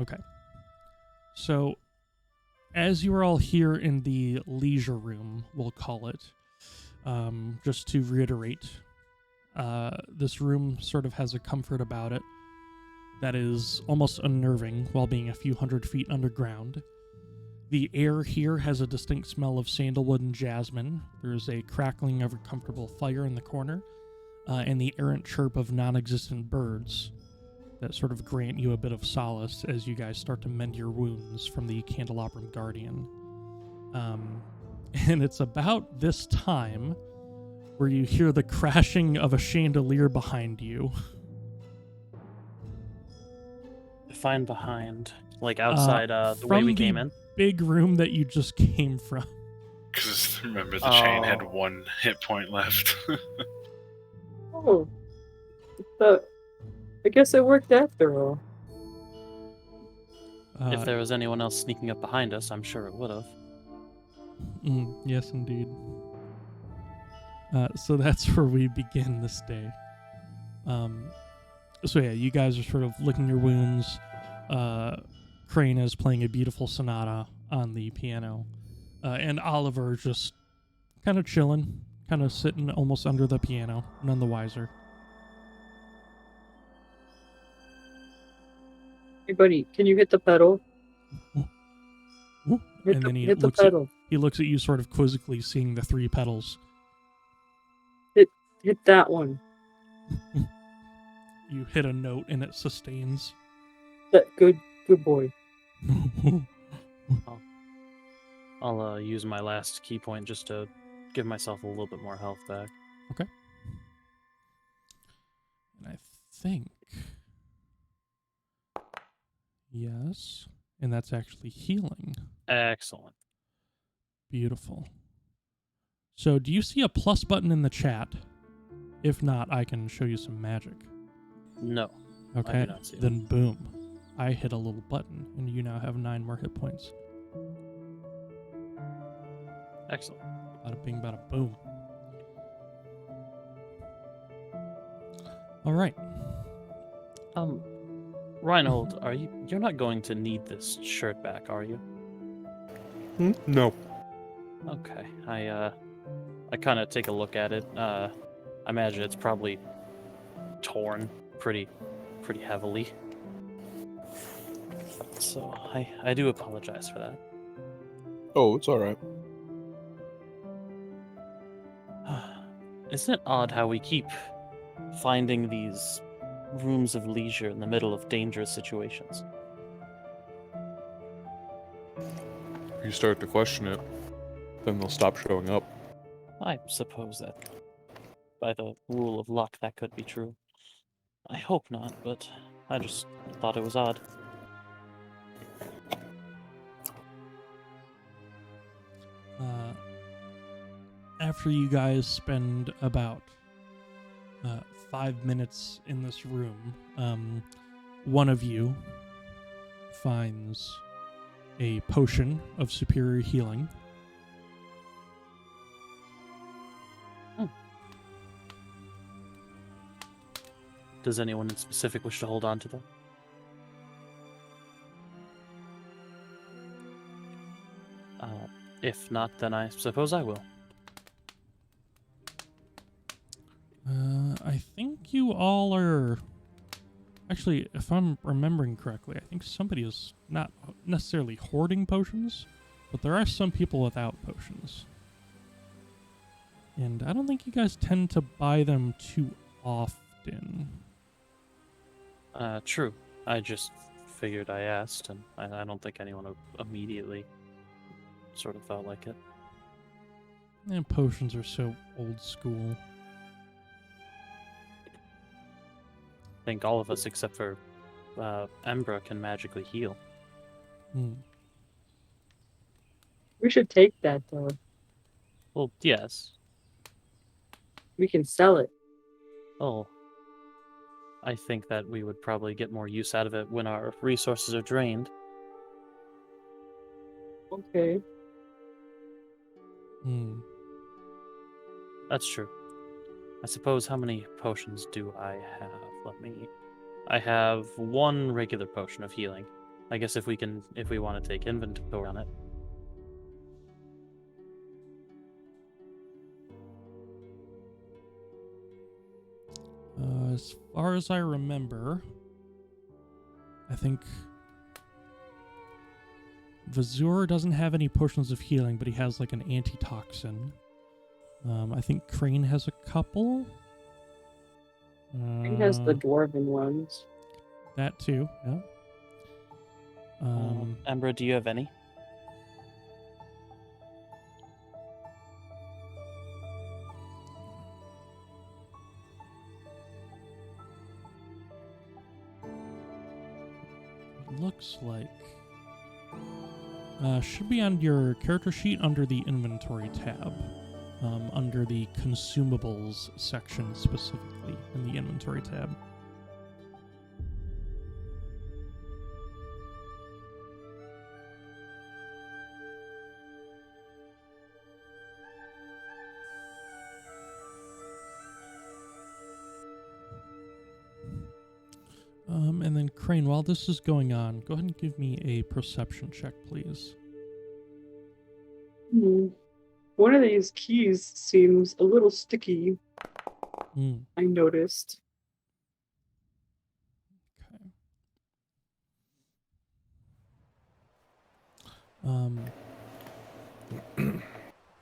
Okay. So, as you are all here in the leisure room, we'll call it, just to reiterate, this room sort of has a comfort about it that is almost unnerving while being a few hundred feet underground. The air here has a distinct smell of sandalwood and jasmine. There's a crackling of a comfortable fire in the corner, and the errant chirp of non-existent birds that sort of grant you a bit of solace as you guys start to mend your wounds from the Candelabrum Guardian. And it's about this time where you hear the crashing of a chandelier behind you. Define behind, like outside the way we came in? Big room that you just came from. Because remember, the chain had 1 hit point left. Oh. I guess it worked after all. If there was anyone else sneaking up behind us, I'm sure it would have. Yes, indeed. So that's where we begin this day. So yeah, you guys are sort of licking your wounds. Krane is playing a beautiful sonata on the piano. And Oliver is just kind of chilling, kind of sitting almost under the piano, none the wiser. Hey, buddy, can you hit the pedal? And then he looks at you sort of quizzically, seeing the 3 pedals. Hit that one. You hit a note and it sustains. Good boy. I'll use my last key point just to give myself a little bit more health back. Okay. And I think... Yes. And that's actually healing. Excellent. Beautiful. So, do you see a plus button in the chat? If not, I can show you some magic. No. Okay. I do not see it. Then boom. I hit a little button, and you now have 9 more hit points. Excellent. Bada bing, bada boom. All right. Reinhold, you're not going to need this shirt back, are you? No. Okay. I kind of take a look at it. I imagine it's probably torn pretty heavily. So I do apologize for that. Oh, it's all right. Isn't it odd how we keep finding these rooms of leisure in the middle of dangerous situations? You start to question it, then they'll stop showing up. I suppose that by the rule of luck that could be true. I hope not, but I just thought it was odd. After you guys spend about 5 minutes in this room, one of you finds a potion of superior healing. Does anyone in specific wish to hold on to them? If not, then I suppose I will. I think you all are... Actually, if I'm remembering correctly, I think somebody is not necessarily hoarding potions, but there are some people without potions. And I don't think you guys tend to buy them too often. True. I just figured I asked, and I don't think anyone immediately sort of felt like it. And potions are so old school. I think all of us except for Embra can magically heal. We should take that, though. Well, yes. We can sell it. Oh. I think that we would probably get more use out of it when our resources are drained. Okay. That's true. I suppose how many potions do I have? I have 1 regular potion of healing. I guess if we want to take inventory on it. As far as I remember, I think Vazur doesn't have any potions of healing, but he has like an antitoxin. I think Krane has a couple. He has the dwarven ones. That too, yeah. Embra, do you have any? Looks like should be on your character sheet under the inventory tab, under the consumables section specifically in the inventory tab. And then Krane, while this is going on, go ahead and give me a perception check, please. One of these keys seems a little sticky. I noticed. Okay.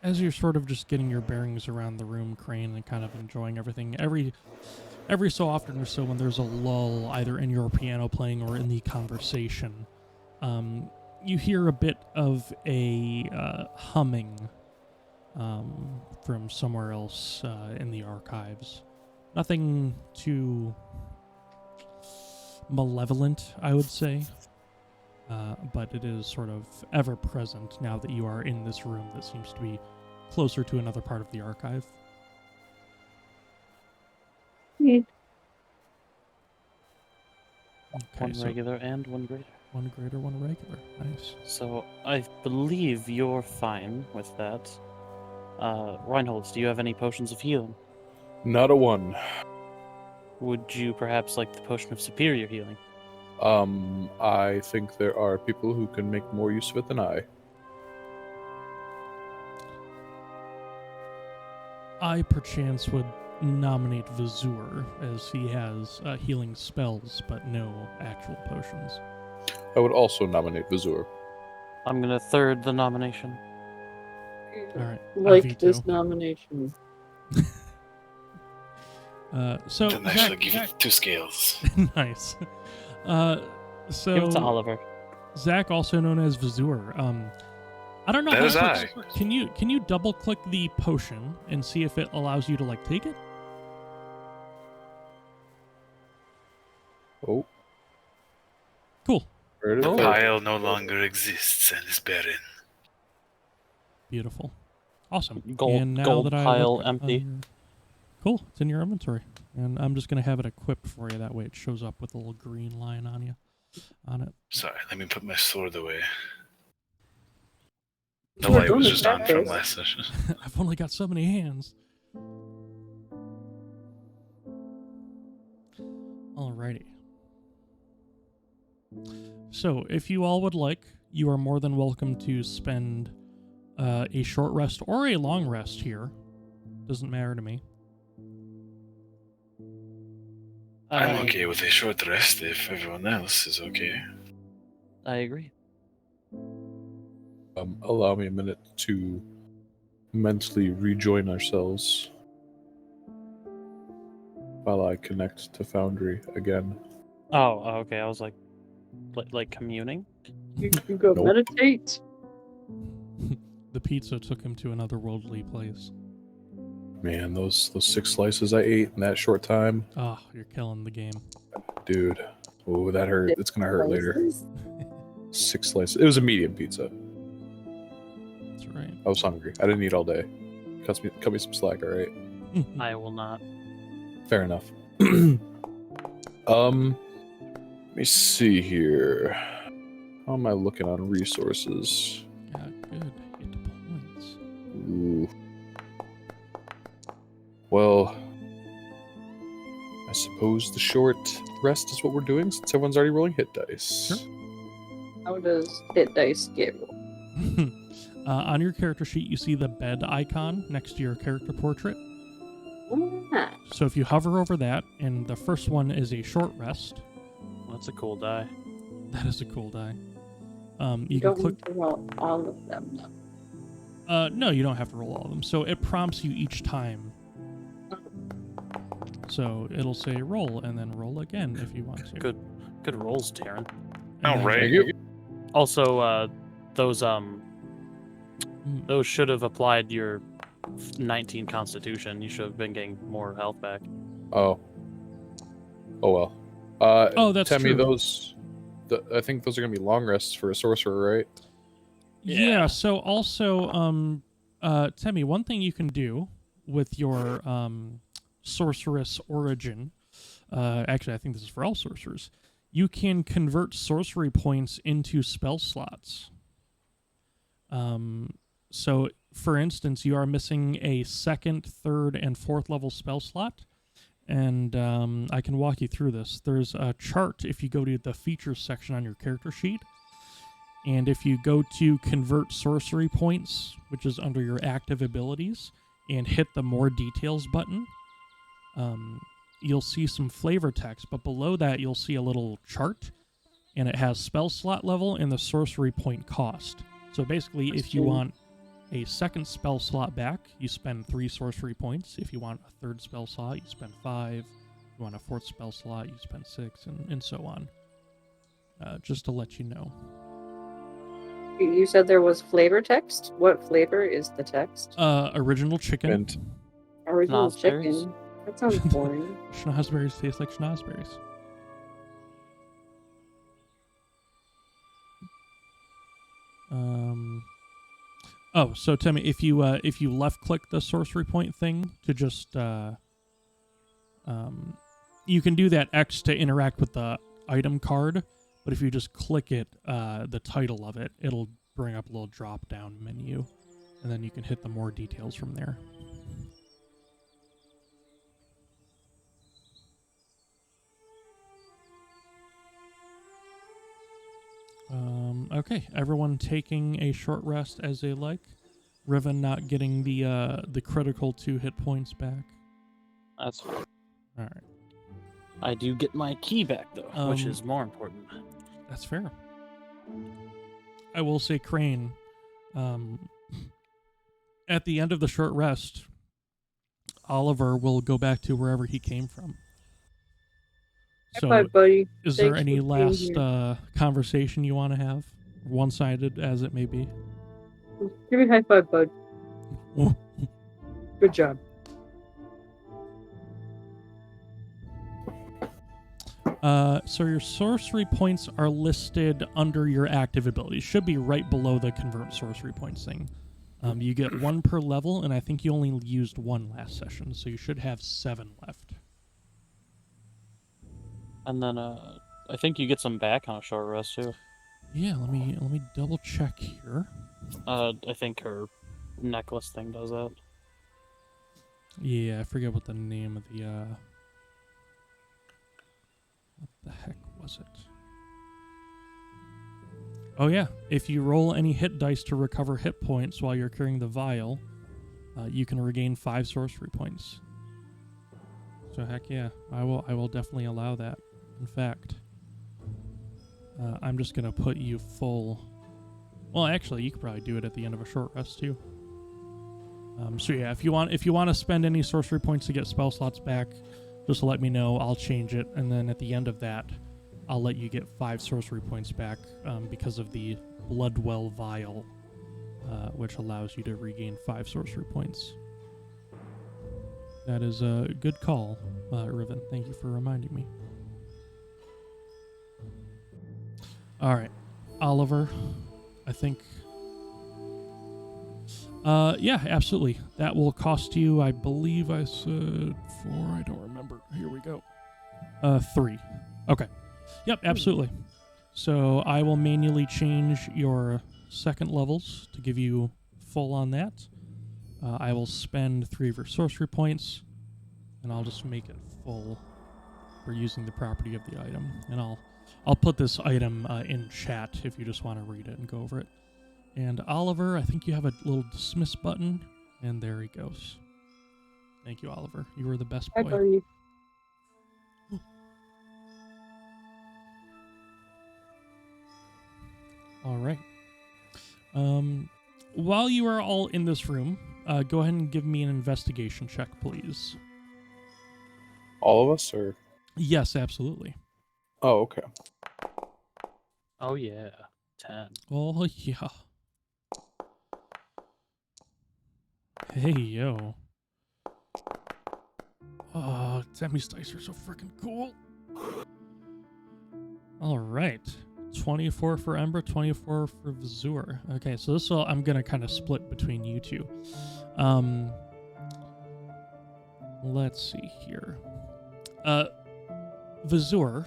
As you're sort of just getting your bearings around the room, Krane, and kind of enjoying everything, every so often or so when there's a lull, either in your piano playing or in the conversation, you hear a bit of a humming from somewhere else in the archives. Nothing too malevolent, I would say, but it is sort of ever present now that you are in this room that seems to be closer to another part of the archive. Yeah. Okay, one regular and one greater. One greater, one regular. Nice. So I believe you're fine with that. Reinhold, do you have any potions of healing? Not a one. Would you perhaps like the potion of superior healing? I think there are people who can make more use of it than I. I perchance would nominate Vazur, as he has healing spells but no actual potions. I would also nominate Vazur. I'm gonna third the nomination. All right. Like this nomination. So Then I shall give it 2 scales. Nice. So Give it to Oliver. Zach, also known as Vazur. I don't know. That how is it I. works. Can you double click the potion and see if it allows you to like take it? Oh. Cool. Where The did it pile no longer exists and is barren. Beautiful. Awesome. Gold- and now gold that I pile look, empty. Cool. It's in your inventory. And I'm just going to have it equipped for you. That way it shows up with a little green line on it. Sorry, let me put my sword away. The We're light doing was the just on from practice. last session. I've only got so many hands. Alrighty. So, if you all would like, you are more than welcome to spend a short rest or a long rest here. Doesn't matter to me. I'm okay with a short rest if everyone else is okay. I agree. Allow me a minute to mentally rejoin ourselves while I connect to Foundry again. Oh, okay. I was like communing? You go Nope. meditate. The pizza took him to another worldly place. Man, those 6 slices I ate in that short time, Oh, you're killing the game. dude. Oh, that hurt. It's gonna hurt later. Places? 6 slices. It was a medium pizza. That's right. I was hungry. I didn't eat all day. Cut me some slack, all right? I will not. Fair enough. Let me see here. How am I looking on resources? Yeah, good. Hit points. Ooh. Well, I suppose the short rest is what we're doing since everyone's already rolling hit dice. Sure. How does hit dice get rolled? On your character sheet, you see the bed icon next to your character portrait. Ah, So if you hover over that, and the first one is a short rest. That's a cool die. That is a cool die. you You can don't click. need to roll all of them, though. No, you don't have to roll all of them. So it prompts you each time. So it'll say roll, and then roll again if you want to. Good rolls, Darren. And then- right. Also, those should have applied your 19 Constitution. You should have been getting more health back. Oh. Oh well. Oh, that's Temi, true. I think those are gonna be long rests for a sorcerer, right? Yeah. So also, Temi, one thing you can do with your sorceress origin, actually, I think this is for all sorcerers. You can convert sorcery points into spell slots. So, for instance, you are missing a 2nd, 3rd, and 4th level spell slot. And I can walk you through this. There's a chart if you go to the features section on your character sheet. And if you go to convert sorcery points, which is under your active abilities, and hit the more details button, you'll see some flavor text. But below that, you'll see a little chart. And it has spell slot level and the sorcery point cost. So basically, if you want a 2nd spell slot back, you spend 3 sorcery points. If you want a 3rd spell slot, you spend 5. If you want a 4th spell slot, you spend 6, and so on. Just to let you know. You said there was flavor text? What flavor is the text? Original chicken. And Original Schnozberries? chicken. That sounds boring. Schnozberries taste like schnozberries. Oh, so Temi, if you left click the sorcery point thing to just you can do that X to interact with the item card, but if you just click it, the title of it, it'll bring up a little drop down menu, and then you can hit the more details from there. Okay, everyone taking a short rest as they like. Riven not getting the critical 2 hit points back. That's fine. All right, I do get my key back though, which is more important. that's fair. I will say, Krane, at the end of the short rest, Oliver will go back to wherever he came from. So, Bye, buddy. is there Thanks any for being last here. conversation you want to have, one-sided as it may be? Give me a high five, bud. Good job. So your sorcery points are listed under your active abilities. Should be right below the convert sorcery points thing. You get 1 per level, and I think you only used 1 last session, so you should have 7 left. And then I think you get some back on a short rest too. Yeah, let me double check here. I think her necklace thing does that. Yeah, I forget what the name of the what the heck was it? Oh yeah, if you roll any hit dice to recover hit points while you're carrying the vial, you can regain 5 sorcery points. So heck yeah, I will definitely allow that. In fact, I'm just gonna put you full. Well, actually, you could probably do it at the end of a short rest too. So yeah, if you want to spend any sorcery points to get spell slots back, just let me know. I'll change it, and then at the end of that, I'll let you get 5 sorcery points back because of the Bloodwell vial, which allows you to regain 5 sorcery points. That is a good call, Riven. Thank you for reminding me. All right, Oliver, I think. Yeah, absolutely. That will cost you, I believe I said 4. I don't remember. Here we go. 3. Okay. Yep, absolutely. So I will manually change your 2nd levels to give you full on that. I will spend 3 of your sorcery points, and I'll just make it full for using the property of the item. And I'll I'll put this item in chat if you just want to read it and go over it. And Oliver, I think you have a little dismiss button, and there he goes. Thank you, Oliver. You were the best boy. Hi, buddy. All right. While you are all in this room, go ahead and give me an investigation check, please. All of us, or? Yes, absolutely. Oh, okay. Oh yeah, 10. Oh, yeah. Hey, yo. Oh, Temi's dice are so freaking cool. All right. 24 for Embra, 24 for Vazur. Okay, so this I'm going to kind of split between you two. Let's see here. Vazur,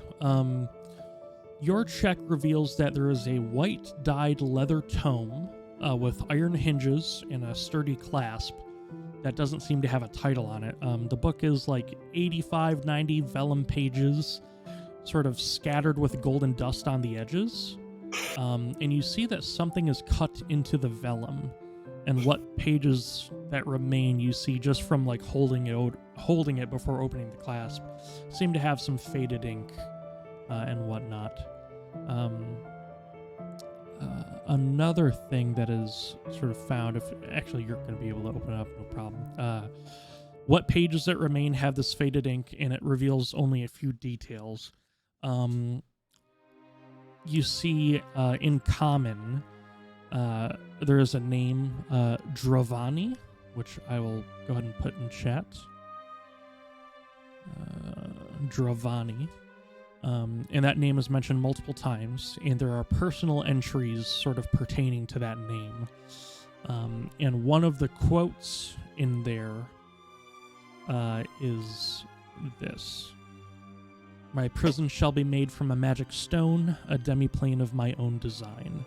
your check reveals that there is a white dyed leather tome with iron hinges and a sturdy clasp that doesn't seem to have a title on it. The book is like 85, 90 vellum pages, sort of scattered with golden dust on the edges. And you see that something is cut into the vellum, and what pages that remain you see just from like holding it before opening the clasp seem to have some faded ink and whatnot. Another thing that is sort of found, if actually you're going to be able to open it up, no problem. What pages that remain have this faded ink, and it reveals only a few details. You see in common, there is a name, Dravani, which I will go ahead and put in chat. Dravani. And that name is mentioned multiple times, and there are personal entries sort of pertaining to that name. And one of the quotes in there is this. My prison shall be made from a magic stone, a demiplane of my own design.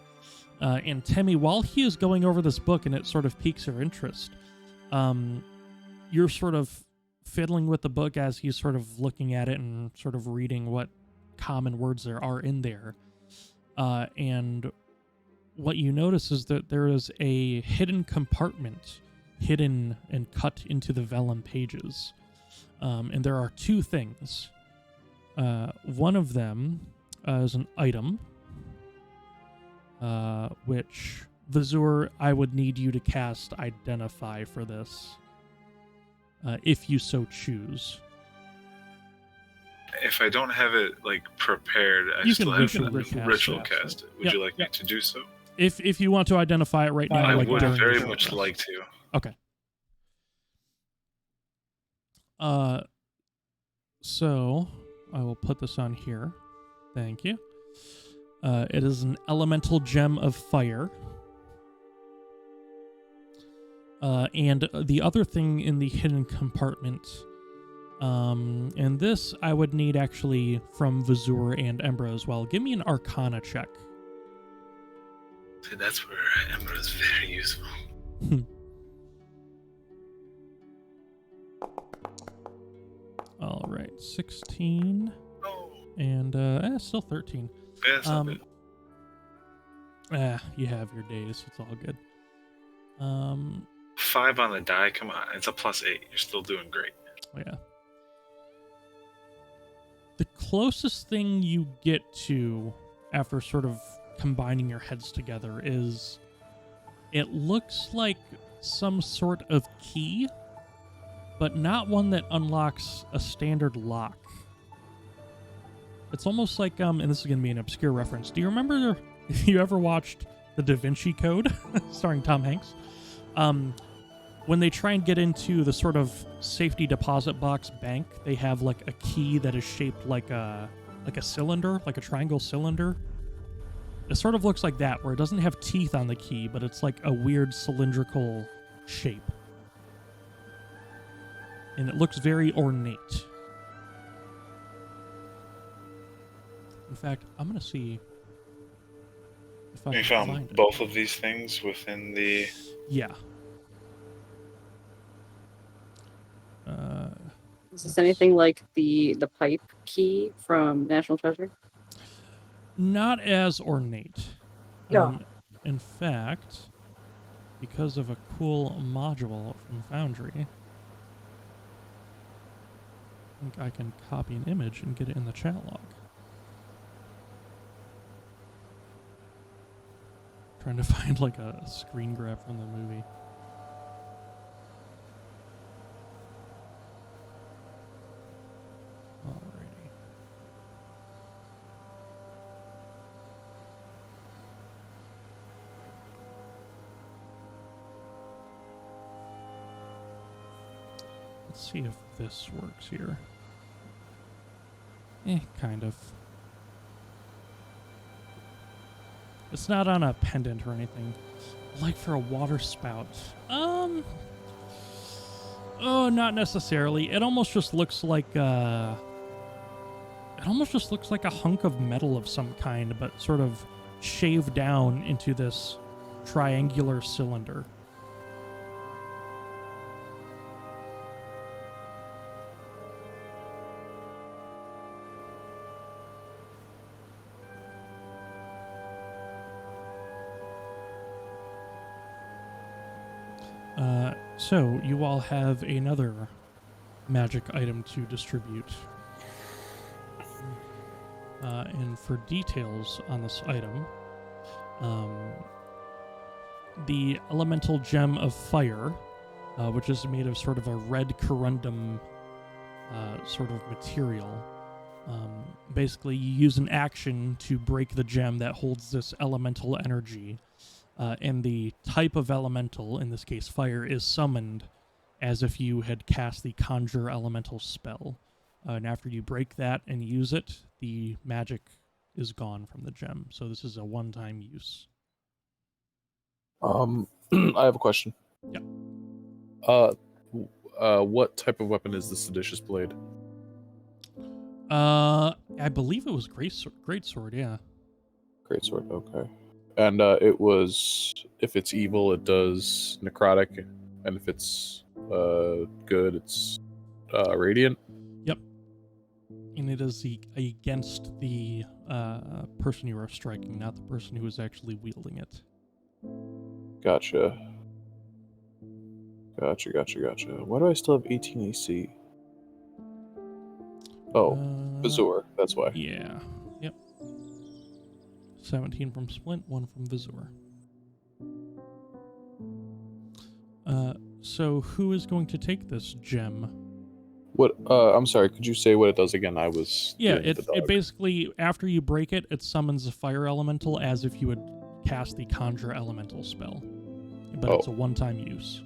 And Temi, while he is going over this book and it sort of piques your interest, you're sort of fiddling with the book as he's sort of looking at it and sort of reading what common words there are in there. And what you notice is that there is a hidden compartment hidden and cut into the vellum pages. And there are two things. One of them is an item, which, Vazur, I would need you to cast Identify for this, if you so choose. If I don't have it like prepared, I You still can have to ritual cast it. Would Yep. you like me to do so? If you want to identify it right now, I like would during very the much short like rest. to. Okay. So I will put this on here. Thank you. It is an elemental gem of fire. And the other thing in the hidden compartment, and this I would need actually from Vazur and Embra as well. Give me an Arcana check. See, that's where Embra is very useful. All right, 16. Oh. And still 13. Yeah, it's not bad. You have your days. It's all good. 5 on the die. Come on, it's a +8. You're still doing great. Yeah. The closest thing you get to after sort of combining your heads together is it looks like some sort of key, but not one that unlocks a standard lock. It's almost like, and this is going to be an obscure reference. Do you remember if you ever watched The Da Vinci Code, starring Tom Hanks? When they try and get into the sort of safety deposit box bank, they have like a key that is shaped like a cylinder, like a triangle cylinder. It sort of looks like that, where it doesn't have teeth on the key, but it's like a weird cylindrical shape. And it looks very ornate. In fact, I'm going to see if I You can found find it. both of these things within the... Yeah. Is this anything like the pipe key from National Treasure? Not as ornate. No. In fact, because of a cool module from Foundry, I think I can copy an image and get it in the chat log. Trying to find like a screen grab from the movie. Alrighty. Let's see if this works here. Kind of. It's not on a pendant or anything. Like for a water spout. Oh, not necessarily. It almost just looks like a hunk of metal of some kind, but sort of shaved down into this triangular cylinder. So, you all have another magic item to distribute. And for details on this item, the elemental gem of fire, which is made of sort of a red corundum sort of material. Basically, you use an action to break the gem that holds this elemental energy. And the type of elemental, in this case fire, is summoned as if you had cast the conjure elemental spell. And after you break that and use it, the magic is gone from the gem. So this is a one-time use. I have a question. Yeah. What type of weapon is the Seditious blade? I believe it was greatsword, yeah. Greatsword, okay. And it was, if it's evil, it does necrotic, and if it's good, it's radiant. Yep. And it is against the person you are striking, not the person who is actually wielding it. Gotcha. Why do I still have 18 AC? Oh, Vazur, that's why. Yeah. Yep. 17 from Splint, 1 from Vazur. So who is going to take this gem? What? I'm sorry. Could you say what it does again? I was. Yeah, it basically, after you break it, it summons a fire elemental as if you had cast the conjure elemental spell, but it's a one-time use.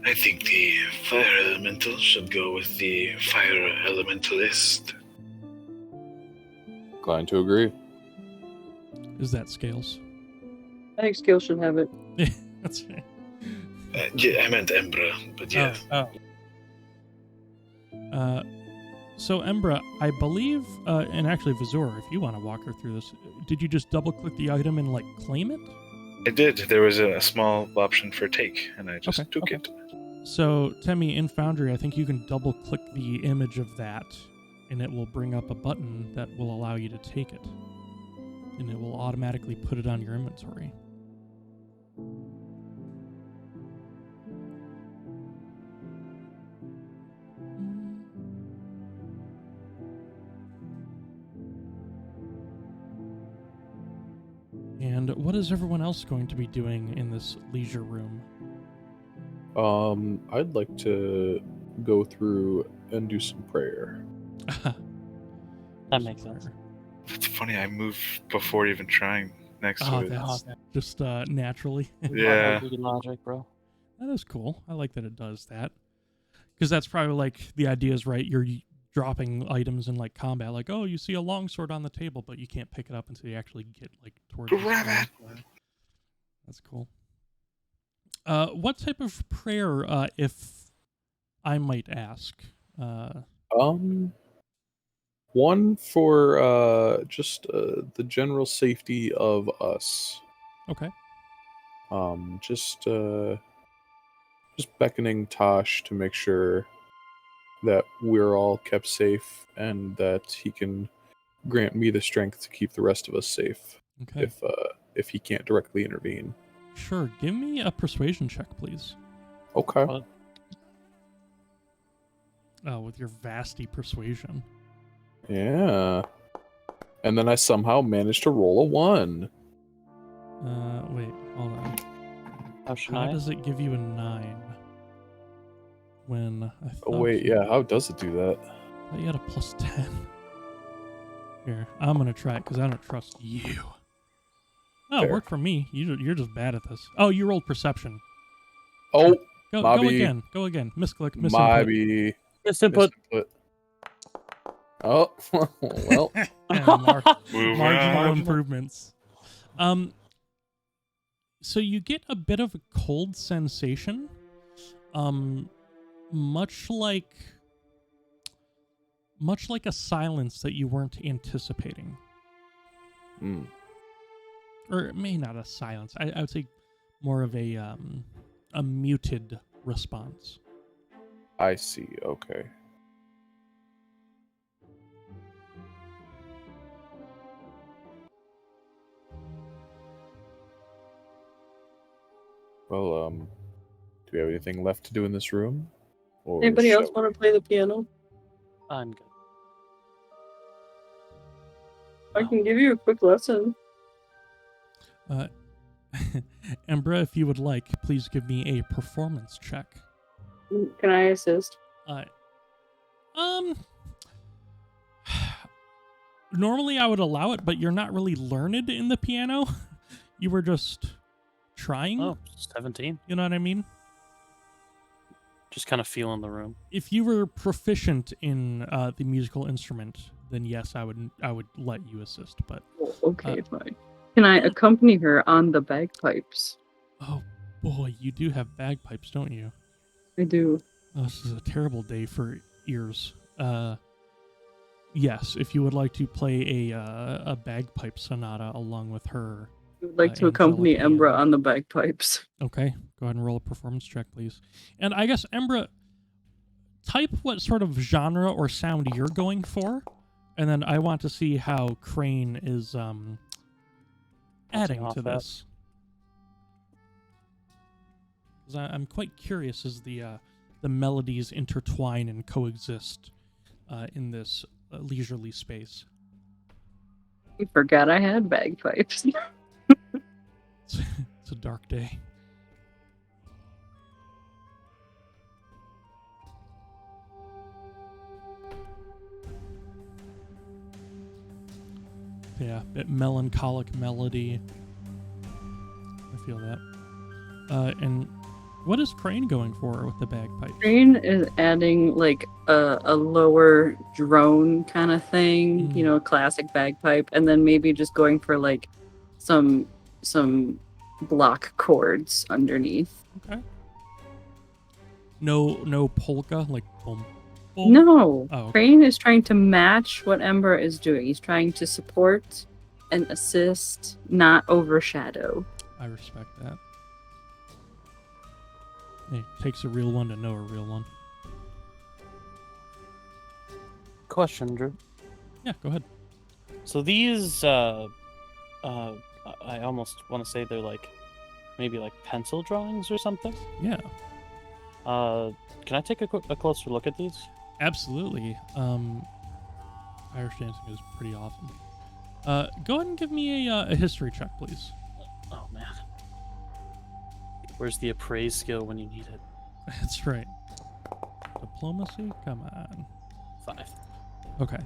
I think the fire elemental should go with the fire elementalist. Inclined to agree. Is that Scales? I think Scale should have it. That's right. Yeah, I meant Embra, but yeah. So Embra, I believe, and actually Vazur, if you want to walk her through this, did you just double-click the item and claim it? I did. There was a small option for take, and I just took it. So Temi, in Foundry, I think you can double-click the image of that, and it will bring up a button that will allow you to take it, and it will automatically put it on your inventory. And what is everyone else going to be doing in this leisure room? I'd like to go through and do some prayer. That makes sense. It's funny, I moved before even trying next to it. That's just naturally. Yeah. Logic, bro. That is cool. I like that it does that. Because that's probably the idea is, right, you're dropping items in combat, oh, you see a longsword on the table, but you can't pick it up until you actually get towards it. Grab it! That's cool. What type of prayer, if I might ask? One for just the general safety of us. Okay. Just beckoning Tosh to make sure that we're all kept safe and that he can grant me the strength to keep the rest of us safe. Okay. If he can't directly intervene. Sure. Give me a persuasion check, please. Okay. Oh, with your vasty persuasion. Yeah. And then I somehow managed to roll a 1. Wait, hold on. How Does it give you a 9? When I thought Oh wait, yeah. How does it do that? I thought you had a plus 10. Here, I'm gonna try it because I don't trust you. Oh, it Fair. worked for me. You're just bad at this. Oh, you rolled perception. Oh, Go again. Go again. Misclick. Misinput. Maybe. Misinput. Oh, well. Marginal improvements. So you get a bit of a cold sensation, much like a silence that you weren't anticipating. Or maybe not a silence. I would say more of a muted response. I see. Okay. Well, do we have anything left to do in this room? Or Anybody else shall want to play the piano? I'm good. I can give you a quick lesson. Embra, if you would like, please give me a performance check. Can I assist? Normally I would allow it, but you're not really learned in the piano. You were just trying. Oh, 17. You know what I mean? Just kind of feeling the room. If you were proficient in the musical instrument, then yes, I would let you assist. But Oh, okay, fine. Can I accompany her on the bagpipes? oh boy, you do have bagpipes, don't you? I do. Oh, this is a terrible day for ears. Yes, if you would like to play a bagpipe sonata along with her. I would like to accompany angelic Embra piano. on the bagpipes. Okay, go ahead and roll a performance check, please. And I guess, Embra, type what sort of genre or sound you're going for, and then I want to see how Krane is adding to this. 'Cause I'm quite curious as the melodies intertwine and coexist in this leisurely space. I forgot I had bagpipes. It's a dark day. Yeah, bit melancholic melody. I feel that. And what is Krane going for with the bagpipes? Krane is adding like a lower drone kind of thing, you know, classic bagpipe, and then maybe just going for like some block chords underneath. Okay. No polka, like boom. Boom. No, Oh, okay. Krane is trying to match what Embra is doing. He's trying to support and assist, not overshadow. I respect that. Hey, takes a real one to know a real one. Question, Drew. Yeah, go ahead. So these, I almost want to say they're like, maybe like pencil drawings or something. Yeah, Can I take a closer look at these? absolutely. Irish dancing is pretty awesome. Go ahead and give me a history check, please. Oh man, where's the appraise skill when you need it? That's right. Diplomacy? Come on. 5. Okay.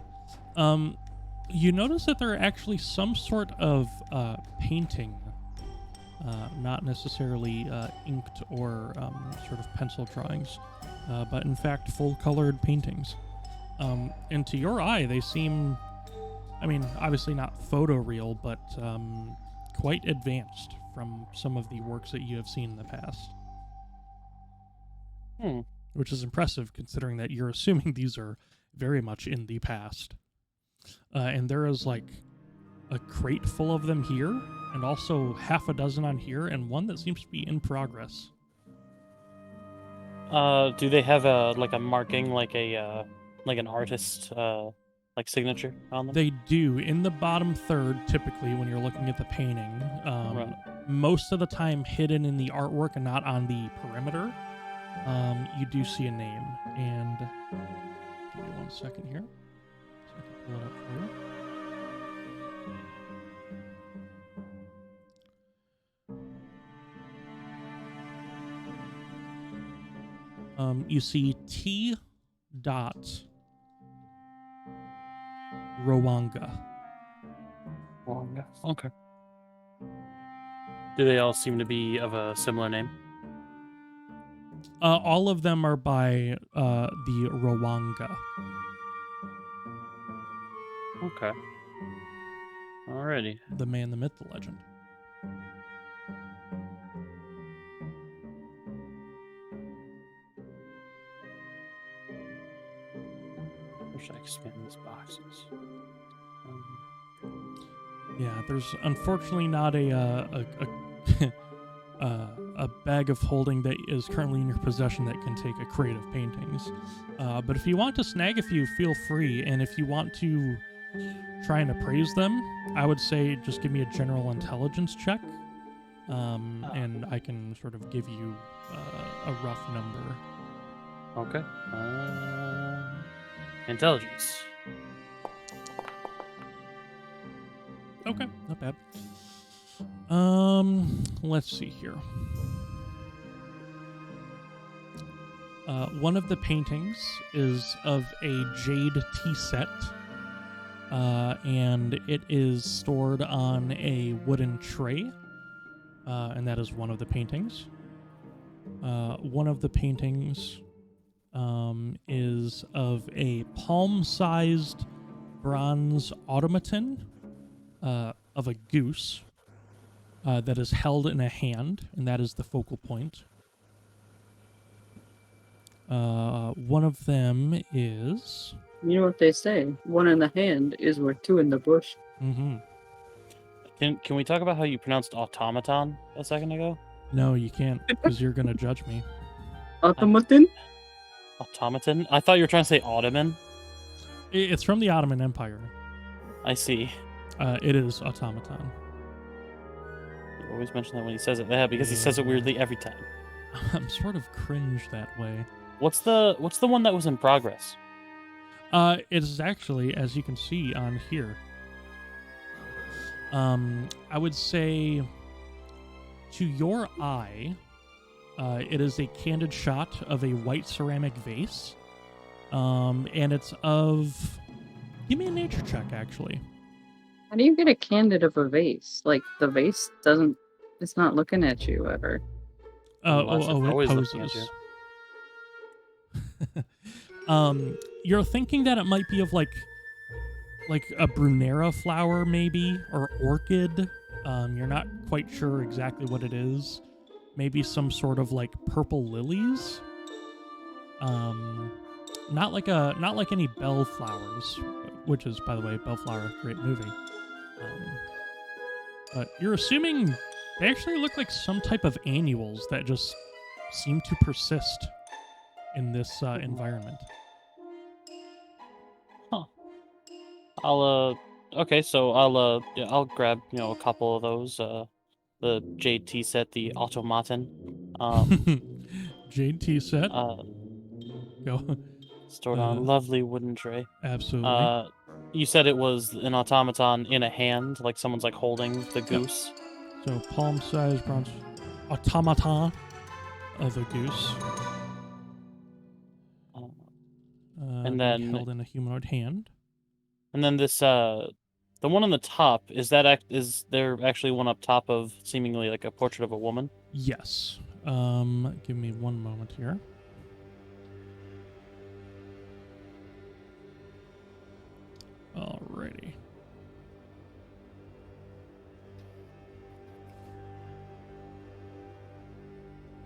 You notice that there are actually some sort of painting, not necessarily inked or sort of pencil drawings, but in fact full-colored paintings. And to your eye, they seem, I mean, obviously not photoreal, but quite advanced from some of the works that you have seen in the past. Which is impressive, considering that you're assuming these are very much in the past. And there is like a crate full of them here, and also half a dozen on here, and one that seems to be in progress. Do they have a marking, like an artist, like signature on them? They do. In the bottom third, typically, when you're looking at the painting, Right. most of the time hidden in the artwork and not on the perimeter, you do see a name. And give me 1 second here so I can pull it up for you. You see T. Rowanga. Okay. Do they all seem to be of a similar name? All of them are by the Rowanga. Okay. Alrighty. The man, the myth, the legend. Wish I could expand these boxes. Yeah, there's unfortunately not a a bag of holding that is currently in your possession that can take a crate of paintings. But if you want to snag a few, feel free. And if you want to try and appraise them, I would say just give me a general intelligence check, and I can sort of give you a rough number. Okay. Intelligence. Okay, not bad. Let's see here. One of the paintings is of a jade tea set, and it is stored on a wooden tray, and that is one of the paintings. One of the paintings is of a palm-sized bronze automaton of a goose that is held in a hand, and that is the focal point. One of them is... You know what they say? One in the hand is worth two in the bush. Mm-hmm. Can we talk about how you pronounced automaton a second ago? No, you can't, because you're going to judge me. Automaton? Automaton? I thought you were trying to say Ottoman. It's from the Ottoman Empire. I see. It is automaton. You always mention that when he says it. Yeah, because he says it weirdly every time. I'm sort of cringe that way. What's the one that was in progress? It is actually, as you can see on here, I would say to your eye, it is a candid shot of a white ceramic vase, and it's of... Give me a nature check, actually. How do you get a candid of a vase? Like, the vase doesn't... It's not looking at you ever. Unless it's It always looking at poses. You're thinking that it might be of like a Brunera flower, maybe, or orchid. You're not quite sure exactly what it is. Maybe some sort of like purple lilies. Not like any bellflowers, which is, by the way, Bellflower, great movie. But you're assuming they actually look like some type of annuals that just seem to persist in this environment. Huh. Okay, so I'll grab, a couple of those, the jade tea set, the automaton, Jade tea set. Go. stored on a lovely wooden tray. Absolutely. You said it was an automaton in a hand, like someone's like holding the goose. So palm-sized bronze automaton of a goose. And then held in a humanoid hand. And then this, the one on the top, is there actually one up top of seemingly like a portrait of a woman? Yes. Give me one moment here. Alrighty.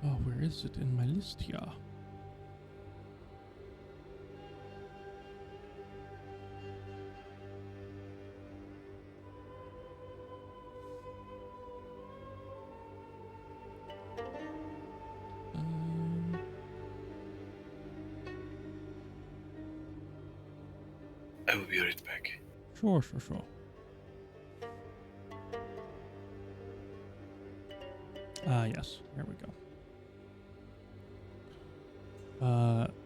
Oh, where is it in my list here? I will be right back. Sure. Yes, there we go.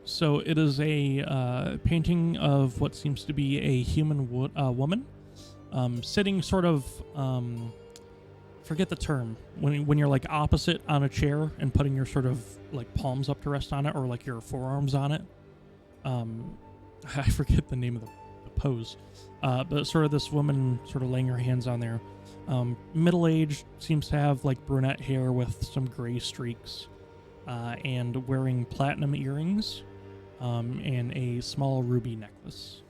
So it is a painting of what seems to be a human woman, sitting sort of, forget the term, when you're like opposite on a chair and putting your sort of like palms up to rest on it, or like your forearms on it. I forget the name of the pose, but sort of this woman sort of laying her hands on there. Middle-aged, seems to have like brunette hair with some gray streaks, and wearing platinum earrings, and a small ruby necklace.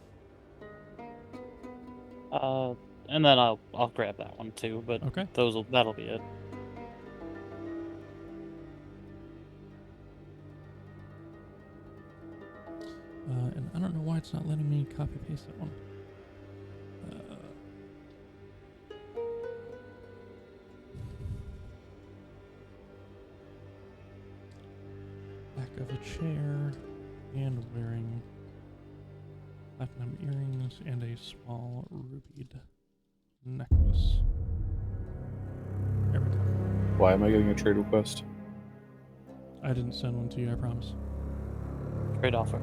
And then I'll grab that one too, but Okay. that'll be it. And I don't know why it's not letting me copy paste that one. Back of a chair, and wearing platinum earrings and a small rubied necklace. There we go. Why am I getting a trade request? I didn't send one to you, I promise. Trade offer.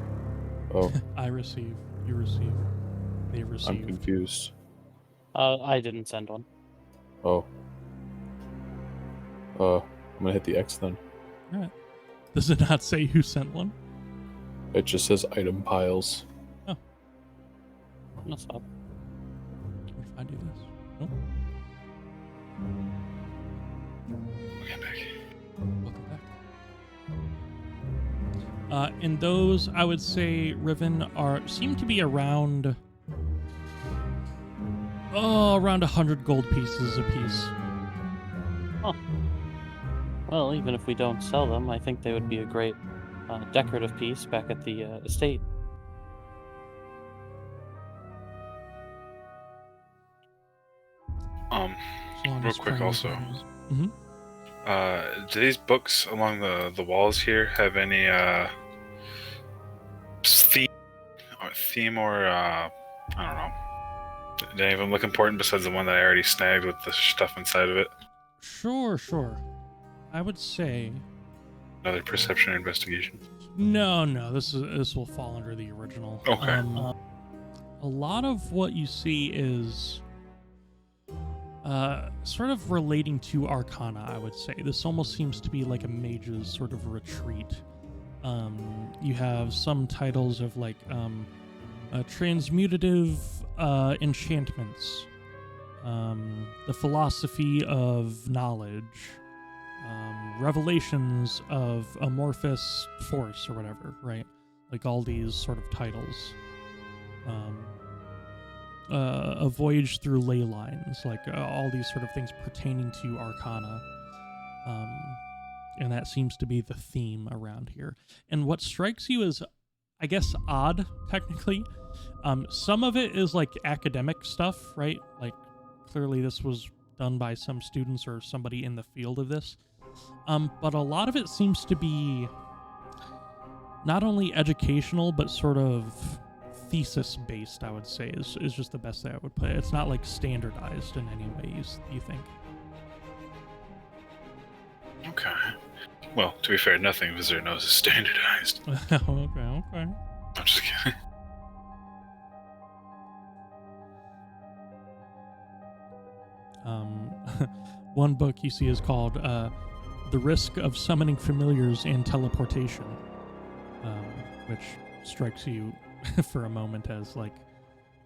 Oh, I receive, you receive, they receive. I'm confused. I didn't send one. Oh. I'm gonna hit the X then. Alright. Does it not say who sent one? It just says item piles. Oh. That's up. What if I do this? Nope. Okay, back. Welcome back. And those, I would say, Riven, seem to be around around 100 gold pieces apiece. Huh. Well, even if we don't sell them, I think they would be a great decorative piece back at the estate. Real quick also. Mm-hmm. Do these books along the walls here have any theme or I don't know. Do any of them look important besides the one that I already snagged with the stuff inside of it? Sure. I would say Another perception or investigation. no. This will fall under the original. Okay. A lot of what you see is sort of relating to Arcana, I would say. This almost seems to be like a mage's sort of retreat. You have some titles of like transmutative enchantments, the philosophy of knowledge, revelations of amorphous force or whatever, right? Like all these sort of titles. A voyage through ley lines, like all these sort of things pertaining to Arcana. And that seems to be the theme around here. And what strikes you as, I guess, odd, technically, some of it is like academic stuff, right? Like, clearly this was done by some students or somebody in the field of this. But a lot of it seems to be not only educational, but sort of thesis-based, I would say, is just the best way I would put it. It's not like standardized in any ways, you think? Okay. Well, to be fair, nothing Vazur knows is standardized. Okay. I'm just kidding. One book you see is called The Risk of Summoning Familiars and Teleportation, which strikes you for a moment as like,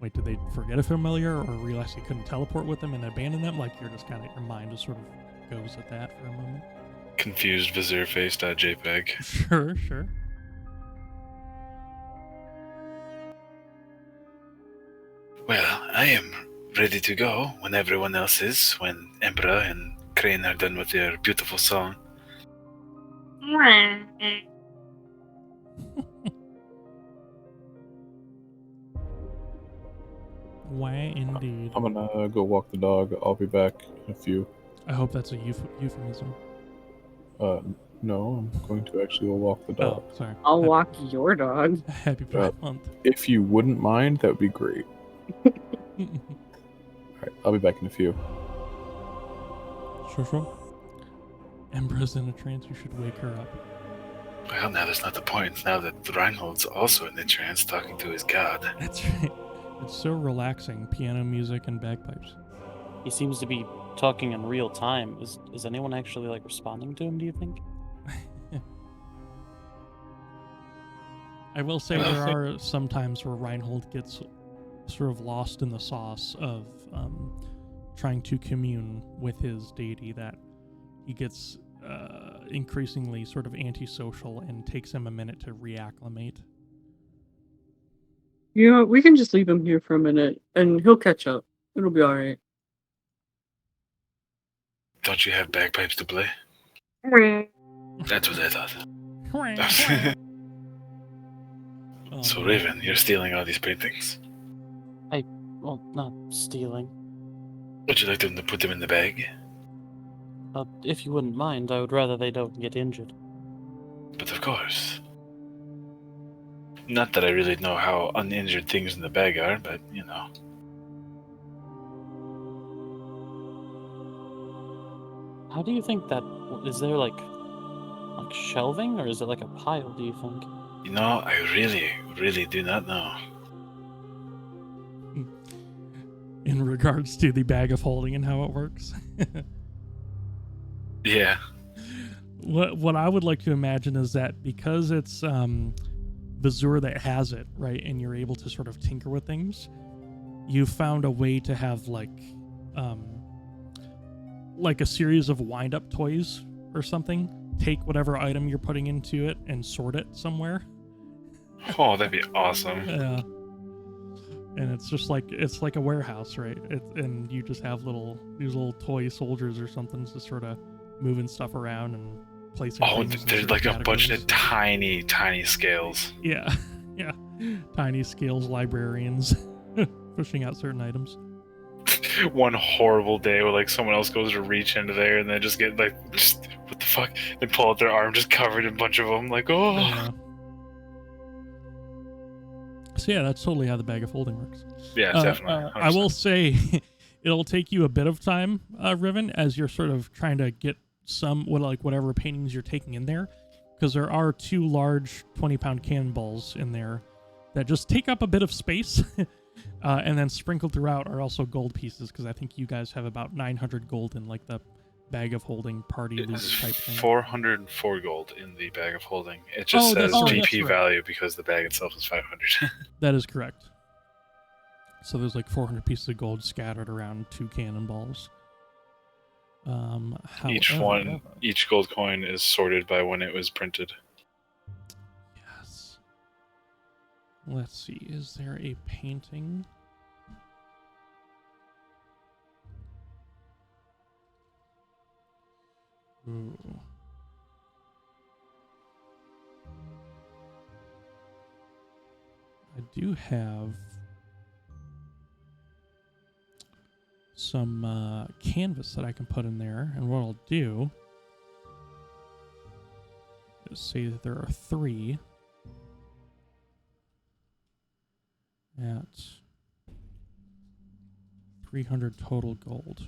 wait, did they forget a familiar or realize they couldn't teleport with them and abandon them? Like, you're just kind of, your mind just sort of goes at that for a moment. Confused Vazur-face.jpg. Sure. Well, I am ready to go when everyone else is, when Embra and Krane are done with their beautiful song. Why indeed. I'm gonna go walk the dog. I'll be back in a few. I hope that's a euphemism. No, I'm going to actually go walk the dog. Oh, sorry. I'll walk your dog. Happy Pride Month. If you wouldn't mind, that would be great. Alright, I'll be back in a few. Sure. Embra's in a trance. You should wake her up. Well, now that's not the point. Now that Reinhold's also in the trance talking to his god. That's right. It's so relaxing. Piano music and bagpipes. He seems to be talking in real time. Is anyone actually like responding to him, do you think? I will say there are some times where Reinhold gets sort of lost in the sauce of trying to commune with his deity, that he gets increasingly sort of antisocial and takes him a minute to reacclimate. You know, we can just leave him here for a minute, and he'll catch up. It'll be alright. Don't you have bagpipes to play? That's what I thought. So, Riven, you're stealing all these paintings. Well, not stealing. Would you like them to put them in the bag? If you wouldn't mind, I would rather they don't get injured. But of course. Not that I really know how uninjured things in the bag are, but, you know. How do you think that... Is there, like shelving, or is it like a pile, do you think? You know, I really, really do not know. In regards to the bag of holding and how it works. Yeah. What I would like to imagine is that because it's Vazur that has it, right, and you're able to sort of tinker with things, you found a way to have like a series of wind-up toys or something. Take whatever item you're putting into it and sort it somewhere. Oh, that'd be awesome. Yeah. And it's just like a warehouse, right? And you just have these little toy soldiers or something just sort of moving stuff around and placing. Oh, things in there's like a categories. bunch of tiny, tiny scales. Yeah, yeah. Tiny scales librarians pushing out certain items. One horrible day where like someone else goes to reach into there and then just get like, what the fuck? They pull out their arm just covered in a bunch of them. Like, oh. Yeah. So yeah, that's totally how the bag of holding works. Yeah, definitely. I will say it'll take you a bit of time, Riven, as you're sort of trying to get whatever paintings you're taking in there, because there are 2 large 20-pound cannonballs in there that just take up a bit of space. And then sprinkled throughout are also gold pieces, because I think you guys have about 900 gold in like the bag of holding party loot type thing. 404 gold in the bag of holding. It just says GP right. value because the bag itself is 500. That is correct. So there's like 400 pieces of gold scattered around 2 cannonballs. Each gold coin is sorted by when it was printed. Yes. Let's see. Is there a painting? Ooh. I do have some canvas that I can put in there, and what I'll do is say that there are 3 at 300 total gold.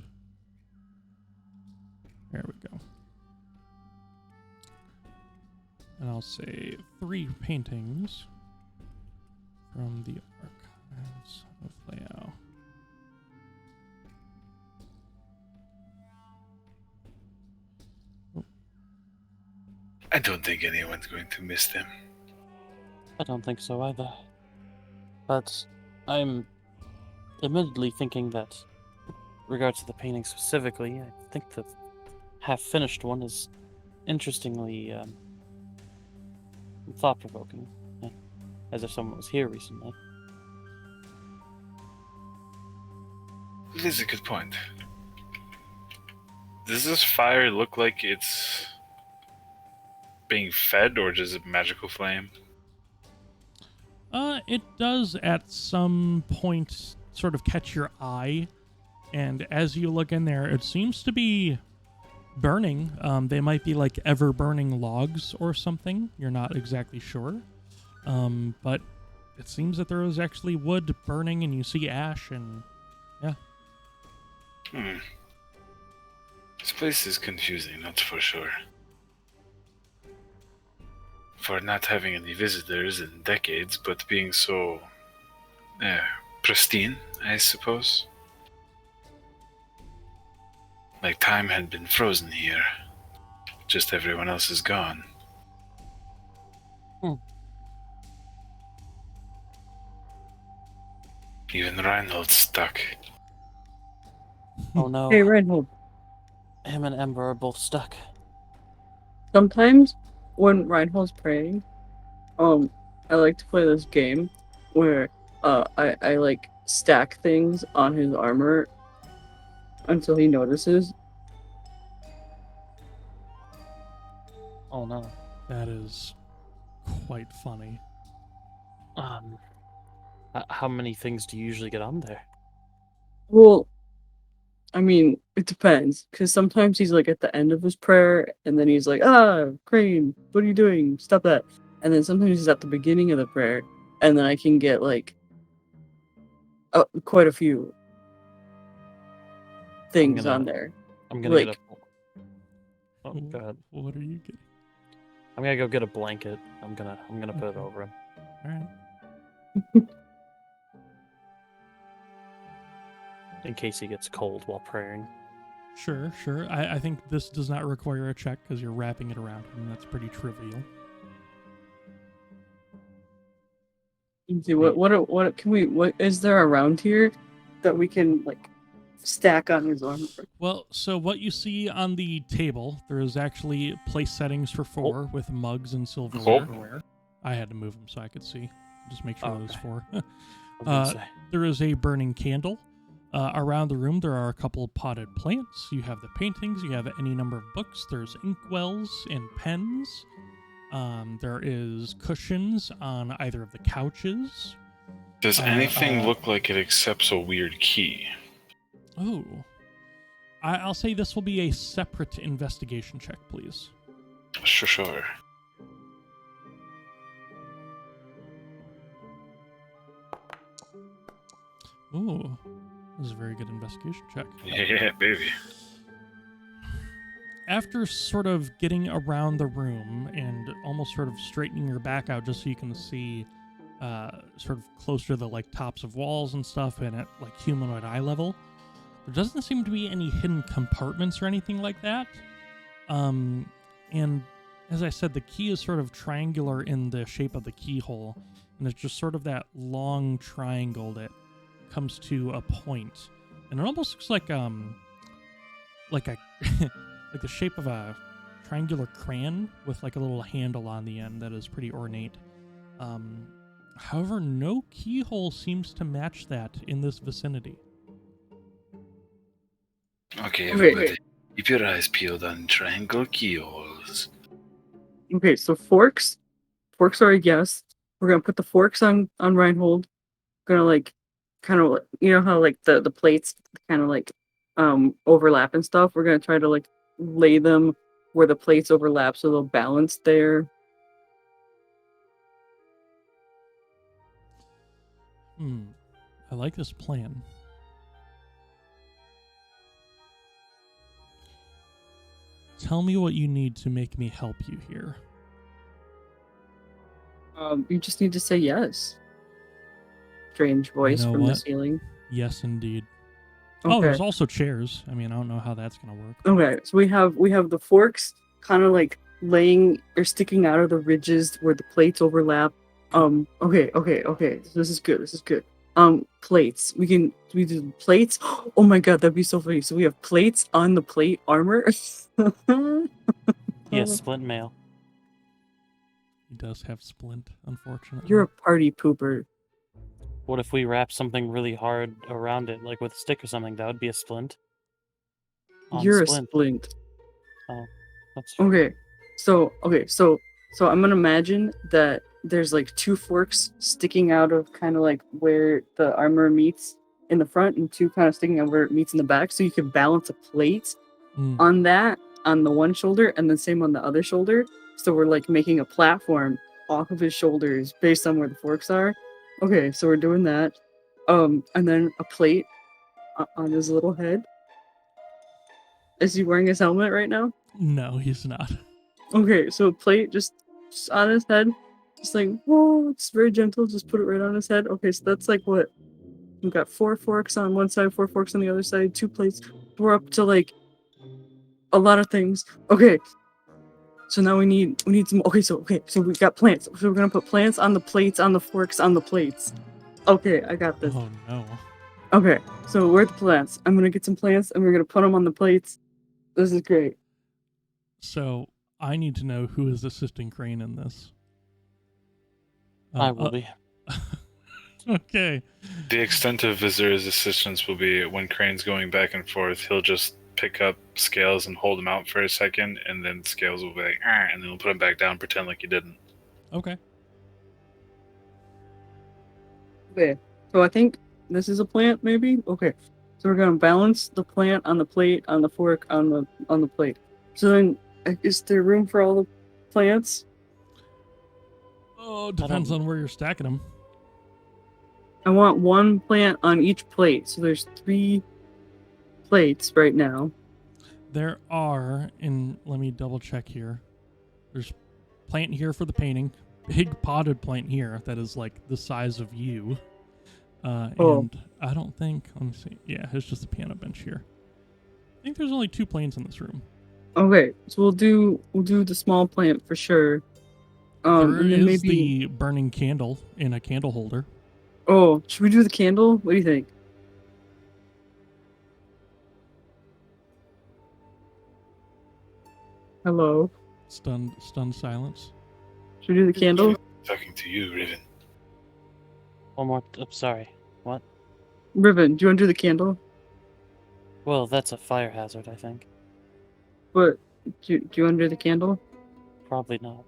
There we go. And I'll say 3 paintings from the Archives of Layout. I don't think anyone's going to miss them. I don't think so either. But I'm admittedly thinking that, in regards to the painting specifically, I think the half-finished one is interestingly thought-provoking, as if someone was here recently. It is a good point. Does this fire look like it's being fed, or just a magical flame? It does at some point sort of catch your eye, and as you look in there, it seems to be burning. They might be like ever-burning logs or something. You're not exactly sure. But it seems that there is actually wood burning, and you see ash, and yeah. This place is confusing, that's for sure. For not having any visitors in decades, but being so pristine, I suppose. Like time had been frozen here. Just everyone else is gone. Even Reinhold's stuck. Oh no. Hey, Reinhold. Him and Embra are both stuck. Sometimes when Reinhold's praying, I like to play this game where I like stack things on his armor until he notices. Oh no. That is quite funny. How many things do you usually get on there? Well, I mean, it depends, because sometimes he's like at the end of his prayer, and then he's like, Krane, what are you doing? Stop that. And then sometimes he's at the beginning of the prayer, and then I can get like quite a few things on there. I'm gonna get a... Oh god. What are you getting? I'm gonna go get a blanket. I'm gonna put it over him. Alright. In case he gets cold while praying. Sure. I think this does not require a check because you're wrapping it around him. That's pretty trivial. See, what can we? What is there around here that we can like stack on his armor? Well, so what you see on the table, there is actually place settings for 4 with mugs and silverware. I had to move them so I could see. Just make sure there's 4. There is a burning candle. Around the room, there are a couple of potted plants. You have the paintings. You have any number of books. There's inkwells and pens. There is cushions on either of the couches. Does anything look like it accepts a weird key? Oh. I'll say this will be a separate investigation check, please. Sure. Ooh. This is a very good investigation check. Yeah, baby. After sort of getting around the room and almost sort of straightening your back out just so you can see sort of closer to the like tops of walls and stuff and at like humanoid eye level, there doesn't seem to be any hidden compartments or anything like that. And as I said, the key is sort of triangular in the shape of the keyhole, and it's just sort of that long triangle that comes to a point, and it almost looks like a like the shape of a triangular crane with like a little handle on the end that is pretty ornate. However, no keyhole seems to match that in this vicinity. Okay, everybody, keep your eyes peeled on triangle keyholes. Okay, so forks are a yes. We're gonna put the forks on Reinhold. We're gonna like kind of, you know how like the plates kind of like overlap and stuff. We're gonna try to like lay them where the plates overlap so they'll balance there. I like this plan. Tell me what you need to make me help you here. You just need to say yes. Strange voice from the ceiling. Yes, indeed. Okay. Oh, there's also chairs. I mean, I don't know how that's gonna work. Okay, so we have the forks kind of like laying or sticking out of the ridges where the plates overlap. Okay. This is good. Plates. We do plates. Oh my god, that'd be so funny. So we have plates on the plate armor. Yes, splint mail. He does have splint, unfortunately. You're a party pooper. What if we wrap something really hard around it, like with a stick or something? That would be a splint. You're a splint. Oh, that's true. Okay. So I'm gonna imagine that there's like 2 forks sticking out of kind of like where the armor meets in the front, and 2 kind of sticking out where it meets in the back, so you can balance a plate on that. on the one shoulder and then same on the other shoulder. So we're like making a platform off of his shoulders based on where the forks are. Okay, so we're doing that. And then a plate on his little head. Is he wearing his helmet right now? No, he's not. Okay, so a plate just on his head. Just like, whoa, it's very gentle. Just put it right on his head. Okay, so that's like what? We've got 4 forks on one side, 4 forks on the other side, 2 plates. We're up to like a lot of things. Okay. So now we need some so we got plants. So we're gonna put plants on the plates, on the forks, on the plates. Okay, I got this. Oh no. Okay, so where are the plants? I'm gonna get some plants and we're gonna put them on the plates. This is great. So I need to know who is assisting Krane in this. I will be. Okay. The extent of Vazur's assistance will be when Crane's going back and forth, he'll just pick up Scales and hold him out for a second, and then Scales will be like, and then he'll put him back down, pretend like he didn't. Okay. Okay, so I think this is a plant, maybe? Okay, so we're gonna balance the plant on the plate, on the fork, on the plate. So then, is there room for all the plants? Oh, depends on where you're stacking them. I want 1 plant on each plate, so there's 3 plates right now. There are, and let me double check here. There's plant here for the painting. Big potted plant here that is like the size of you. And I don't think, let me see. Yeah, it's just a piano bench here. I think there's only 2 planes in this room. Okay, so we'll do the small plant for sure. There and then is maybe the burning candle in a candle holder. Oh, should we do the candle? What do you think? Hello. Stunned silence. Should we do the candle? Talking to you, Riven. One more. Sorry. What? Riven, do you want to do the candle? Well, that's a fire hazard, I think. But do you want to do the candle? Probably not.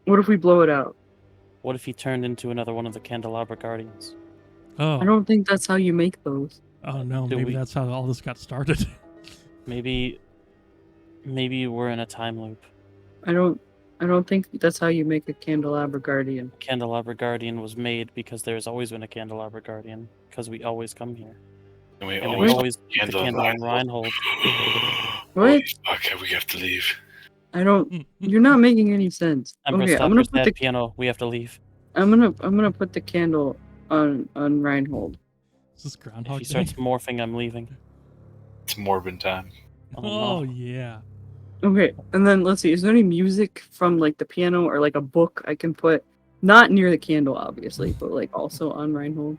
What if we blow it out? What if he turned into another one of the Candelabra Guardians? Oh. I don't think that's how you make those. Oh no, Do maybe we- that's how all this got started. Maybe we're in a time loop. I don't think that's how you make a candelabra guardian. Candelabra Guardian was made because there's always been a Candelabra Guardian, because we always come here. And we And we always always keep the candle on Reinhold. What? Okay, we have to leave. I don't. You're not making any sense. Embra, Okay, stop I'm your gonna put sad the piano. We have to leave. I'm gonna put the candle on Reinhold. Is this If Groundhog he Day? starts morphing, I'm leaving. It's Morbin time. Oh no. yeah. Okay, and then let's see. Is there any music from like the piano or like a book I can put not near the candle, obviously, but like also on Reinhold?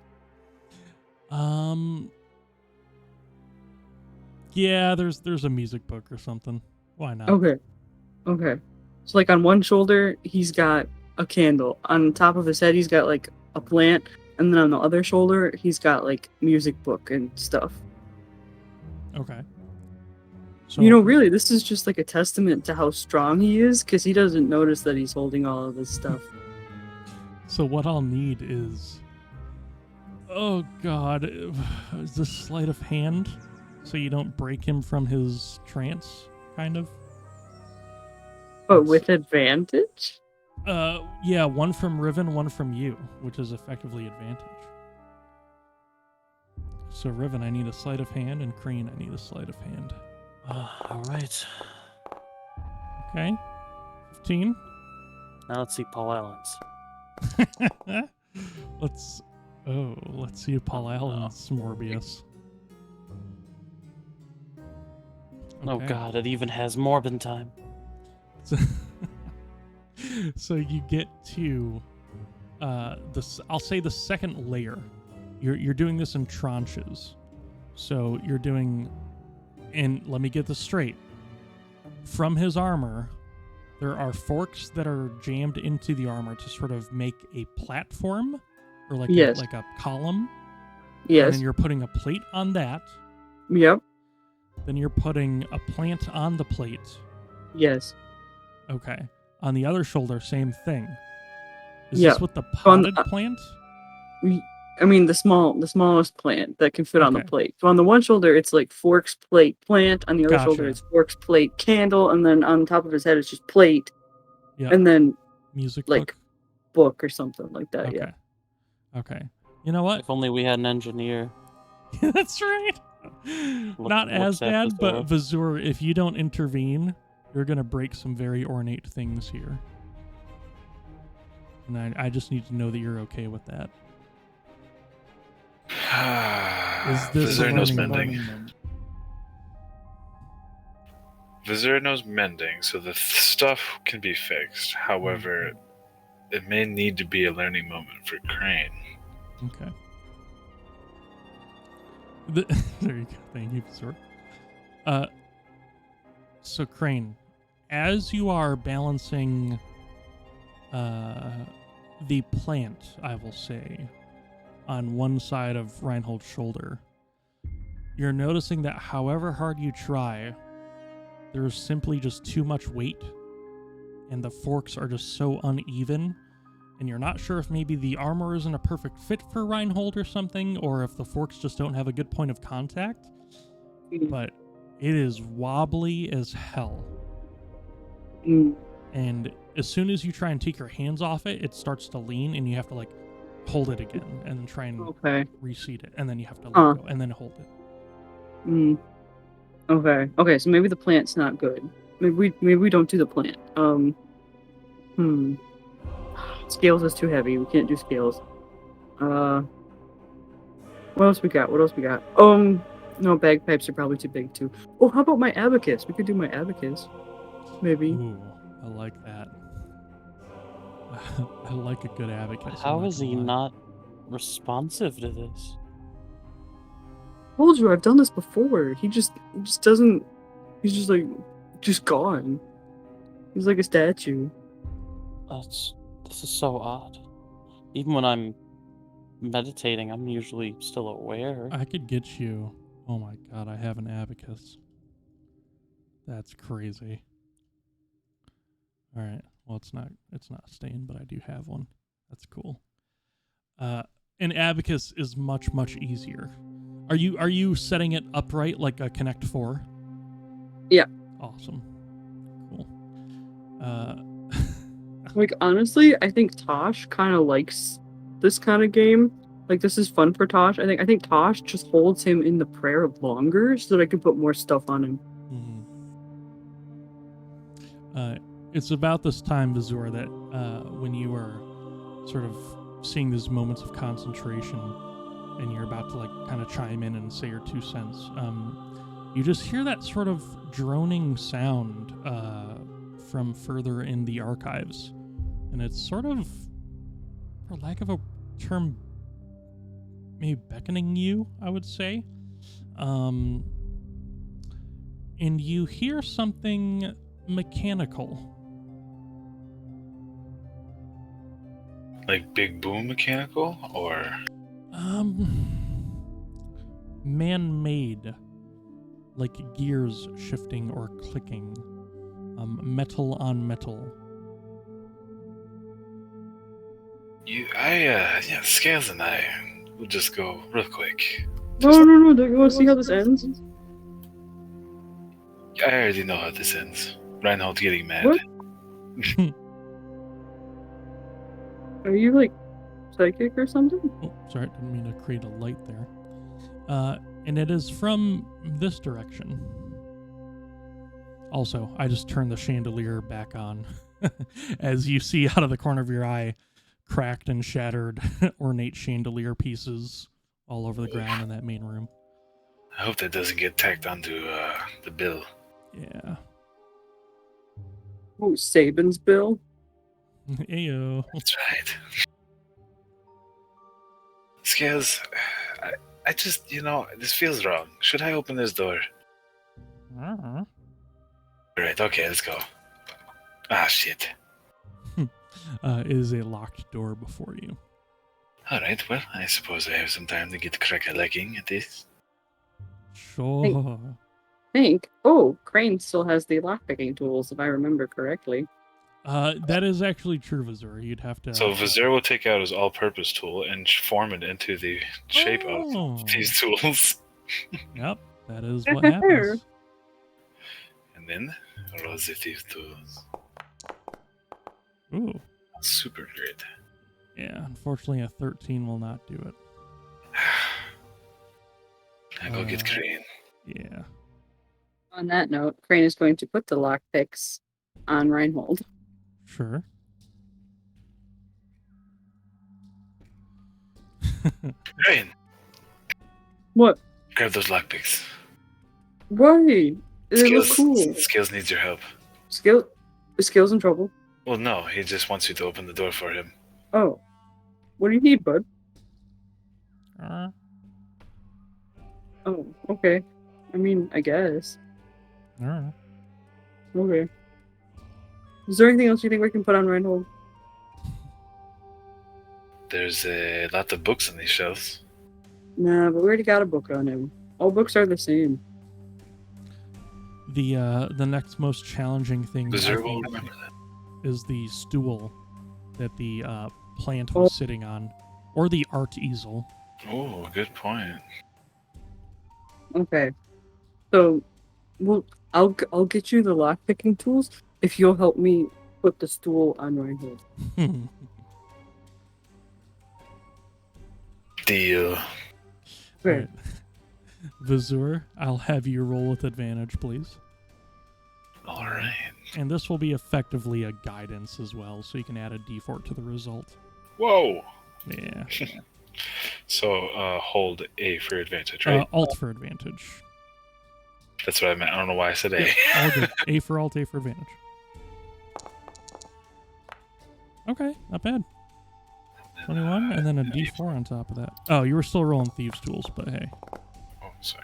Yeah, there's a music book or something. Why not? Okay. So like on one shoulder he's got a candle. On top of his head he's got like a plant, and then on the other shoulder he's got like music book and stuff. Okay. So You know, really, this is just like a testament to how strong he is, because he doesn't notice that he's holding all of this stuff. So what I'll need is, oh god, is this sleight of hand, so you don't break him from his trance, kind of. But with advantage? Yeah, one from Riven, one from you, which is effectively advantage. So Riven, I need a sleight of hand, and Krane, I need a sleight of hand. All right. Okay. 15. Now let's see Paul Allen's. Let's see if Paul Allen's Morbius. Oh Okay. god, it even has Morbin time. So you get to I'll say the second layer. You're doing this in tranches. So you're doing, and let me get this straight. From his armor, there are forks that are jammed into the armor to sort of make a platform, or like Yes. a column. And Yes. then you're putting a plate on that. Yep. Then you're putting a plant on the plate. Yes. Okay. On the other shoulder, same thing. Is Yeah. this with the On- potted plant? I mean, the smallest plant that can fit on the Okay. plate. So on the one shoulder, it's like Fork's plate plant. On the other shoulder, Gotcha. it's Fork's plate candle, and then on top of his head, it's just plate, Yeah. and then Music like book or something like that. book. Yeah. Okay. Okay. You know what? If only we had an engineer. That's right. Not as looks at bad, but Vazur. Vazur, if you don't intervene, you're gonna break some very ornate things here. And I just need to know that you're okay with that. Is this Vazur a knows learning mending. moment? Vazur knows mending, so the stuff can be fixed. However, it may need to be a learning moment for Krane. Okay. There you go. Thank you, Vazur. So Krane, as you are balancing the plant, I will say, on one side of Reinhold's shoulder, you're noticing that however hard you try, there's simply just too much weight, and the forks are just so uneven, and you're not sure if maybe the armor isn't a perfect fit for Reinhold or something, or if the forks just don't have a good point of contact, but it is wobbly as hell. Mm. And as soon as you try and take your hands off it, it starts to lean, and you have to like hold it again and then try and Okay. reseat it, and then you have to let Huh. go and then hold it. Mm. Okay. Okay. So maybe the plant's not good. Maybe we don't do the plant. Scales is too heavy. We can't do scales. What else we got? No, bagpipes are probably too big too. Oh, how about my abacus? We could do my abacus. Maybe. Ooh, I like that. I like a good abacus. How is he gonna lie. not responsive to this? Told you I've done this before. He just doesn't. He's just like, just gone. He's like a statue. This is so odd. Even when I'm meditating, I'm usually still aware. I could get you. Oh my god, I have an abacus. That's crazy. All right. Well, it's not staying, but I do have one. That's cool. An abacus is much easier. Are you setting it upright like a Connect 4? Yeah. Awesome. Cool. Like, honestly, I think Tosh kind of likes this kind of game. Like, this is fun for Tosh. I think Tosh just holds him in the prayer longer so that I can put more stuff on him. It's about this time, Vazur, that when you are sort of seeing these moments of concentration and you're about to like kind of chime in and say your 2 cents, you just hear that sort of droning sound from further in the archives. And it's sort of, for lack of a term, maybe beckoning you, I would say. And you hear something mechanical. Like big boom mechanical, or Man-made, like gears shifting or clicking, metal on metal. Scales and I will just go real quick. No. Do you want to see how this ends? I already know how this ends. Reinhold's getting mad. What? Are you like psychic or something? Oh, sorry, didn't mean to create a light there. And it is from this direction. Also, I just turned the chandelier back on as you see out of the corner of your eye cracked and shattered ornate chandelier pieces all over the ground in that main room. I hope that doesn't get tacked onto the bill. Yeah. Oh, Sabin's bill? Ayo. That's right. Scales, I just, this feels wrong. Should I open this door? Uh-huh. Alright, okay, let's go. Ah, shit. It is a locked door before you. Alright, well, I suppose I have some time to get crack-a-lacking at this. Sure. Think. Oh, Krane still has the lockpicking tools, if I remember correctly. That is actually true, Vazur. You'd have to. So Vazur will take out his all-purpose tool and form it into the shape Oh. of these tools. Yep, that is what happens. And then roll the thieves tools. Ooh. Super great. Yeah, unfortunately, a 13 will not do it. I go get Krane. Yeah. On that note, Krane is going to put the lockpicks on Reinhold. Sure. Krane, What? grab those lockpicks. Why? They look cool. Skills needs your help. Skill's in trouble. Well, no, he just wants you to open the door for him. Oh. What do you need, bud? Oh, okay. I mean, I guess. Alright. Okay. Is there anything else you think we can put on Reinhold? There's a lot of books on these shelves. Nah, but we already got a book on him. All books are the same. The next most challenging thing I Vazur will think, remember that. is the stool that the plant was sitting on, or the art easel. Oh, good point. Okay. So, well, I'll get you the lockpicking tools if you'll help me put the stool on Reinhold. Deal. Okay. Alright. Vazur, I'll have you roll with advantage, please. All right. And this will be effectively a guidance as well, so you can add a d4 to the result. Whoa. Yeah. So hold A for advantage, right? Alt for advantage. That's what I meant. I don't know why I said A. Yeah, all good. A for alt, A for advantage. Okay, not bad. 21, and then a d4 on top of that. Oh, you were still rolling Thieves' Tools, but hey. Oh, sorry.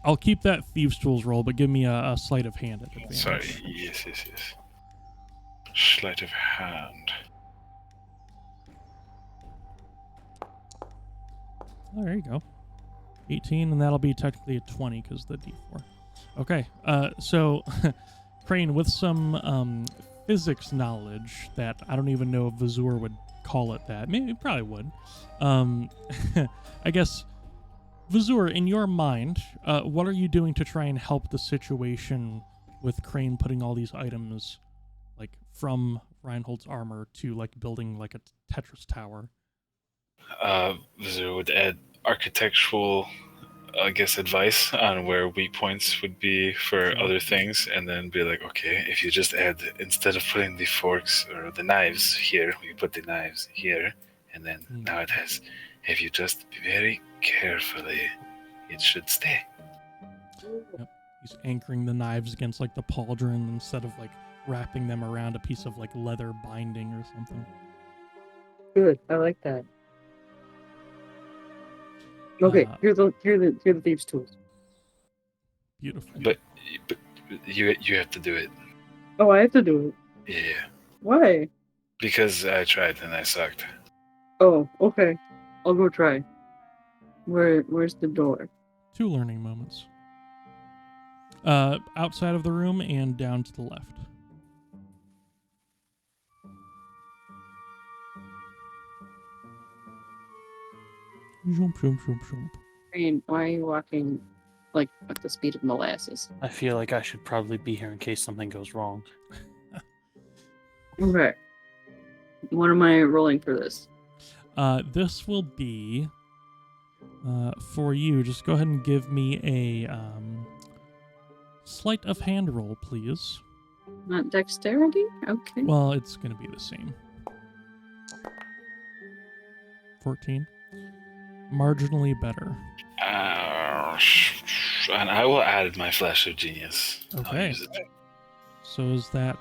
I'll keep that Thieves' Tools roll, but give me a sleight of hand at advantage. Sorry. Yes. Sleight of hand. Oh, there you go. 18, and that'll be technically a 20 because the d4. Okay, so Krane, with some physics knowledge that I don't even know if Vazur would call it that. Maybe it probably would. I guess, Vazur, in your mind, what are you doing to try and help the situation with Krane putting all these items, like, from Reinhold's armor to, like, building, like, a Tetris tower? Vazur would add architectural, I guess, advice on where weak points would be for other things, and then be like, okay, if you just add, instead of putting the forks or the knives here, we put the knives here, and then now it has, if you just very carefully, it should stay. Yep. He's anchoring the knives against, like, the pauldron instead of, like, wrapping them around a piece of, like, leather binding or something. Good, I like that. Okay, here are the Thieves' Tools. Beautiful. But you have to do it. Oh, I have to do it. Yeah. Why? Because I tried and I sucked. Oh, okay. I'll go try. Where's the door? 2 learning moments. Outside of the room and down to the left. Jump. Krane, why are you walking like at the speed of molasses? I feel like I should probably be here in case something goes wrong. Okay. What am I rolling for this? This will be for you. Just go ahead and give me a sleight of hand roll, please. Not dexterity? Okay. Well, it's going to be the same. 14. Marginally better. And I will add my flash of genius. Okay. I'll use it. So is that...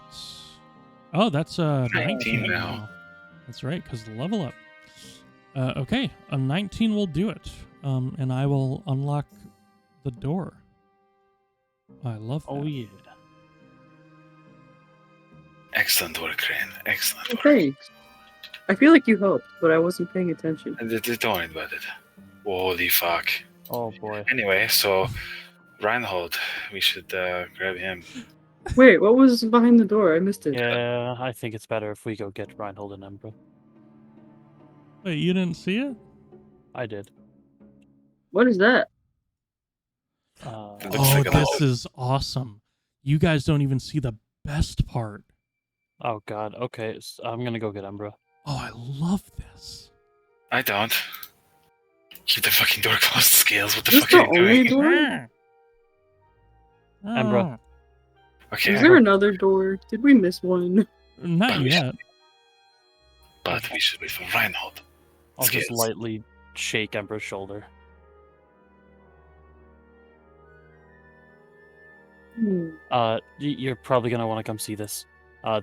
Oh, that's 19 now. That's right, because the level up. Okay, a 19 will do it. And I will unlock the door. I love that. Oh, yeah. Excellent work, Krane. Excellent work. Okay. I feel like you helped, but I wasn't paying attention. Don't worry about it. Holy fuck. Oh, boy. Anyway, so Reinhold, we should grab him. Wait, what was behind the door? I missed it. Yeah, I think it's better if we go get Reinhold and Embra. Wait, you didn't see it? I did. What is that? It looks Oh, like a this little- is awesome. You guys don't even see the best part. Oh god. Okay, I'm gonna go get Embra. Oh, I love this. I don't. Keep the fucking door closed, Scales. What the Is fuck this are the you only doing? door? Embra. Okay, Is there another door? Did we miss one? Not yet. but we should wait for Reinhold. I'll just Scales. lightly shake Embra's shoulder. You're probably gonna want to come see this.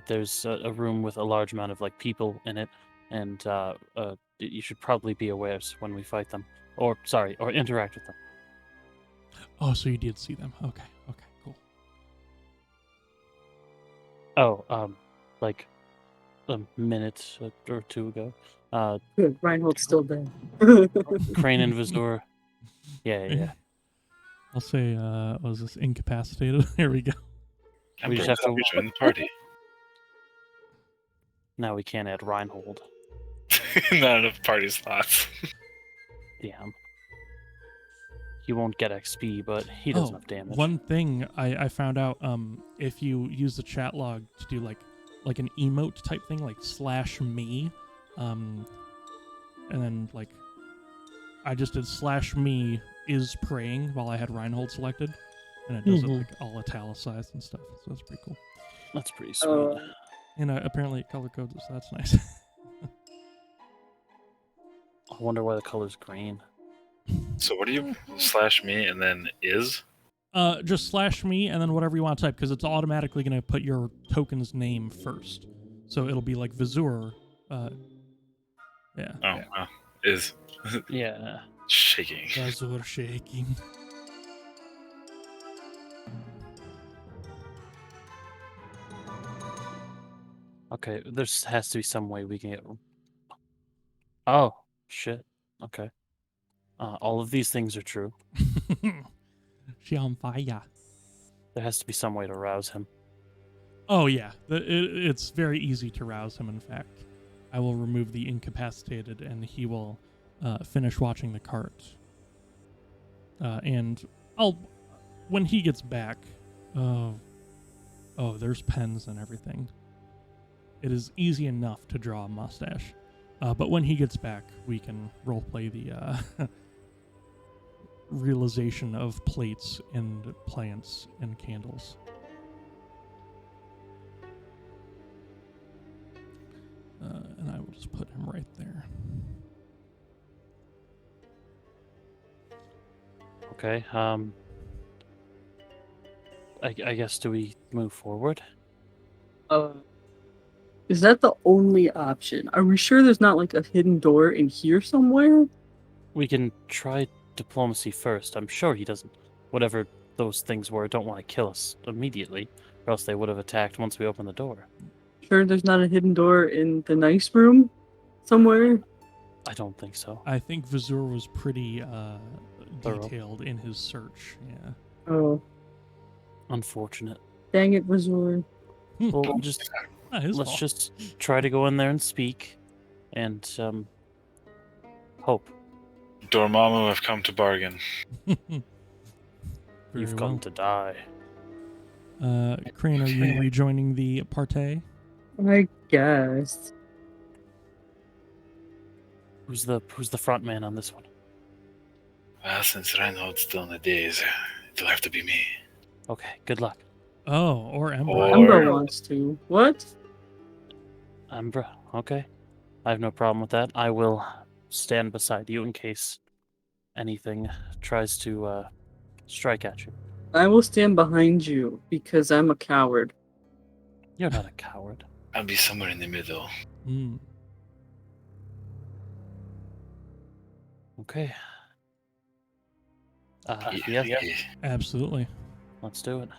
There's a room with a large amount of like people in it, and you should probably be aware when we fight them, or interact with them. Oh, so you did see them. Okay, cool. Oh, like a minute or two ago. Good, Reinhold's still there. Krane and Vazur. Yeah. I'll say, was this incapacitated? Here we go. We just Emperor, have to- help me join the party. Now we can't add Reinhold. Not enough party slots. Damn. He won't get XP, but he does enough damage. One thing I found out, if you use the chat log to do like an emote type thing, like /me, and then like I just did /me is praying while I had Reinhold selected, and it does it like all italicized and stuff. So that's pretty cool. That's pretty sweet. And apparently it color codes it, so that's nice. I wonder why the color's green. So what do you /me and then is? Just /me and then whatever you want to type, because it's automatically going to put your token's name first. So it'll be like Vazur. Yeah. Oh, is Yeah. shaking. Vazur shaking. Okay, there has to be some way we can get. Oh shit. Okay. All of these things are true. She on fire. There has to be some way to rouse him. Oh yeah, it's very easy to rouse him. In fact, I will remove the incapacitated, and he will finish watching the cart. And when he gets back. Oh, there's pens and everything. It is easy enough to draw a mustache, but when he gets back, we can roleplay the realization of plates and plants and candles. And I will just put him right there. Okay. I guess, do we move forward? Is that the only option? Are we sure there's not like a hidden door in here somewhere? We can try diplomacy first. I'm sure he doesn't. Whatever those things were, don't want to kill us immediately, or else they would have attacked once we opened the door. Sure there's not a hidden door in the nice room somewhere? I don't think so. I think Vazur was pretty Thorough. detailed in his search. Yeah. Oh, Unfortunate. dang it, Vazur. Well, just Not his let's fault. just try to go in there and speak, and hope. Dormammu have come to bargain. Very You've well. come to die. Krane, are you rejoining the party? I guess. Who's the front man on this one? Well, since Reinhold's still in the days, it'll have to be me. Okay, good luck. Oh, or Embra. Or- Embra wants to. What? Embra, okay. I have no problem with that. I will stand beside you in case anything tries to strike at you. I will stand behind you because I'm a coward. You're not a coward. I'll be somewhere in the middle. Mm. Okay. Yeah, Absolutely. let's do it.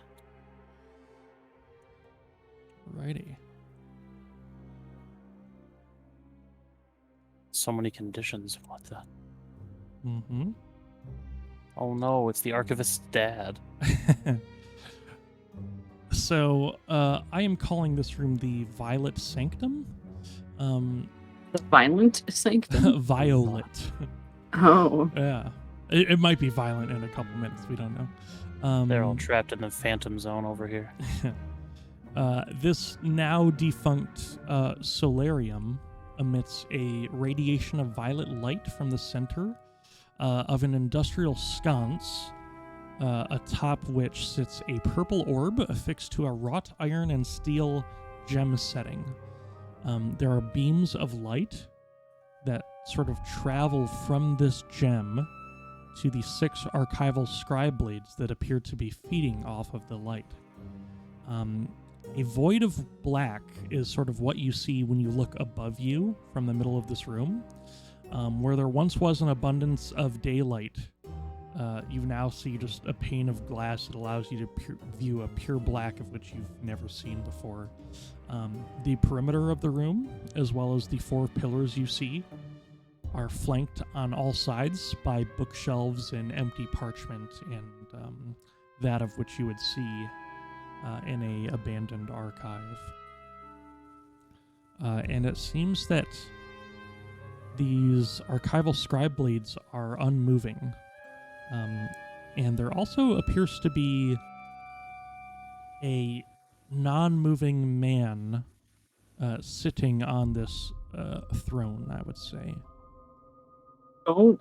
Righty. So many conditions. What the? Mm-hmm. Oh no, it's the archivist's dad. So I am calling this room the Violet Sanctum. The violent sanctum? Violet. Oh. Yeah. It might be violent in a couple minutes. We don't know. They're all trapped in the phantom zone over here. This now defunct solarium emits a radiation of violet light from the center of an industrial sconce, atop which sits a purple orb affixed to a wrought iron and steel gem setting. There are beams of light that sort of travel from this gem to the 6 archival scribe blades that appear to be feeding off of the light. A void of black is sort of what you see when you look above you from the middle of this room. Where there once was an abundance of daylight, you now see just a pane of glass that allows you to view a pure black of which you've never seen before. The perimeter of the room, as well as the 4 pillars you see, are flanked on all sides by bookshelves and empty parchment and that of which you would see in a abandoned archive. And it seems that these archival scribe blades are unmoving. And there also appears to be a non-moving man sitting on this throne, I would say. Don't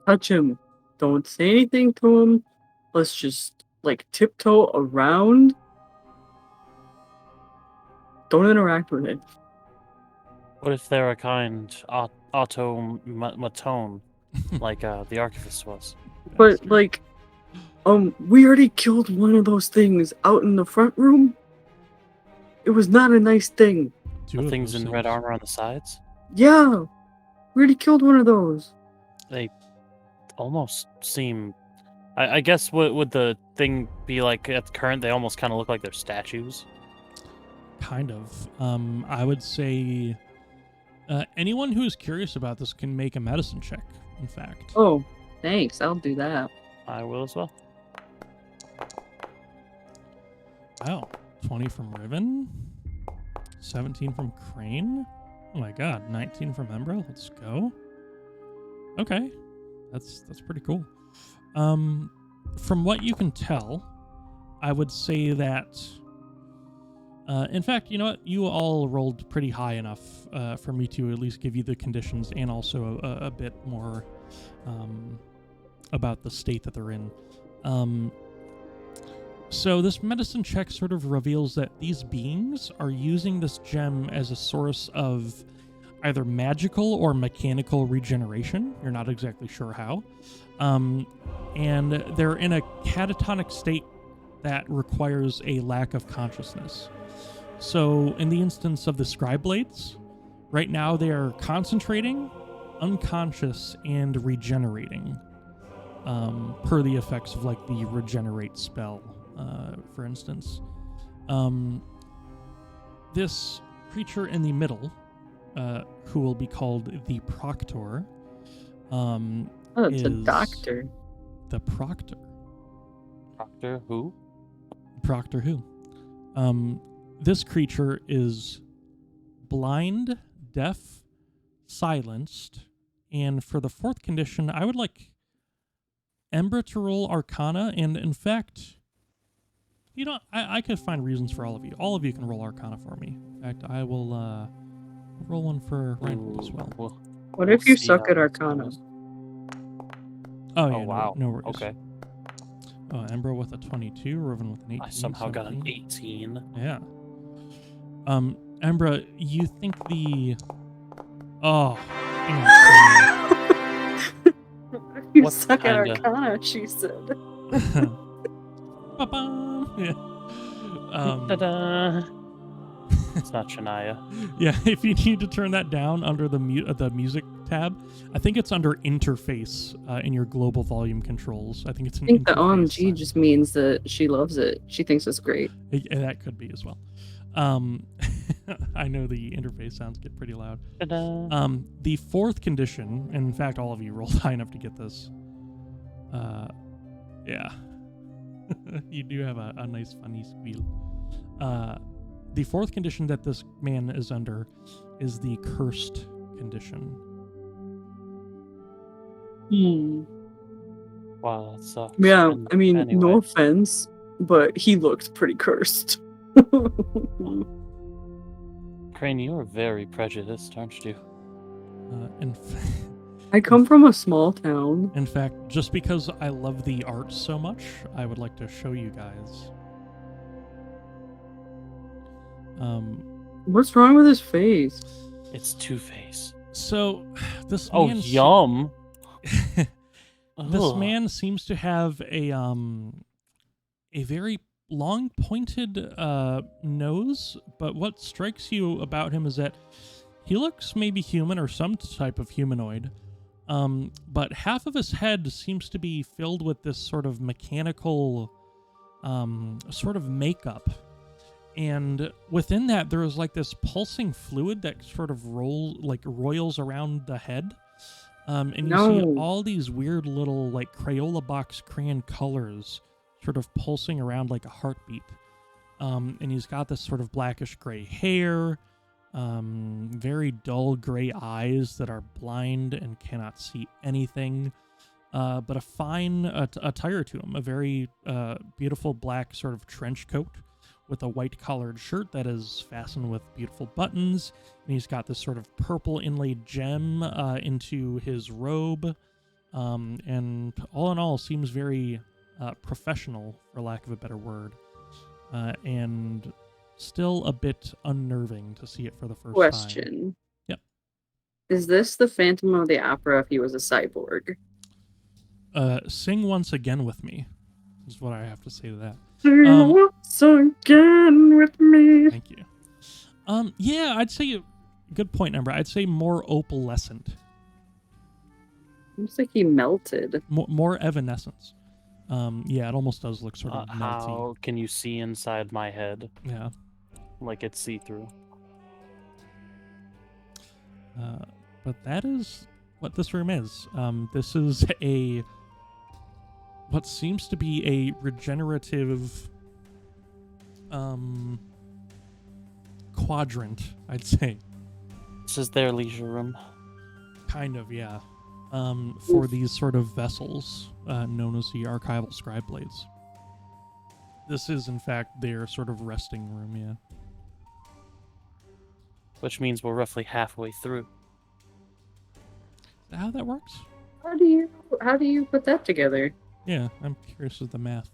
touch him. Don't say anything to him. Let's just, tiptoe around. Don't interact with it. What if they're a kind automaton, like the Artificer was? But, we already killed one of those things out in the front room. It was not a nice thing. The things in red armor on the sides? Yeah. We already killed one of those. They almost seem... I guess would the thing be like at the current? They almost kind of look like they're statues. Kind of. I would say anyone who is curious about this can make a medicine check, in fact. Oh, thanks. I'll do that. I will as well. Wow. 20 from Riven. 17 from Krane. Oh my god. 19 from Embra. Let's go. Okay. That's pretty cool. From what you can tell, I would say that in fact, you know what? You all rolled pretty high enough for me to at least give you the conditions and also a bit more about the state that they're in. So this medicine check sort of reveals that these beings are using this gem as a source of either magical or mechanical regeneration. You're not exactly sure how. And they're in a catatonic state that requires a lack of consciousness. So in the instance of the scribe blades, right now they are concentrating, unconscious, and regenerating, per the effects of the regenerate spell, for instance. This creature in the middle, who will be called the Proctor, it's a doctor. The Proctor. Proctor who? Proctor who? This creature is blind, deaf, silenced, and for the 4th condition, I would like Embra to roll Arcana, and in fact, I could find reasons for all of you. All of you can roll Arcana for me. In fact, I will roll one for Reinhold as well. What if you suck at Arcana? Oh, yeah, wow. No worries. Okay. Embra with a 22, Riven with an 18. I somehow 17. got an 18. Yeah. Embra, you think the... Oh. You What suck at kinda- Arcana, she said. Ba-bam. Yeah. Ta-da! It's not Shania. Yeah, if you need to turn that down under the music tab, I think it's under interface in your global volume controls. I think it's an I think the interface OMG sign. just means that she loves it. She thinks it's great. That could be as well. I know the interface sounds get pretty loud. Ta-da! The 4th condition, and in fact, all of you rolled high enough to get this. Yeah. You do have a nice funny squeal. The fourth condition that this man is under is the cursed condition. Wow, that sucks. Yeah, And I mean, anyway, no offense, but he looked pretty cursed. Krane, you are very prejudiced, aren't you? I come from a small town. In fact, just because I love the art so much, I would like to show you guys. What's wrong with his face? It's Two-Face. So, this Oh, man yum! this Ugh. man seems to have a very long pointed nose, but what strikes you about him is that he looks maybe human or some type of humanoid. But half of his head seems to be filled with this sort of mechanical sort of makeup. And within that, there is like this pulsing fluid that sort of roils around the head. And you see all these weird little like Crayola box crayon colors sort of pulsing around like a heartbeat. And he's got this sort of blackish gray hair, very dull gray eyes that are blind and cannot see anything. But a fine attire to him, a very beautiful black sort of trench coat with a white collared shirt that is fastened with beautiful buttons, and he's got this sort of purple inlaid gem into his robe, and all in all seems very professional, for lack of a better word, and still a bit unnerving to see it for the first time. Question. Yep. Is this the Phantom of the Opera if he was a cyborg? Sing once again with me, is what I have to say to that. Sing once again with me. Thank you. Yeah, I'd say, good point, Embra. I'd say more opalescent. Looks like he melted. More evanescence. Yeah, it almost does look sort of melty. How can you see inside my head? Yeah. Like it's see-through. But that is what this room is. This is what seems to be a regenerative quadrant, I'd say. This is their leisure room. Kind of, yeah. For these sort of vessels known as the archival scribe blades. This is, in fact, their sort of resting room, yeah. Which means we're roughly halfway through. Is that how that works? How do you put that together? Yeah, I'm curious of the math.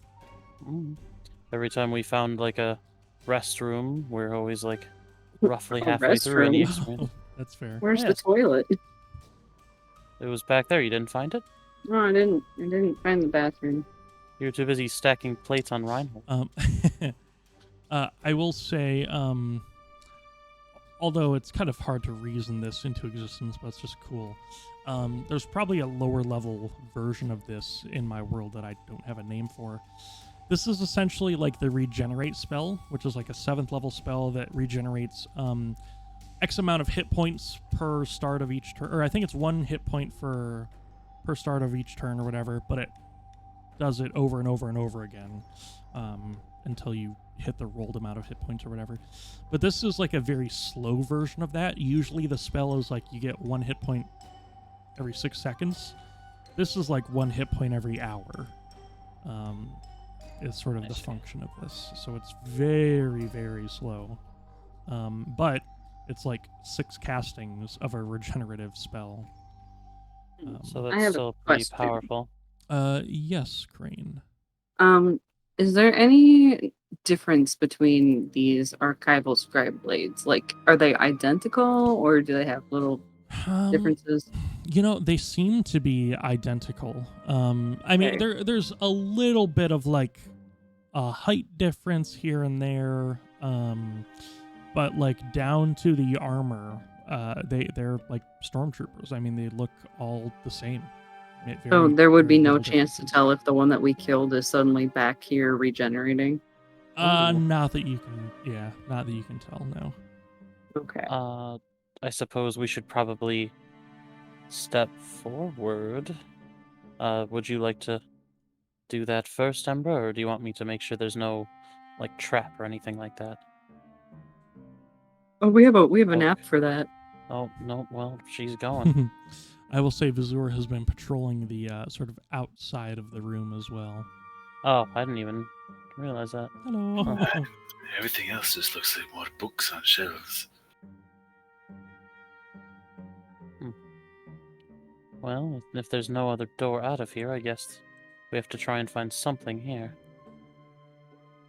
Every time we found like a restroom, we're always like roughly halfway through in the experience. That's fair. Where's the toilet? It was back there. You didn't find it? No, I didn't find the bathroom. You were too busy stacking plates on Reinhold. I will say, although it's kind of hard to reason this into existence, but it's just cool. There's probably a lower level version of this in my world that I don't have a name for. This is essentially like the regenerate spell, which is like a 7th level spell that regenerates X amount of hit points per start of each turn, or I think it's 1 hit point per start of each turn or whatever, but it does it over and over and over again until you hit the rolled amount of hit points or whatever. But this is like a very slow version of that. Usually the spell is like you get 1 hit point every 6 seconds. This is like 1 hit point every hour. Is sort of the function of this. So it's very, very slow. But it's like 6 castings of a regenerative spell. So that's still pretty powerful. Yes, Krane. Is there any difference between these archival scribe blades? Like, are they identical or do they have little differences? You know, they seem to be identical. I mean, there's a little bit of like a height difference here and there, but like down to the armor, they're like stormtroopers. I mean, they look all the same. So there would be no chance to tell if the one that we killed is suddenly back here regenerating? Not that you can tell, no. Okay. I suppose we should probably step forward. Would you like to do that first, Embra, or do you want me to make sure there's no like trap or anything like that. Oh, we have an app for that. Oh no, well she's going. I will say Vazur has been patrolling the sort of outside of the room as well. Oh, I didn't even realize that. Hello. Oh. Everything else just looks like more books on shelves. Well, if there's no other door out of here, I guess we have to try and find something here.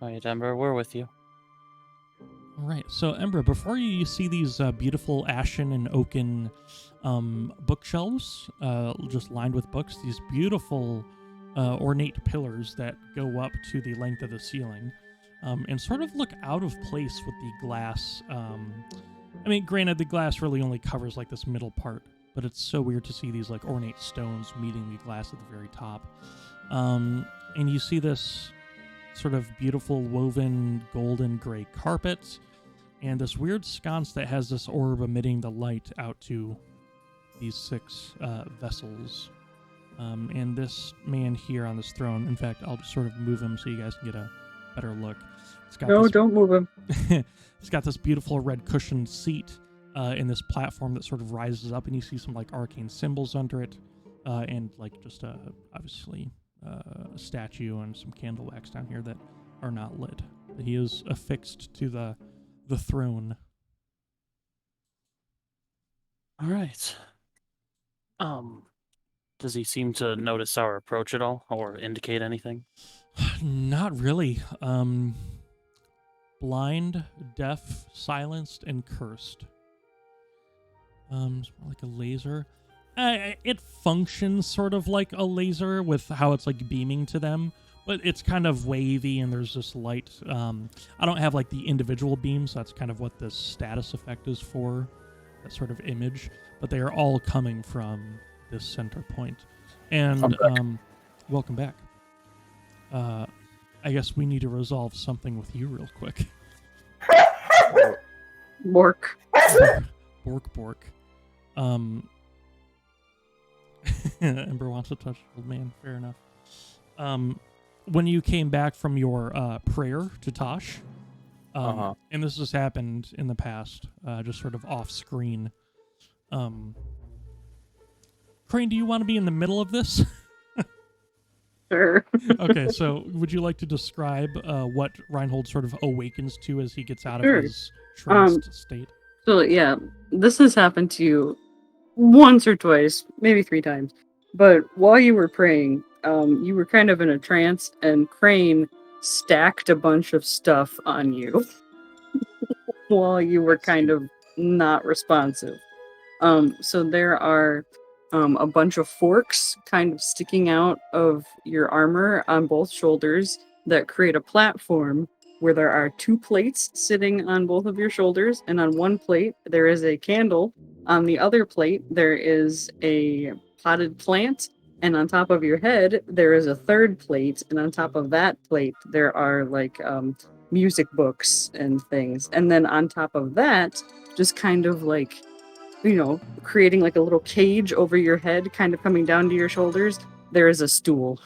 Alright, Embra, we're with you. All right, so Embra, before you see these beautiful ashen and oaken bookshelves, just lined with books, these beautiful ornate pillars that go up to the length of the ceiling, and sort of look out of place with the glass. I mean, granted, the glass really only covers like this middle part, but it's so weird to see these like ornate stones meeting the glass at the very top. And you see this sort of beautiful woven golden gray carpet and this weird sconce that has this orb emitting the light out to these 6 vessels. And this man here on this throne, in fact, I'll just sort of move him so you guys can get a better look. Don't move him. It's got this beautiful red cushioned seat in this platform that sort of rises up, and you see some like arcane symbols under it, and like just obviously a statue and some candle wax down here that are not lit. He is affixed to the throne. All right. Does he seem to notice our approach at all, or indicate anything? Not really. Blind, deaf, silenced, and cursed. It's more like a laser. It functions sort of like a laser with how it's like beaming to them, but it's kind of wavy and there's this light. I don't have like the individual beams. That's kind of what the status effect is for, that sort of image. But they are all coming from this center point. And welcome back. I guess we need to resolve something with you real quick. Bork. Bork. Ember wants to touch old man. Fair enough. When you came back from your prayer to Tosh, and this has happened in the past, just sort of off screen. Krane, do you want to be in the middle of this? Sure. Okay, so would you like to describe what Reinhold sort of awakens to as he gets out Sure. of his tranced state? So yeah, this has happened to you once or twice, maybe 3 times. But while you were praying, you were kind of in a trance, and Krane stacked a bunch of stuff on you while you were kind of not responsive. So there are a bunch of forks kind of sticking out of your armor on both shoulders that create a platform where there are 2 plates sitting on both of your shoulders, and on one plate there is a candle. On the other plate there is a potted plant, and on top of your head there is a 3rd plate, and on top of that plate there are like music books and things. And then on top of that, just kind of like, you know, creating like a little cage over your head, kind of coming down to your shoulders, there is a stool.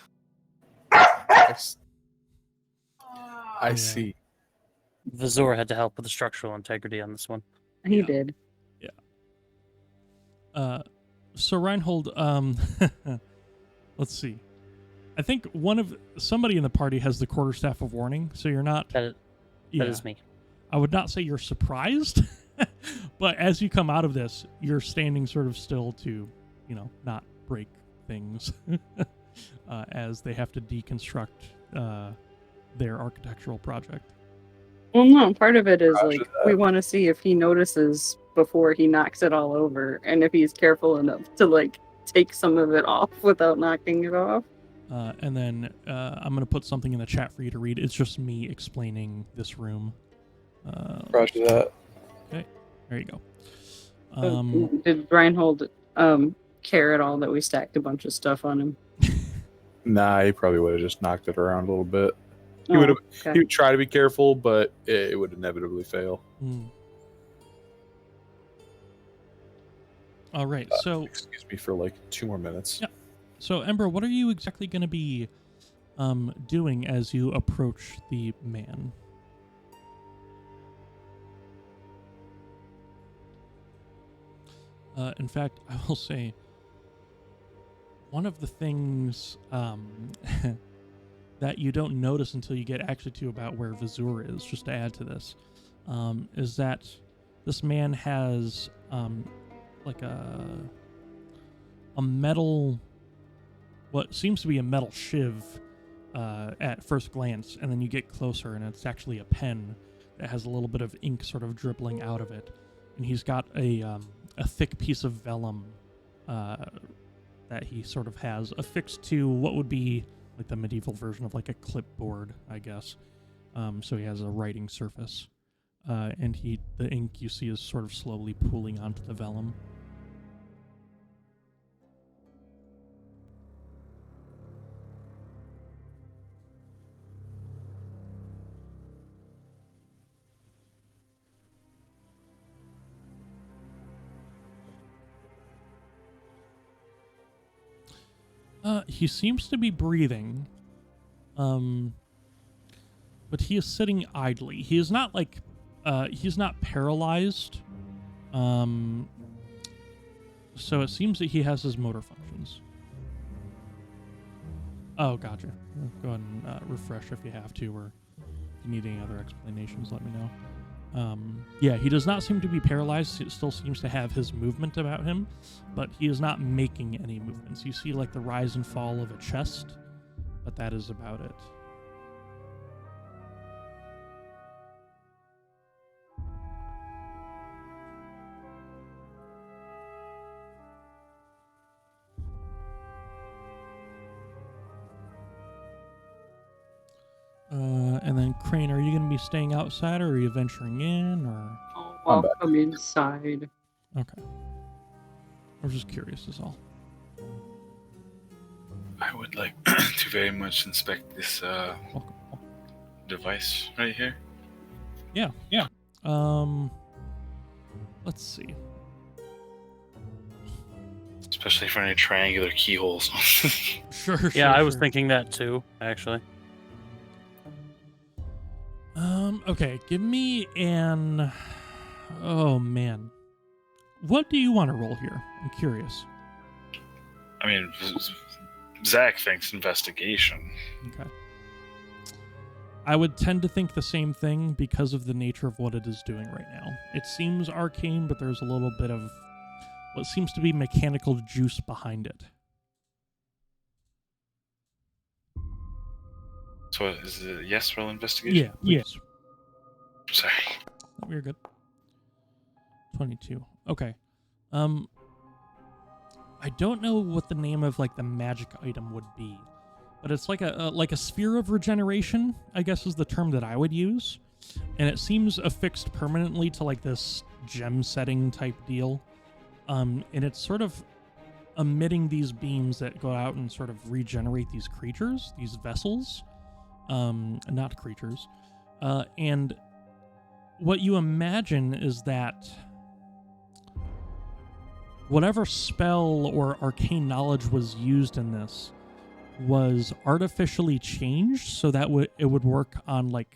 I see. Vazur had to help with the structural integrity on this one. He did. So Reinhold, let's see. I think somebody in the party has the quarterstaff of warning, so you're not. That is me. I would not say you're surprised, but as you come out of this, you're standing sort of still to, not break things as they have to deconstruct their architectural project. Well, no, part of it is like we want to see if he notices before he knocks it all over, and if he's careful enough to like take some of it off without knocking it off. And then I'm going to put something in the chat for you to read. It's just me explaining this room. Roger that. Okay, there you go. Did Reinhold care at all that we stacked a bunch of stuff on him? Nah, he probably would have just knocked it around a little bit. He Oh, would have. okay. He would try to be careful, but it would inevitably fail. All right, so Excuse me for like 2 more minutes. Yeah. So Embra, what are you exactly going to be doing as you approach the man? In fact, I will say one of the things that you don't notice until you get actually to about where Vazur is, just to add to this, is that this man has like a metal, what seems to be a metal shiv at first glance, and then you get closer and it's actually a pen that has a little bit of ink sort of dribbling out of it, and he's got a thick piece of vellum that he sort of has affixed to what would be like the medieval version of like a clipboard, I guess. So he has a writing surface, and the ink you see is sort of slowly pooling onto the vellum. He seems to be breathing, but he is sitting idly. He is not like, he's not paralyzed, so it seems that he has his motor functions. Oh, gotcha. Go ahead and refresh if you have to, or if you need any other explanations, let me know. Yeah, he does not seem to be paralyzed. He still seems to have his movement about him, but he is not making any movements. You see like the rise and fall of a chest, but that is about it. And then Krane, are you going to be staying outside, or are you venturing in, or? I'll come inside. Okay. I was just curious is all. I would like to very much inspect this device right here. Yeah. Let's see. Especially for any triangular keyholes. Sure. Yeah, I was thinking that too, actually. Okay, give me an... Oh, man. What do you want to roll here? I'm curious. I mean, Zach thinks investigation. Okay. I would tend to think the same thing because of the nature of what it is doing right now. It seems arcane, but there's a little bit of what seems to be mechanical juice behind it. So is it a yes roll investigation? Yeah. Sorry. We're good. 22. Okay. I don't know what the name of like the magic item would be, but it's like a sphere of regeneration, I guess is the term that I would use, and it seems affixed permanently to like this gem setting type deal, and it's sort of emitting these beams that go out and sort of regenerate these creatures, these vessels, not creatures, and what you imagine is that whatever spell or arcane knowledge was used in this was artificially changed so that it would work on like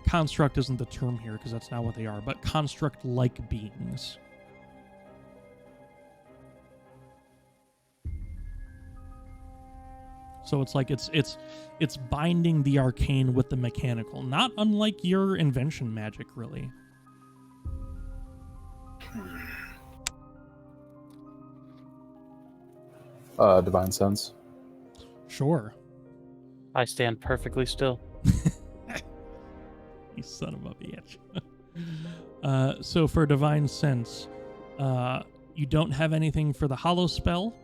construct isn't the term here because that's not what they are, but construct-like beings. So it's like it's binding the arcane with the mechanical, not unlike your invention magic, really. Divine Sense. Sure. I stand perfectly still. You son of a bitch. So for Divine Sense, you don't have anything for the Hollow spell.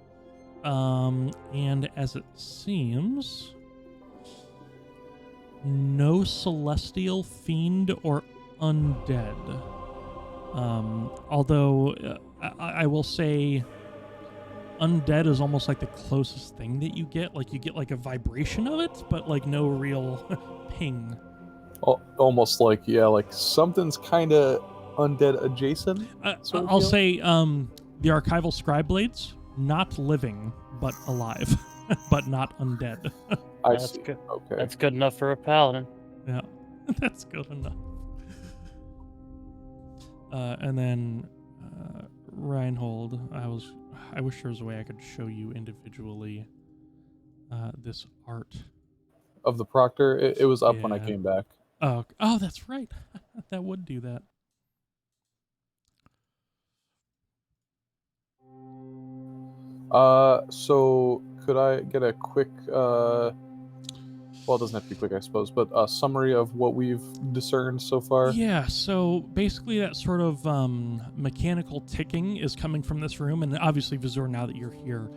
And as it seems, no celestial, fiend, or undead. Although I will say undead is almost like the closest thing that you get. Like you get like a vibration of it, but like no real ping. Almost like, yeah, like something's kind of undead adjacent. I'll say the archival scribe blades, not living, but alive, but not undead. I That's see. good. Okay. That's good enough for a paladin. Yeah, that's good enough. And then Reinhold, I wish there was a way I could show you individually this art. Of the proctor, it was up when I Yeah. came back. Oh, that's right. That would do that. So could I get a quick, well, it doesn't have to be quick, I suppose, but a summary of what we've discerned so far? Yeah, so basically that sort of mechanical ticking is coming from this room, and obviously, Vazur, now that you're here,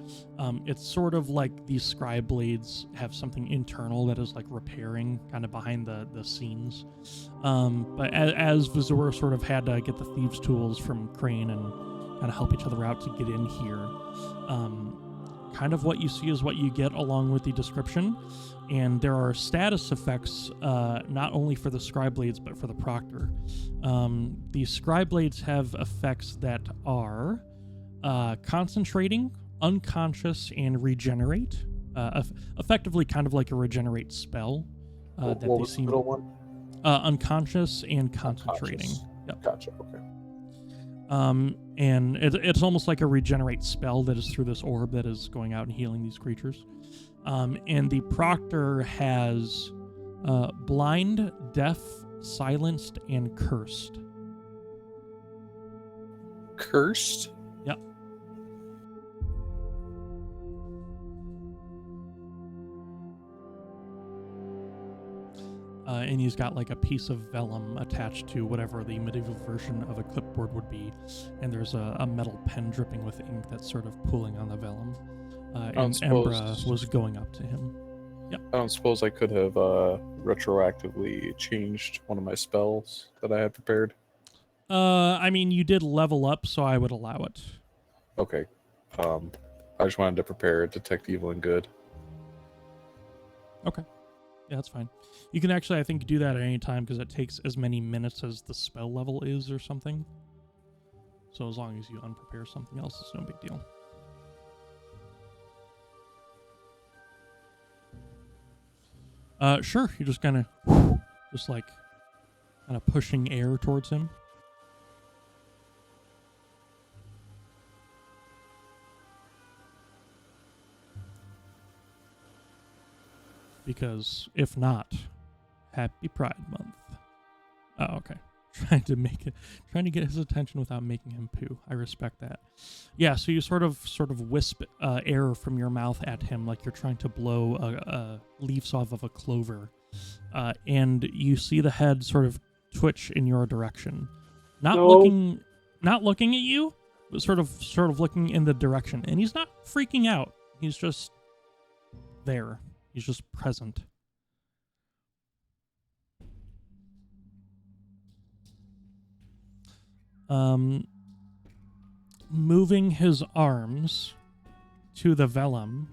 it's sort of like these scribe blades have something internal that is like repairing kind of behind the scenes. But as Vazur sort of had to get the thieves' tools from Krane and kind of help each other out to get in here, kind of what you see is what you get along with the description. And there are status effects not only for the scribe blades but for the proctor. The scribe blades have effects that are concentrating, unconscious, and regenerate. Effectively, kind of like a regenerate spell. What was the middle one? Unconscious and concentrating. Unconscious. Yep. Gotcha. Okay. And it's almost like a regenerate spell that is through this orb that is going out and healing these creatures. And the proctor has blind, deaf, silenced, and cursed. Cursed? Yep. And he's got like a piece of vellum attached to whatever the medieval version of a clipboard would be. And there's a metal pen dripping with ink that's sort of pooling on the vellum. And Embra was going up to him. Yep. I don't suppose I could have retroactively changed one of my spells that I had prepared. I mean, you did level up, so I would allow it. Okay. I just wanted to prepare Detect Evil and Good. Okay. Yeah, that's fine. You can actually, I think, do that at any time because it takes as many minutes as the spell level is or something. So as long as you unprepare something else, it's no big deal. Sure. You're just kind of pushing air towards him. Because if not, Happy Pride Month. Oh, okay. Trying to get his attention without making him poo. I respect that. Yeah, so you sort of wisp air from your mouth at him like you're trying to blow leaves off of a clover, and you see the head sort of twitch in your direction, not looking at you, but sort of looking in the direction. And he's not freaking out. He's just there. He's just present. Moving his arms to the vellum,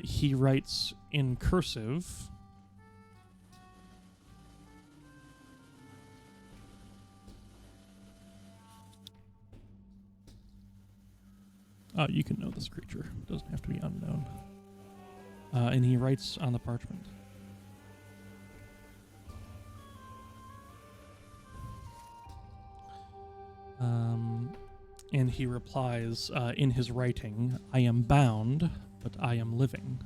he writes in cursive, you can know this creature. It doesn't have to be unknown. And he writes on the parchment. And he replies in his writing, I am bound, but I am living.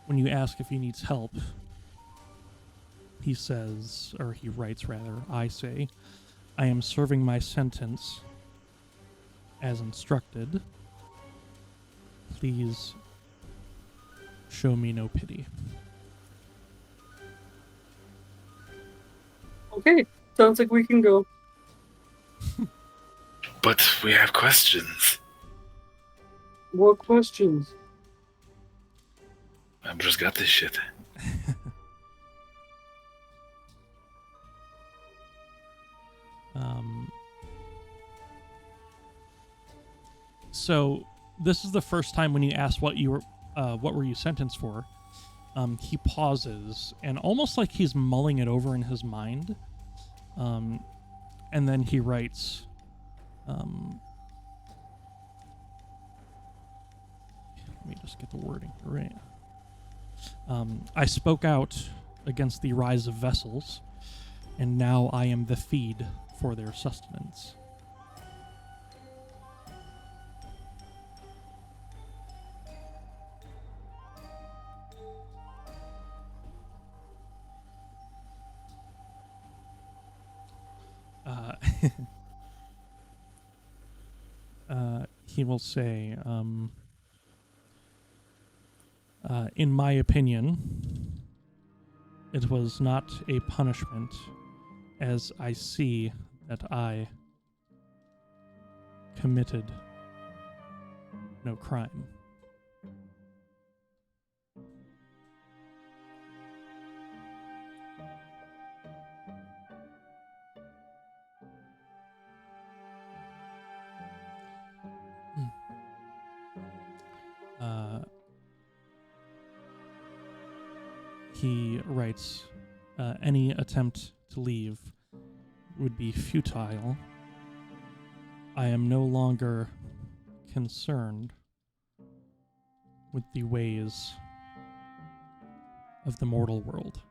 When you ask if he needs help, he says, or he writes rather, I say, I am serving my sentence as instructed. Please show me no pity. Okay, sounds like we can go. But we have questions. What questions? I've just got this shit. So this is the first time when you ask what were you sentenced for, he pauses and almost like he's mulling it over in his mind, and then he writes, Let me just get the wording right. I spoke out against the rise of vessels, and now I am the feed for their sustenance. He will say, in my opinion, it was not a punishment, as I see that I committed no crime. He writes, any attempt to leave would be futile. I am no longer concerned with the ways of the mortal world.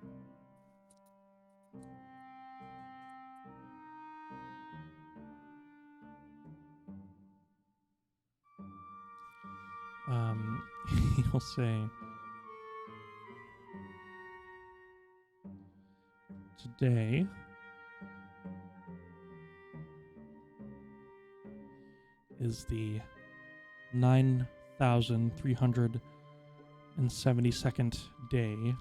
He'll say, today is the 9,372nd day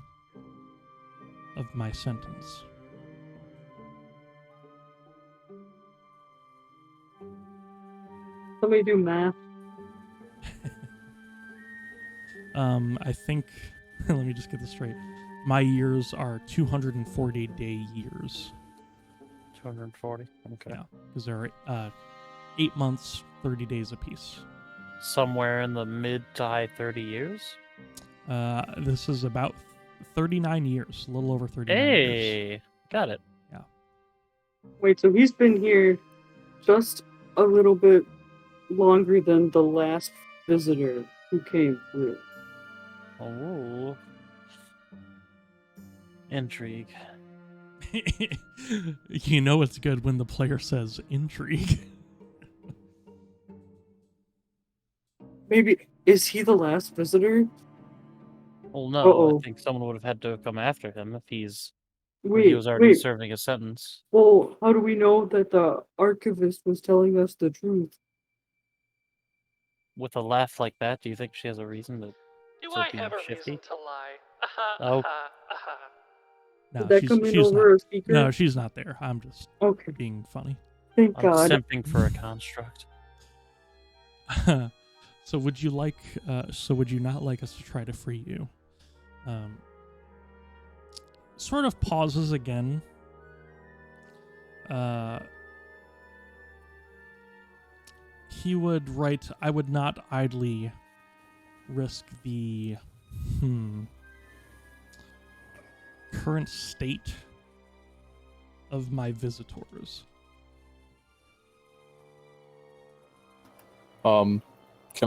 of my sentence. Let me do math. I think, let me just get this straight. My years are 240 day years. 240. Okay. Yeah, because there are 8 months, 30 days apiece. Somewhere in the mid to high 30 years. This is about 39 years, a little over 39 years. Hey, got it. Wait, so he's been here just a little bit longer than the last visitor who came through. Oh. Intrigue. You know it's good when the player says intrigue. Maybe, is he the last visitor? Well, no, Uh-oh. I think someone would have had to come after him if he Wait, was already wait. serving a sentence. Well, how do we know that the archivist was telling us the truth? With a laugh like that, do you think she has a reason to Do be I have a shifty? reason to lie? Oh. No, Did that she's, come in she's over not. a speaker? No, she's not there. I'm just Okay, being funny. thank I'm God. simping for a construct. So would you like? Would you not like us to try to free you? Sort of pauses again. He would write, I would not idly risk the current state of my visitors. Can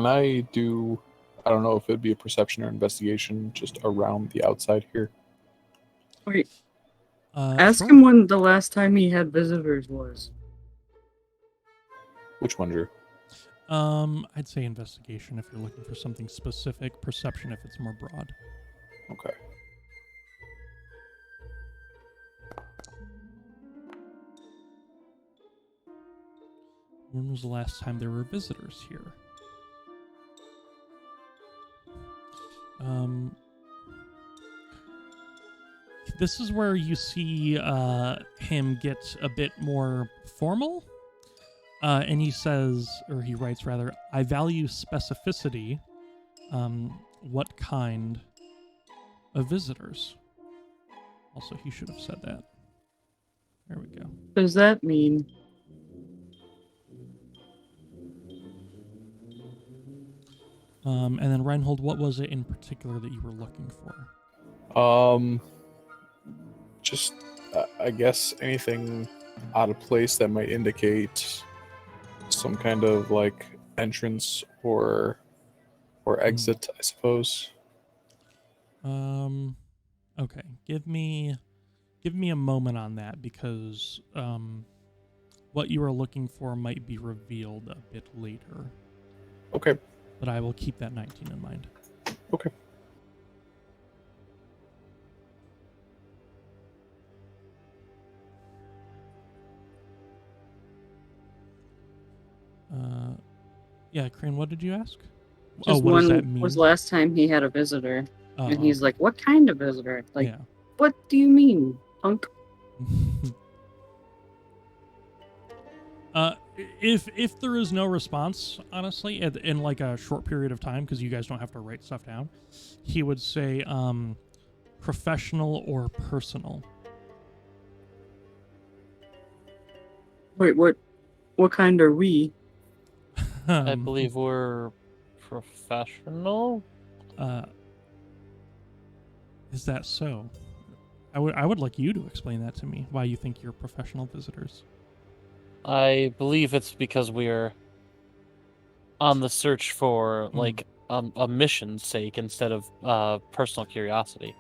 I do, I don't know if it'd be a perception or investigation just around the outside here? Wait, ask Sure. him when the last time he had visitors was. Which one, Drew? I'd say investigation if you're looking for something specific, perception if it's more broad. Okay. When was the last time there were visitors here? This is where you see him get a bit more formal. And he says, or he writes rather, I value specificity. What kind of visitors? Also, he should have said that. There we go. What does that mean? And then Reinhold, what was it in particular that you were looking for? Just, I guess anything out of place that might indicate some kind of like entrance or Or exit, I suppose. Okay. Give me a moment on that, because what you are looking for might be revealed a bit later. Okay. But I will keep that 19 in mind. Okay. Yeah, Krane, what did you ask? Just what does that when mean? was the last time he had a visitor? Oh, And he's okay. like, what kind of visitor? Like, Yeah. what do you mean, punk? If there is no response, honestly, in like a short period of time, because you guys don't have to write stuff down, he would say professional or personal. Wait, what kind are we? I believe we're professional. Is that so? I would like you to explain that to me. Why you think you're professional visitors? I believe it's because we're on the search for like a mission's sake instead of personal curiosity.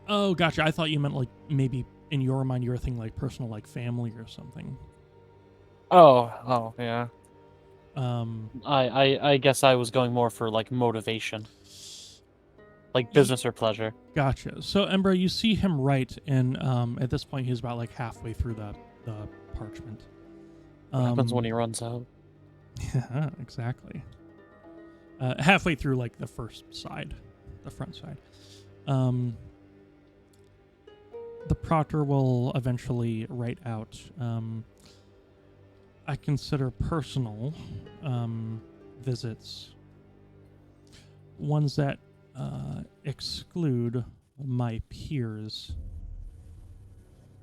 Oh, gotcha. I thought you meant maybe in your mind you were thinking personal, family or something. Oh, yeah. Um, I guess I was going more for motivation, business or pleasure. Gotcha. So Embra, you see him write, and at this point he's about halfway through the parchment. What happens when he runs out? Yeah, exactly. Halfway through the first side, the front side. The proctor will eventually write out, I consider personal visits ones that exclude my peers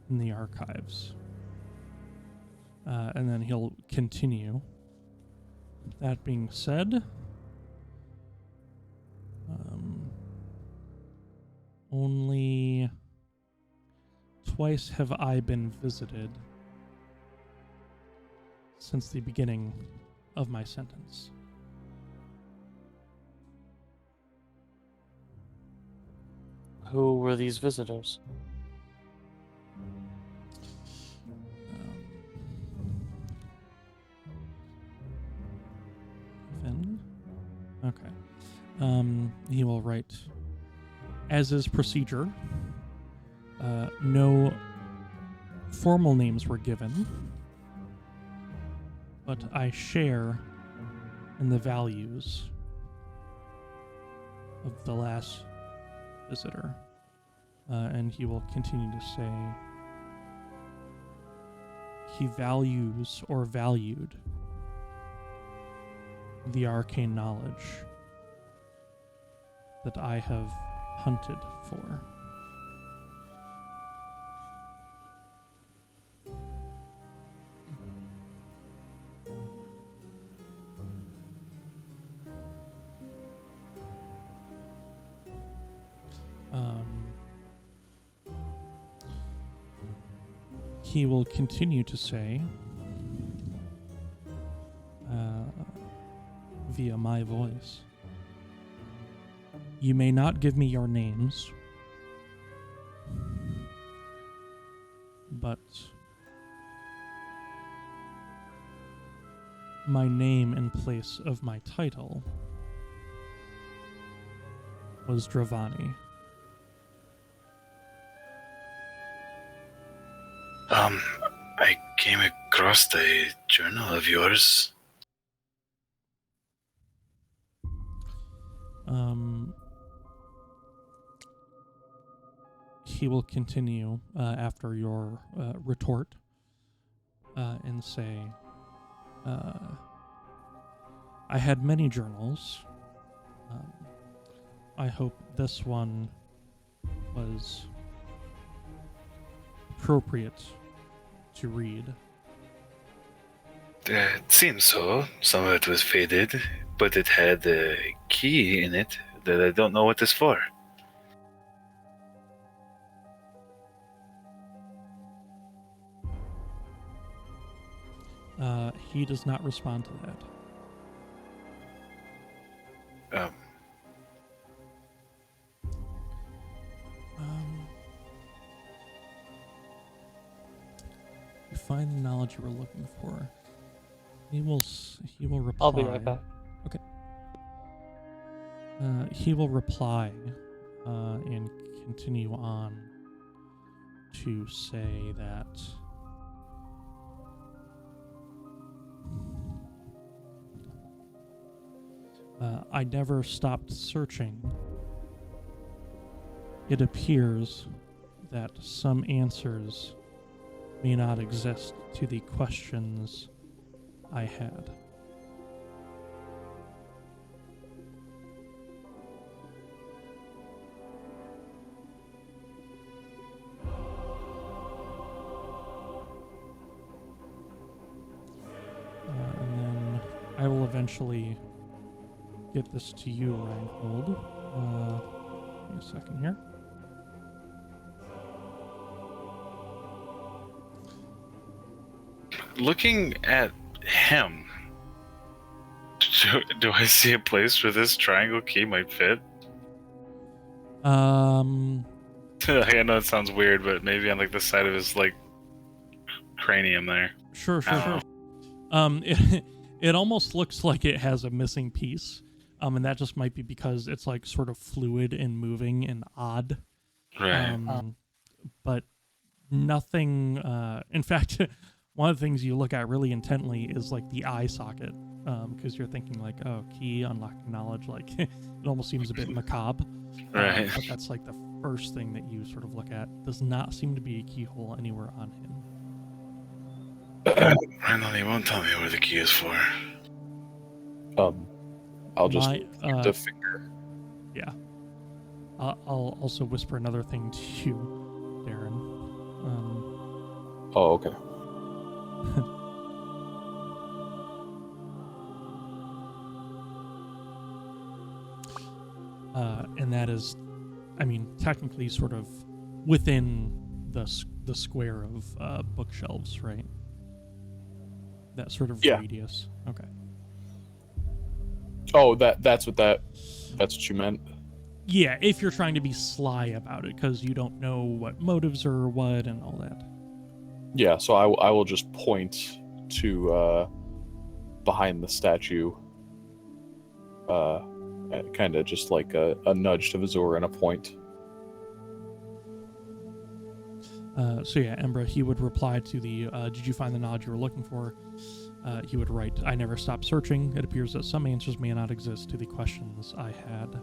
in the archives. And then he'll continue. That being said, only twice have I been visited since the beginning of my sentence. Who were these visitors? Then, okay. He will write, as is procedure, no formal names were given, but I share in the values of the last visitor. And he will continue to say he values or valued the arcane knowledge that I have hunted for. He will continue to say, via my voice, you may not give me your names, but my name in place of my title was Dravani. I came across a journal of yours. He will continue after your retort and say, I had many journals. I hope this one was appropriate to read. It seems so. Some of it was faded, but it had a key in it that I don't know what it's for. He does not respond to that. nod you were looking for. He will reply. I'll be right back. Okay. He will reply and continue on to say that I never stopped searching. It appears that some answers may not exist to the questions I had. And then I will eventually get this to you, Reinhold. Give me a second here. Looking at him, do I see a place where this triangle key might fit? I know it sounds weird, but maybe on like the side of his like cranium there. Sure. I It almost looks like it has a missing piece, and that just might be because it's like sort of fluid and moving and odd. Right. But nothing. In fact, one of the things you look at really intently is like the eye socket, because you're thinking like, oh, key unlocking knowledge. Like it almost seems a bit macabre. Right. But that's like the first thing that you sort of look at. Does not seem to be a keyhole anywhere on him. Reinhold, he won't tell me where the key is for. I'll just My, keep the finger. Yeah. I'll also whisper another thing to you, Darren. Oh, okay. And that is, I mean, technically sort of within the square of bookshelves, right? That sort of radius. Okay. Oh, that's what you meant. Yeah, if you're trying to be sly about it, because you don't know what motives are what and all that. Yeah, so I will just point to behind the statue, kind of just like a nudge to Vazur and a point. So yeah, Embra, he would reply to the, did you find the nod you were looking for? He would write, I never stopped searching. It appears that some answers may not exist to the questions I had.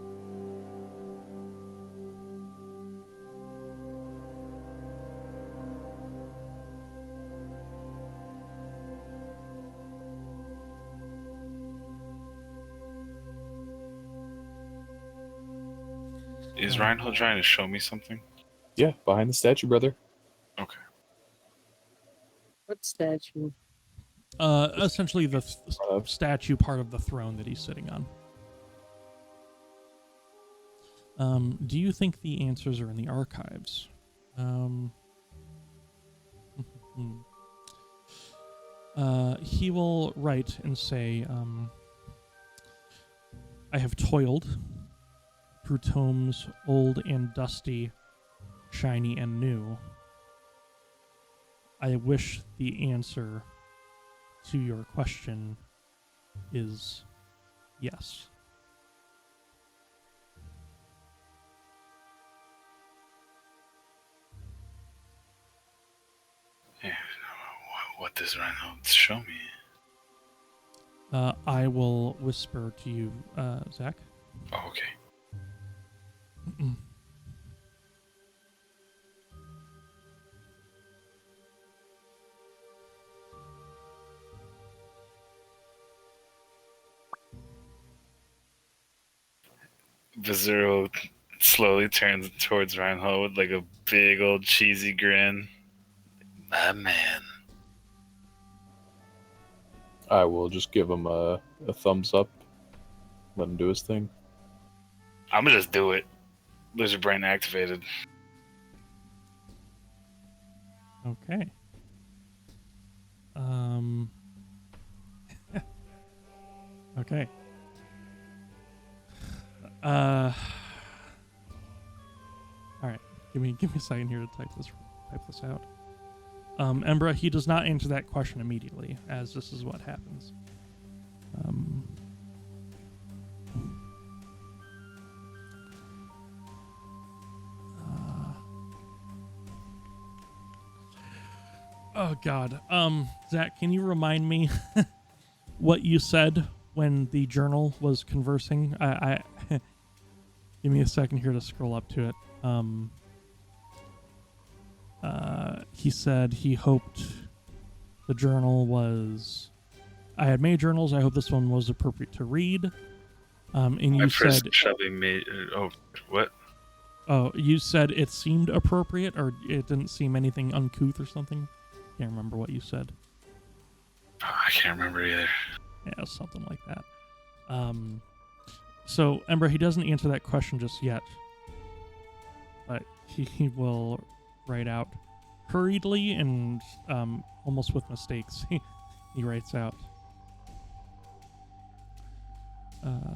Is Reinhold trying to show me something? Yeah, behind the statue, brother. Okay. What statue? Essentially the statue part of the throne that he's sitting on. Do you think the answers are in the archives? He will write and say, I have toiled through tomes old and dusty, shiny and new. I wish the answer to your question is yes. Yeah, what does Reinhold show me? I will whisper to you, Zach. Oh, okay. Vazur slowly turns towards Reinhold with like a big old cheesy grin. My man. I will just give him a thumbs up. Let him do his thing. I'm gonna just do it. Lizard brain activated. Okay. Okay. All right. Give me a second here to type this out. Embra, he does not answer that question immediately, as this is what happens. Oh God. Zach, can you remind me what you said when the journal was conversing? I give me a second here to scroll up to it. He said he hoped the journal was. I had made journals. I hope this one was appropriate to read. And you said. What? Oh, you said it seemed appropriate, or it didn't seem anything uncouth or something. Can't remember what you said. Oh, I can't remember either. Yeah, something like that. So, Embra, he doesn't answer that question just yet. But he will write out hurriedly and almost with mistakes. He writes out.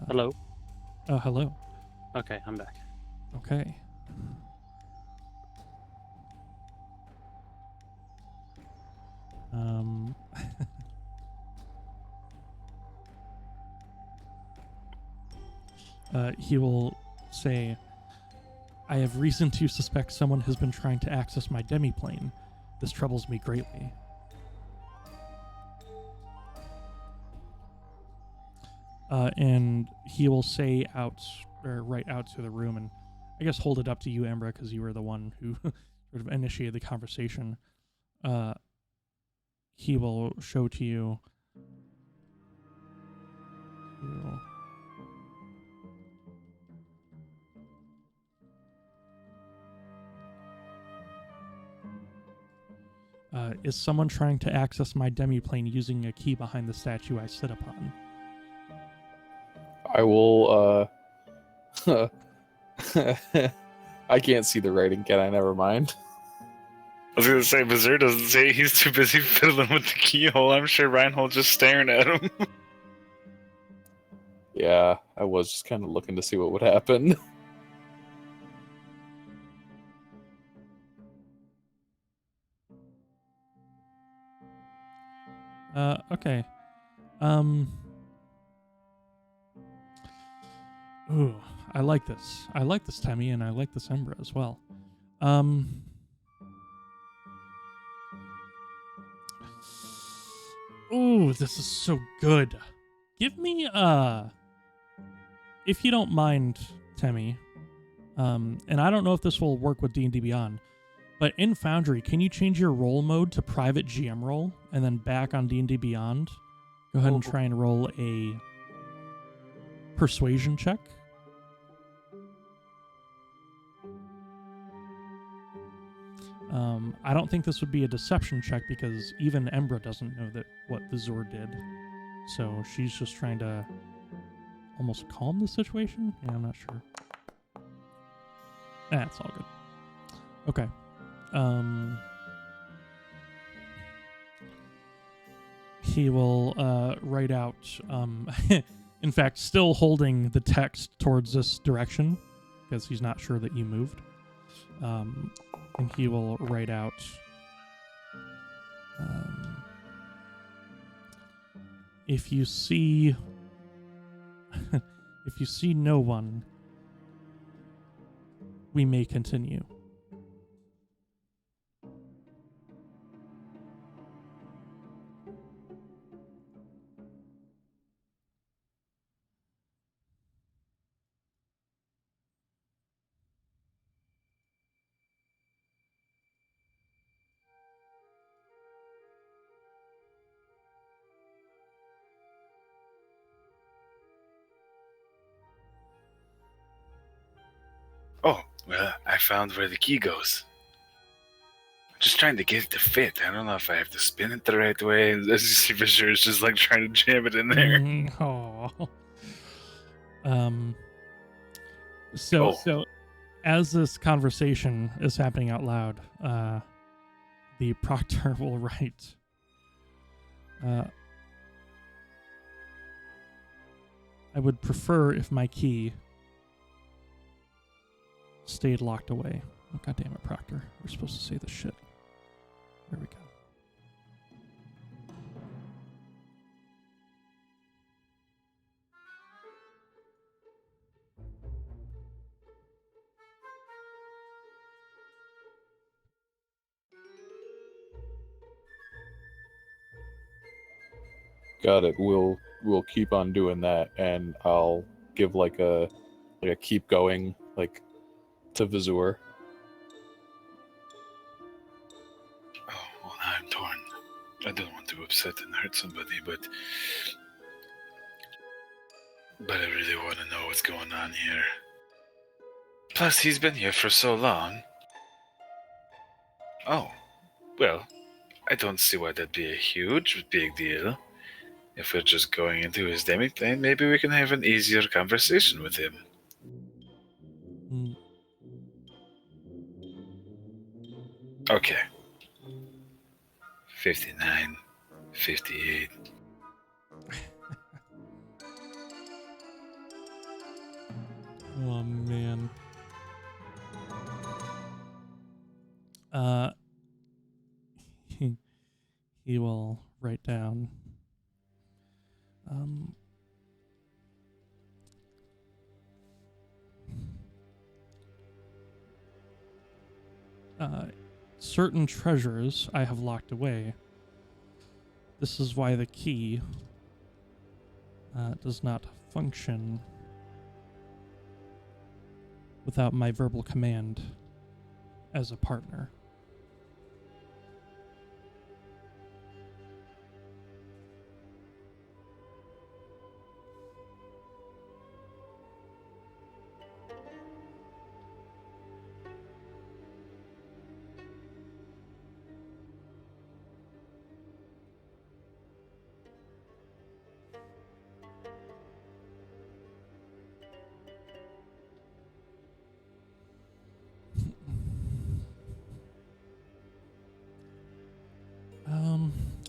Hello? Oh, hello. Okay, I'm back. Okay. He will say, I have reason to suspect someone has been trying to access my demiplane. This troubles me greatly. And he will say out, or write out to the room, and I guess hold it up to you, Embra, because you were the one who sort of initiated the conversation. He will show to you. Is someone trying to access my demiplane using a key behind the statue I sit upon? I will, I can't see the writing, can I? Never mind. I was gonna say, Vazur doesn't say he's too busy fiddling with the keyhole. I'm sure Reinhold's just staring at him. Yeah, I was just kind of looking to see what would happen. Okay. Ooh, I like this. I like this Temi, and I like this Embra as well. Ooh, this is so good. Give me, if you don't mind, Temi, and I don't know if this will work with D&D Beyond, but in Foundry, can you change your roll mode to private GM roll, and then back on D&D Beyond, go ahead and try and roll a persuasion check? I don't think this would be a deception check because even Embra doesn't know that what Vazur did. So she's just trying to almost calm the situation? Yeah, I'm not sure. It's all good. Okay. He will write out, in fact, still holding the text towards this direction because he's not sure that you moved. And he will write out if you see no one, we may continue. Oh, well, I found where the key goes. I'm just trying to get it to fit. I don't know if I have to spin it the right way. As you see, Vazur is just like trying to jam it in there. So as this conversation is happening out loud, the proctor will write, I would prefer if my key stayed locked away. Oh, God damn it, Proctor. We're supposed to say this shit. There we go. Got it. We'll keep on doing that, and I'll give like a keep going to Vazur. Oh, well, I'm torn. I don't want to upset and hurt somebody, but I really want to know what's going on here. Plus, he's been here for so long. Oh, well, I don't see why that'd be a huge, big deal. If we're just going into his demi-plane, maybe we can have an easier conversation with him. Mm. Okay. 59, 58. Oh man. He will write down. Certain treasures I have locked away. This is why the key does not function without my verbal command as a partner.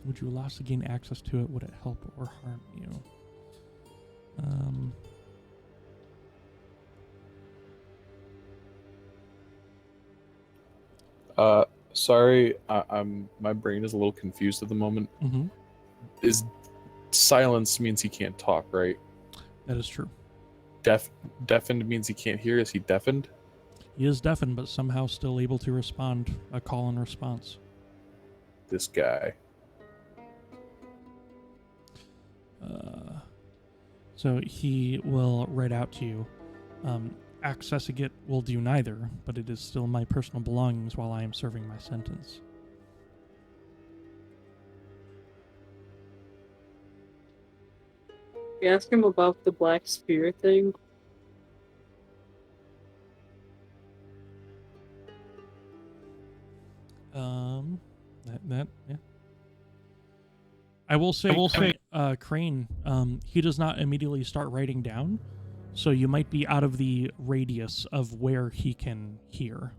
Would you allow us to gain access to it? Would it help or harm you? Sorry, I'm my brain is a little confused at the moment. Mm-hmm. Is silence means he can't talk, right? That is true. Deafened means he can't hear. Is he deafened? He is deafened, but somehow still able to respond. A call and response. This guy. So he will write out to you. Accessing it will do neither, but it is still my personal belongings while I am serving my sentence. You ask him about the black sphere thing. Yeah. I will say, Krane, he does not immediately start writing down, so you might be out of the radius of where he can hear.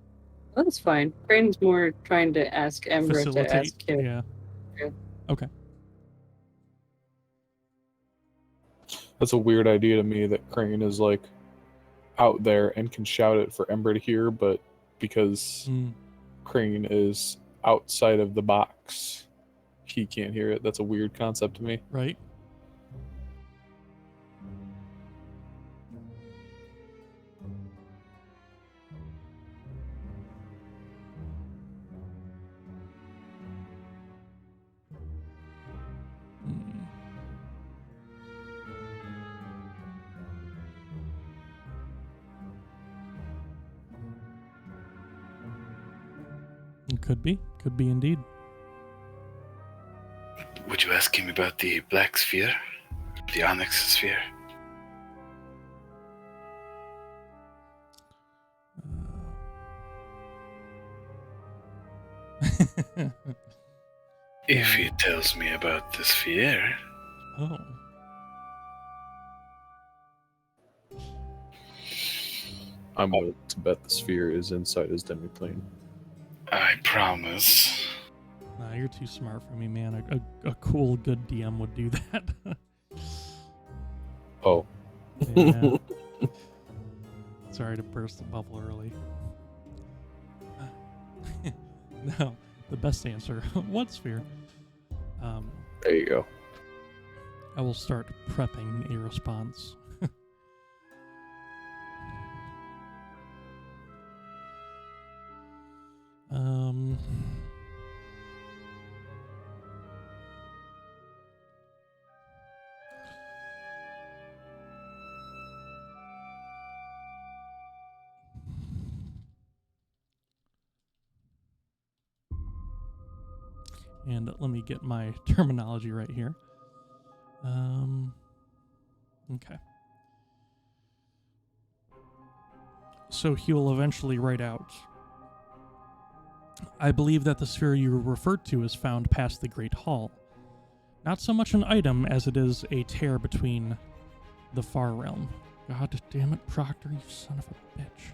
That's fine. Crane's more trying to ask Embra to Facilitate. ask him. Yeah. Yeah. Okay. That's a weird idea to me that Krane is like out there and can shout it for Embra to hear, but because Krane is outside of the box, he can't hear it. That's a weird concept to me. Right. It could be indeed. Would you ask him about the black sphere? The onyx sphere? If he tells me about the sphere. Oh. I'm willing to bet the sphere is inside his demiplane. I promise. Nah, you're too smart for me, man. A cool, good DM would do that. Oh. Yeah. Sorry to burst the bubble early. No, the best answer. What sphere? There you go. I will start prepping a response. And let me get my terminology right here. Okay. So he will eventually write out, I believe that the sphere you referred to is found past the Great Hall. Not so much an item as it is a tear between the far realm. God damn it, Proctor, you son of a bitch.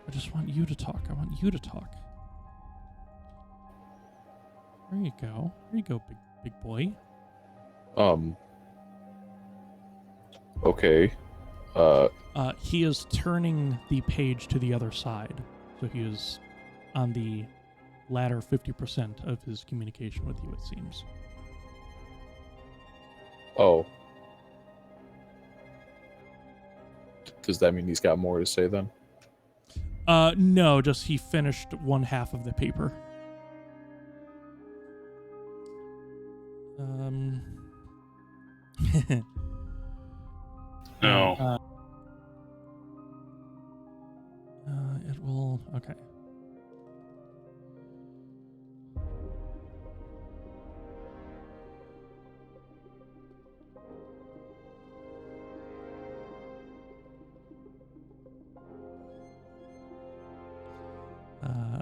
I just want you to talk. I want you to talk. There you go. There you go, big boy. Okay. He is turning the page to the other side. So he is on the latter 50% of his communication with you, it seems. Oh. Does that mean he's got more to say then? No, just he finished one half of the paper. No. It will... Okay. I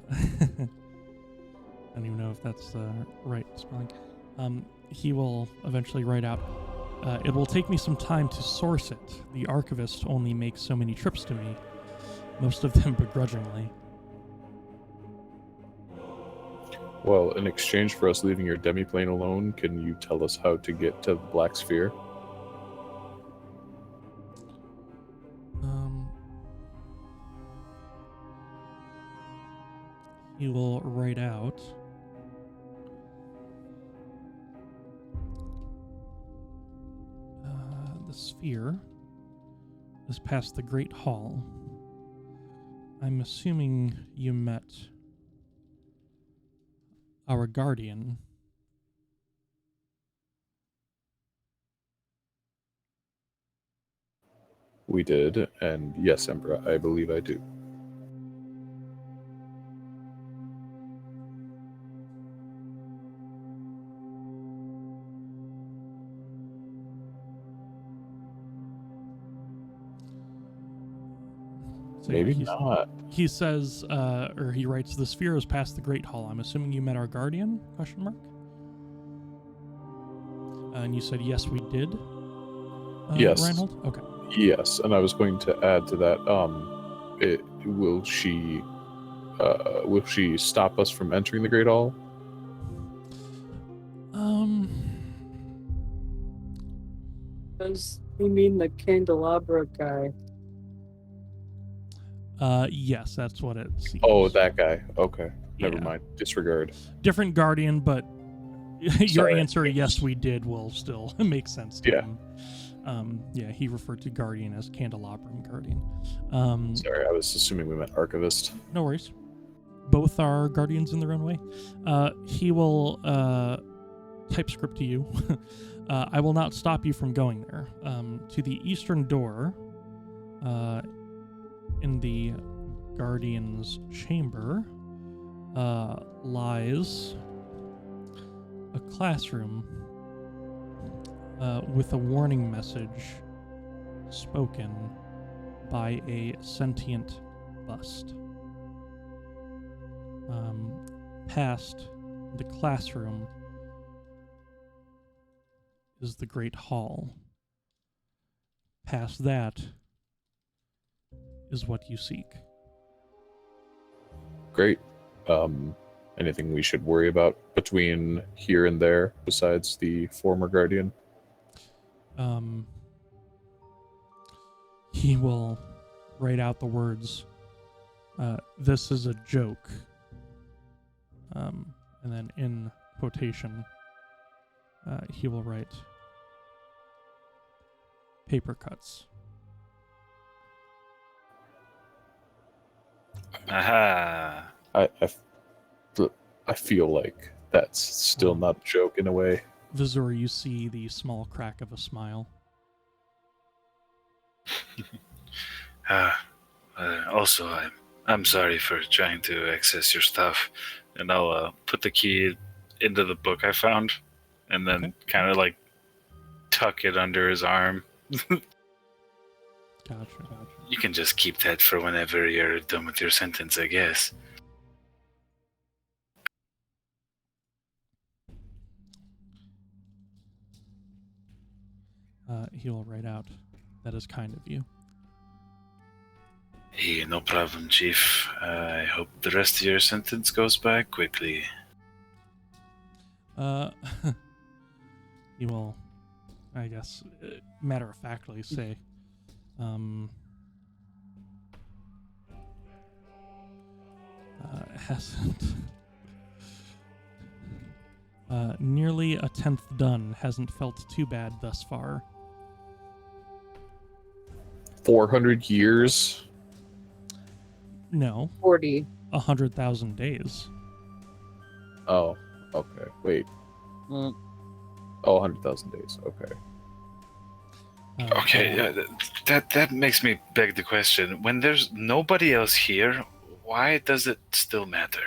don't even know if that's the right spelling. He will eventually write out, it will take me some time to source it. The archivist only makes so many trips to me, most of them begrudgingly. Well, in exchange for us leaving your demiplane alone, can you tell us how to get to the Black Sphere? He will write out, the sphere is past the Great Hall. I'm assuming you met our guardian. We did, and yes, Embra, I believe I do. So Maybe yeah, not. He says, or he writes, the sphere is past the Great Hall. I'm assuming you met our guardian? Question mark. And you said, yes, we did. Yes. Reinhold? Okay. Yes, and I was going to add to that. Will she stop us from entering the Great Hall? Does he mean the candelabra guy? Yes, that's what it seems. Oh, that guy. Okay, never Yeah. mind. Disregard. Different guardian, but your Sorry. answer, yes, we did, will still make sense to Yeah. him. Yeah, he referred to guardian as candelabrum guardian. Sorry, I was assuming we meant archivist. No worries. Both are guardians in their own way. He will type script to you. I will not stop you from going there. To the eastern door, in the guardian's chamber, lies a classroom with a warning message spoken by a sentient bust. Past the classroom is the Great Hall. Past that is what you seek. Great. Anything we should worry about between here and there besides the former guardian? He will write out the words, this is a joke. And then in quotation, he will write paper cuts. Aha. I feel like that's still not a joke in a way. Vazur, you see the small crack of a smile. Also, I'm sorry for trying to access your stuff. and I'll put the key into the book I found, and then kind of like tuck it under his arm. Gotcha. You can just keep that for whenever you're done with your sentence, I guess. He will write out, "That is kind of you." Hey, no problem, Chief. I hope the rest of your sentence goes by quickly. He will, I guess, matter-of-factly say, hasn't... nearly a 10th done. Hasn't felt too bad thus far. 400 years? No. 40. 100,000 days. Oh, okay. Wait. Mm. Oh, 100,000 days. Okay. Okay, yeah, that makes me beg the question. When there's nobody else here, why does it still matter?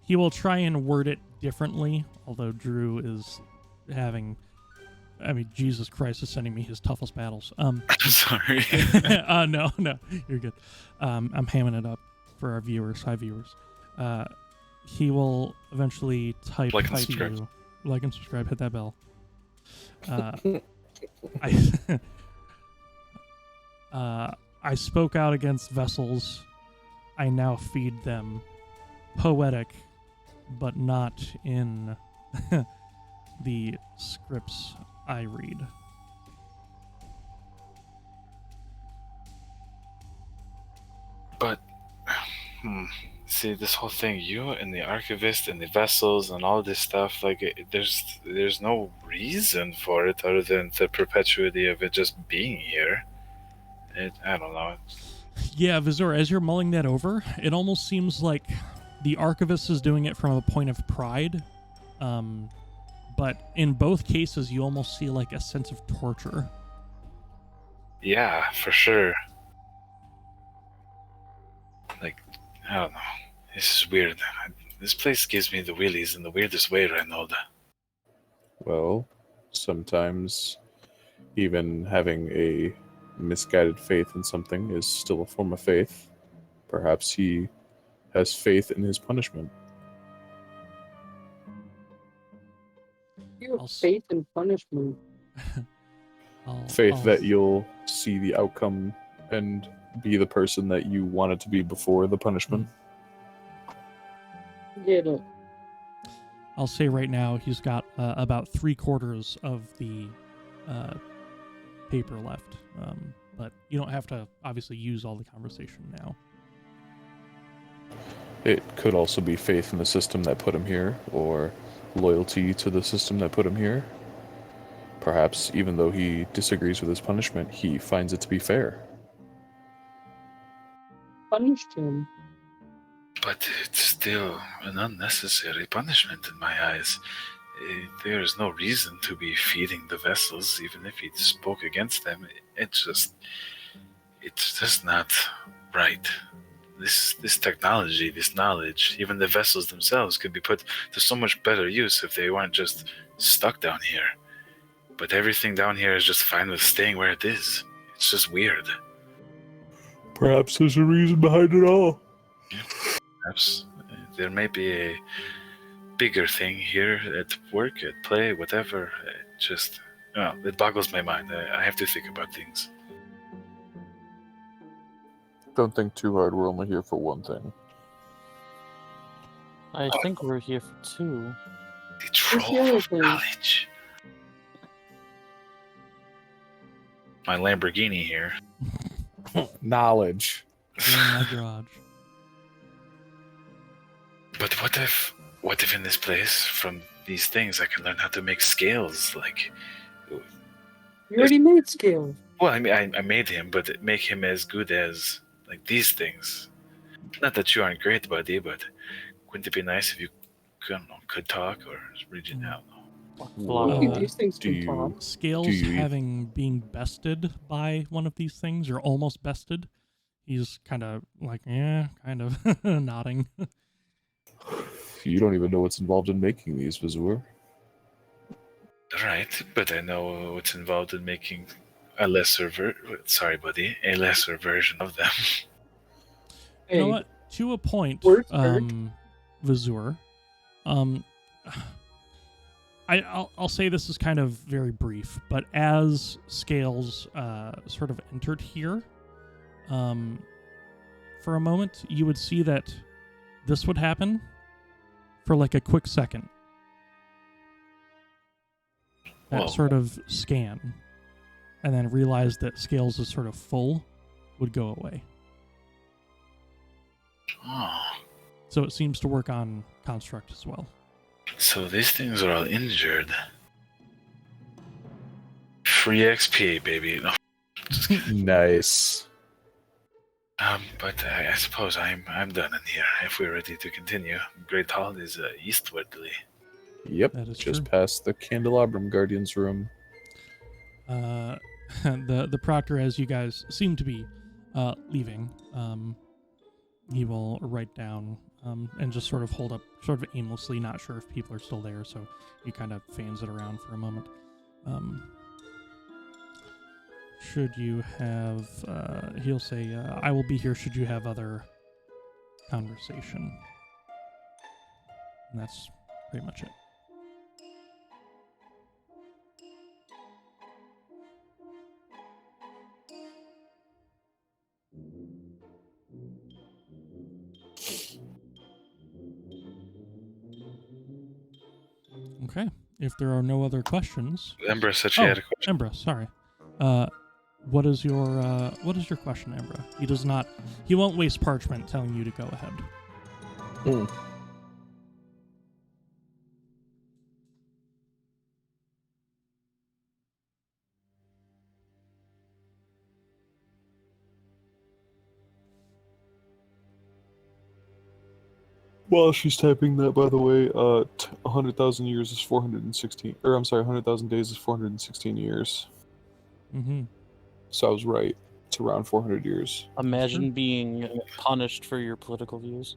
He will try and word it differently, although Drew is having... I mean, Jesus Christ is sending me his toughest battles. I'm sorry. No, you're good. I'm hamming it up for our viewers, hi viewers. He will eventually type Like and to subscribe. you. Like and subscribe, hit that bell. I spoke out against vessels. I now feed them. Poetic, but not in the scripts I read. But, see, this whole thing, you and the archivist and the vessels and all this stuff, like, there's no reason for it other than the perpetuity of it just being here. I don't know. Yeah, Vazur, as you're mulling that over, it almost seems like the archivist is doing it from a point of pride. But in both cases, you almost see like a sense of torture. Yeah, for sure. Like, I don't know. This is weird. This place gives me the willies in the weirdest way, Reinhold. Well, sometimes even having a misguided faith in something is still a form of faith. Perhaps he has faith in his punishment. You have faith in punishment. Faith that you'll see the outcome and be the person that you wanted to be before the punishment. Get it. I'll say right now he's got about 3/4 of the paper left. But you don't have to obviously use all the conversation now. It could also be faith in the system that put him here, or loyalty to the system that put him here. Perhaps, even though he disagrees with his punishment, he finds it to be fair. Punished him. But it's still an unnecessary punishment in my eyes. There is no reason to be feeding the vessels, even if he spoke against them. It's just not right. This technology, this knowledge, even the vessels themselves could be put to so much better use if they weren't just stuck down here. But everything down here is just fine with staying where it is. It's just weird. Perhaps there's a reason behind it all. Yeah, perhaps there may be a bigger thing here at work, at play, whatever. It boggles my mind. I have to think about things. Don't think too hard, we're only here for one thing. I think we're here for two. The troll of knowledge. My Lamborghini here. Knowledge. In my garage. But what if in this place, from these things, I can learn how to make scales? Like, You already made scales. well, I mean, I made him, but make him as good as like these things. Not that you aren't great, buddy, but wouldn't it be nice if you could talk or region out? These things do can talk. Scales being bested by one of these things, or almost bested, He's kind of like, yeah, kind of nodding. You don't even know what's involved in making these, Vazur. Right, but I know what's involved in making a lesser a lesser version of them. You know Hey, what? To a point, words hurt. Vazur, I'll say this is kind of very brief, but as Scales sort of entered here, for a moment, you would see that this would happen for like a quick second. That Whoa. sort of scan, and then realize that Scales is sort of full, would go away. Oh, So it seems to work on Construct as well. so these things are all injured. Free XP, baby. No, just kidding. Nice. But I suppose I'm done in here. If we're ready to continue, Great Hall is eastwardly. Yep, That is just true. past the Candelabrum Guardian's room. The proctor, as you guys seem to be leaving, he will write down and just sort of hold up, sort of aimlessly, not sure if people are still there, so he kind of fans it around for a moment. Should you have, he'll say, I will be here should you have other conversation. And that's pretty much it. Okay. If there are no other questions, Embra said she had a question. Embra, sorry. What is your question, Embra? He won't waste parchment telling you to go ahead. While she's typing that, by the way, 100,000 years is 416. Or I'm sorry, 100,000 days is 416 years. Mm-hmm. So I was right. It's around 400 years. Imagine being punished for your political views.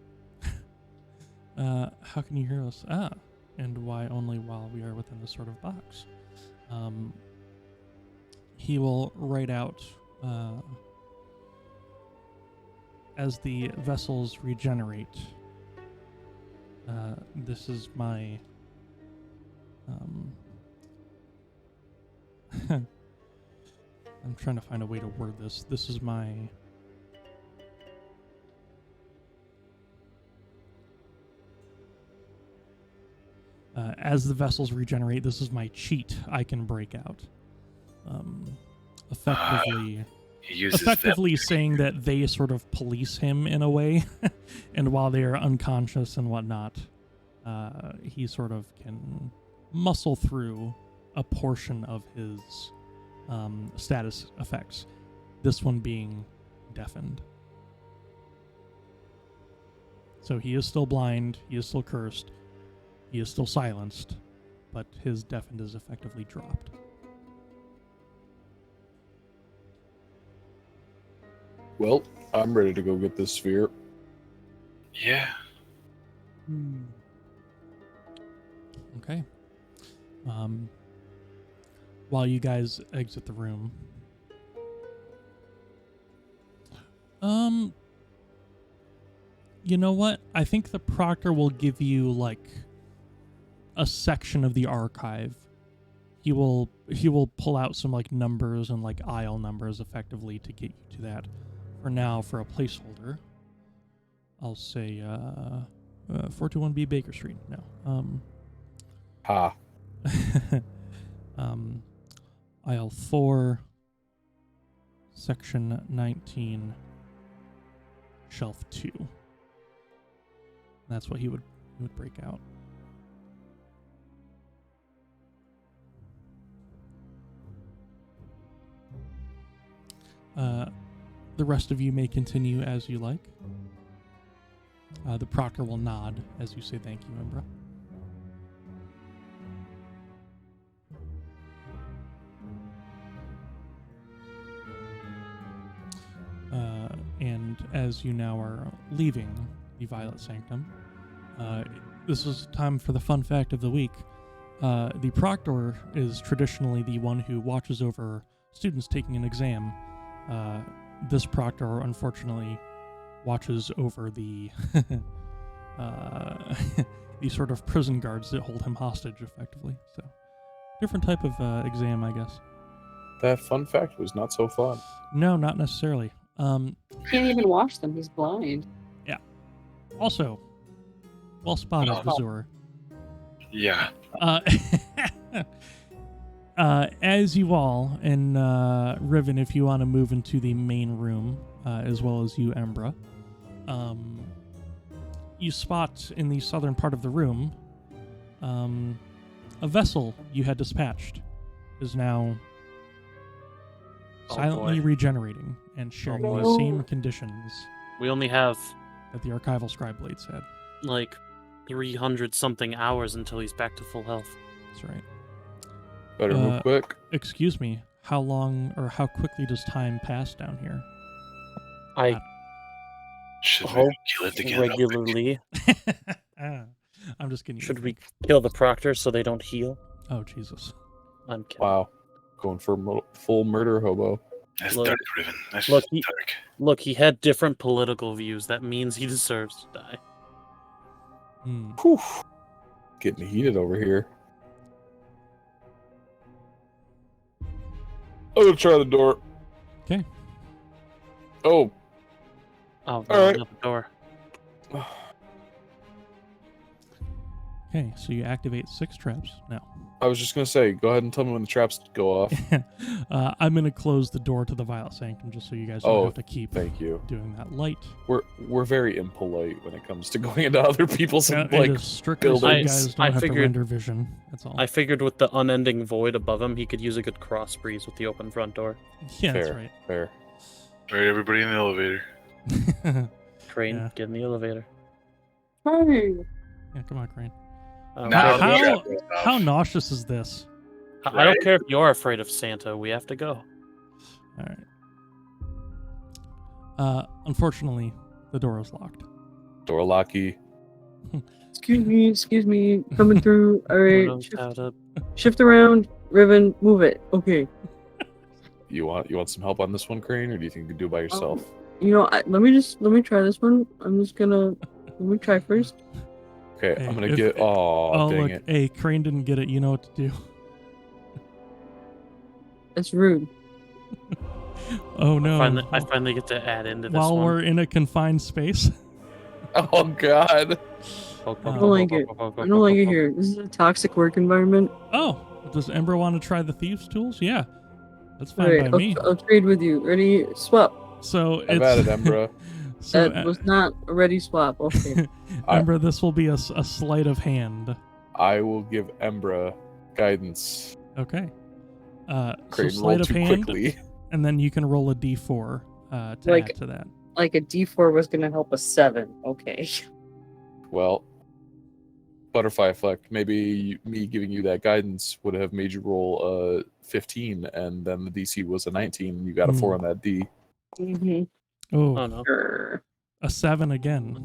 How can you hear us? And why only while we are within this sort of box? He will write out, as the vessels regenerate, this is my, I'm trying to find a way to word this. This is my, as the vessels regenerate, this is my cheat I can break out. Effectively saying that they sort of police him in a way, and while they are unconscious and whatnot, he sort of can muscle through a portion of his status effects, this one being deafened. So he is still blind, he is still cursed, he is still silenced, but his deafened is effectively dropped. Well, I'm ready to go get this sphere. Yeah. Okay. While you guys exit the room, you know what? I think the proctor will give you like a section of the archive. He will pull out some like numbers and like aisle numbers effectively to get you to that. For now, for a placeholder, I'll say 421B Baker Street. No. Aisle 4, section 19, shelf 2. That's what he would break out. The rest of you may continue as you like. The proctor will nod as you say thank you, Embra. And moment as you now are leaving the Violet Sanctum. This is time for the fun fact of the week. The proctor is traditionally the one who watches over students taking an exam. This proctor, unfortunately, watches over the the sort of prison guards that hold him hostage, effectively. So, different type of exam, I guess. That fun fact was not so fun. No, not necessarily. Can't even watch them. He's blind. Also, well spotted, Vazur. Yeah. As you all, and Riven, if you want to move into the main room, as well as you, Embra, you spot in the southern part of the room a vessel you had dispatched is now silently regenerating and sharing the same conditions We only have that the archival scribe blades had. like 300 something hours until he's back to full health. That's right. Better move quick. Excuse me, how long or how quickly does time pass down here? I Should hope we kill it again? regularly. I'm just kidding. Should we kill the proctor so they don't heal? Oh, Jesus. I'm kidding. Wow. Going for full murder hobo. That's Look- dark, Riven. That's look, just dark. Look, he had different political views. That means he deserves to die. Whew. Getting heated over here. I'm gonna try the door. Okay. Oh, Oh, All right. not the door. Okay, so you activate 6 traps now. I was just gonna say, go ahead and tell me when the traps go off. I'm going to close the door to the Violet Sanctum just so you guys don't have to keep Thank you. doing that light. We're very impolite when it comes to going into other people's It like. is strictly so you buildings. guys don't I have to figured- render vision. That's all. I figured with the unending void above him, he could use a good cross breeze with the open front door. Yeah, that's Fair. right. Fair. All right, everybody in the elevator. Crane, Yeah. get in the elevator. Hey. Yeah, come on, Crane. Now how- the trap goes off. How nauseous is this? I don't care if you're afraid of Santa. We have to go. All right. Unfortunately, the door is locked. Door locky. Excuse me. Coming through. All Who right. knows how to... Shift around. Riven, move it. Okay. You want some help on this one, Crane, or do you think you can do it by yourself? You know, let me try this one. I'm just gonna let me try first. Okay, Hey, I'm gonna if- get. Oh, dang look. it! Hey, Crane didn't get it. You know what to do. That's rude. Oh, no. I finally get to add into this While one. we're in a confined space. Oh God! I don't like it. I don't like it here. This is a toxic work environment. Oh, does Embra want to try the thieves' tools? Yeah. That's All fine right, by me. I'll trade with you. Ready? Swap. So I've it's... added Embra. so, That was not a ready swap. Okay. Embra, this will be a sleight of hand. I will give Embra guidance. Okay. So Crane, roll sleight of too hand, quickly. and then you can roll a d4 to Like- add to that. Like a D4 was gonna help a 7. Okay. Well, butterfly effect. Maybe me giving you that guidance would have made you roll a 15, and then the DC was a 19. You got a 4 on that D. Mm-hmm. Oh, Oh no. Sure. a 7 again.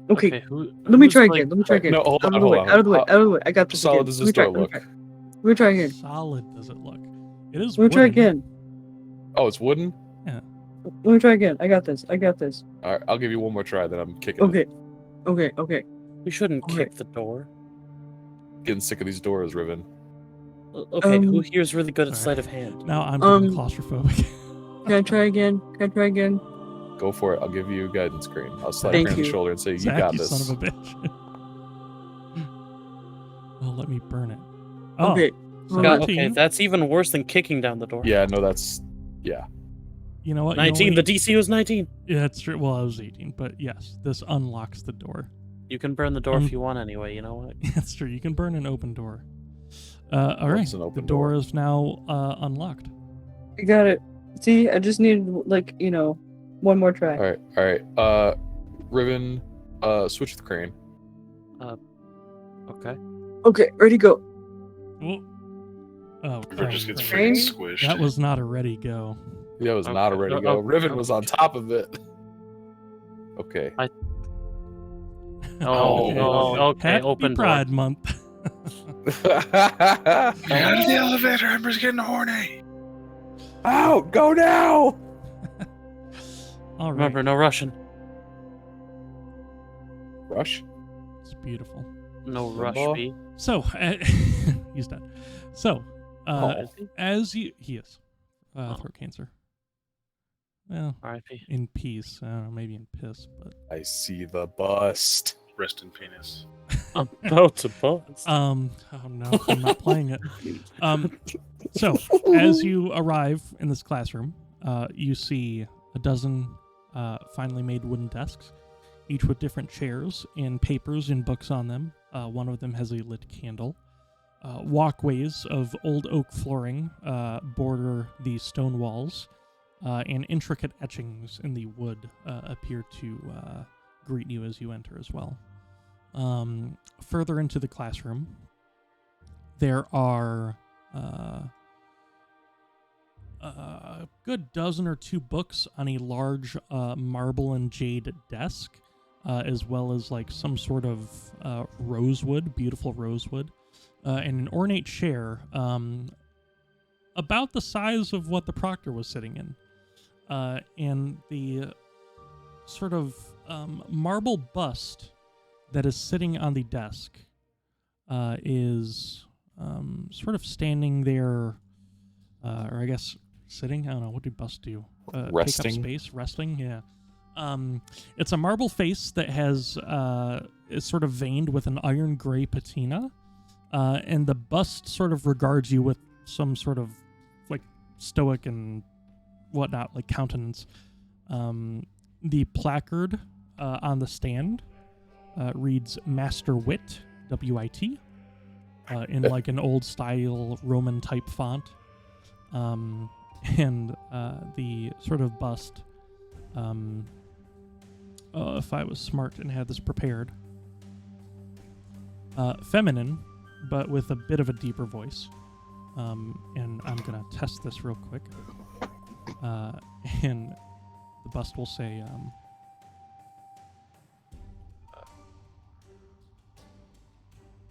Okay. Who, Let me who's, try like- again. Let me try again. No, hold out on, of the way. hold on. Out of the way. Out of the way. I got this. Solid again. does Let this me try. door Let me look? try. Let me try again. Solid does it look? It is Let me try wooden. again. Oh, it's wooden? Let me try again. I got this. I got this. All right, I'll give you one more try, then I'm kicking it. Okay. Okay. Okay. We shouldn't Okay. kick the door. Getting sick of these doors, Riven. Okay, who Um, here's really good at Alright. sleight of hand? Now I'm getting Um, claustrophobic. Can I try again? Can I try again? Go for it. I'll give you guidance, Crane. I'll slap Thank you on the you. shoulder and say, "You Zach, got you this." son of a bitch. Oh, let me burn it. Oh, Okay. so God, 19. okay, that's even worse than kicking down the door. Yeah, no, that's yeah. You know what? 19. The DC was 19. Yeah, that's true. Well, I was 18, but yes, this unlocks the door. You can burn the door if you want anyway. You know what? That's true. You can burn an open door. All right. What's an The open door door? is now unlocked. I got it. See, I just needed like one more try. All right. Riven, switch with Crane. Okay. Okay. Ready? Go. Oh, River just gets Crane? freaking squished. That was not a ready go. Yeah, it was not ready to go. Riven was on top of it. Okay. Okay. Happy Open Pride door. Month. Get out of the elevator. Ember's getting horny. Out! Go now! All right. Remember, no Russian. Rush? It's beautiful. No rush, Limbo? B. So, he's dead. So, Oh. as you... He is. Throat cancer. Well, R.I.P. in peace. I don't know, maybe in piss, but... I see the bust. Rest in penis. About to bust. Oh no, I'm not playing it. So, as you arrive in this classroom, you see a dozen finely made wooden desks, each with different chairs and papers and books on them. One of them has a lit candle. Walkways of old oak flooring border the stone walls, and intricate etchings in the wood appear to greet you as you enter as well. Further into the classroom, there are a good dozen or two books on a large marble and jade desk, as well as like some sort of rosewood, beautiful rosewood, and an ornate chair about the size of what the proctor was sitting in. And the sort of marble bust that is sitting on the desk is sort of standing there, or I guess sitting. I don't know. What do busts do? Resting. Take up space. Resting. Yeah. It's a marble face that has is sort of veined with an iron gray patina, and the bust sort of regards you with some sort of like stoic and whatnot, like countenance. The placard on the stand reads Master Wit, W-I-T, in like an old style Roman type font. And the sort of bust, if I was smart and had this prepared, feminine, but with a bit of a deeper voice. And I'm going to test this real quick. And the bust will say,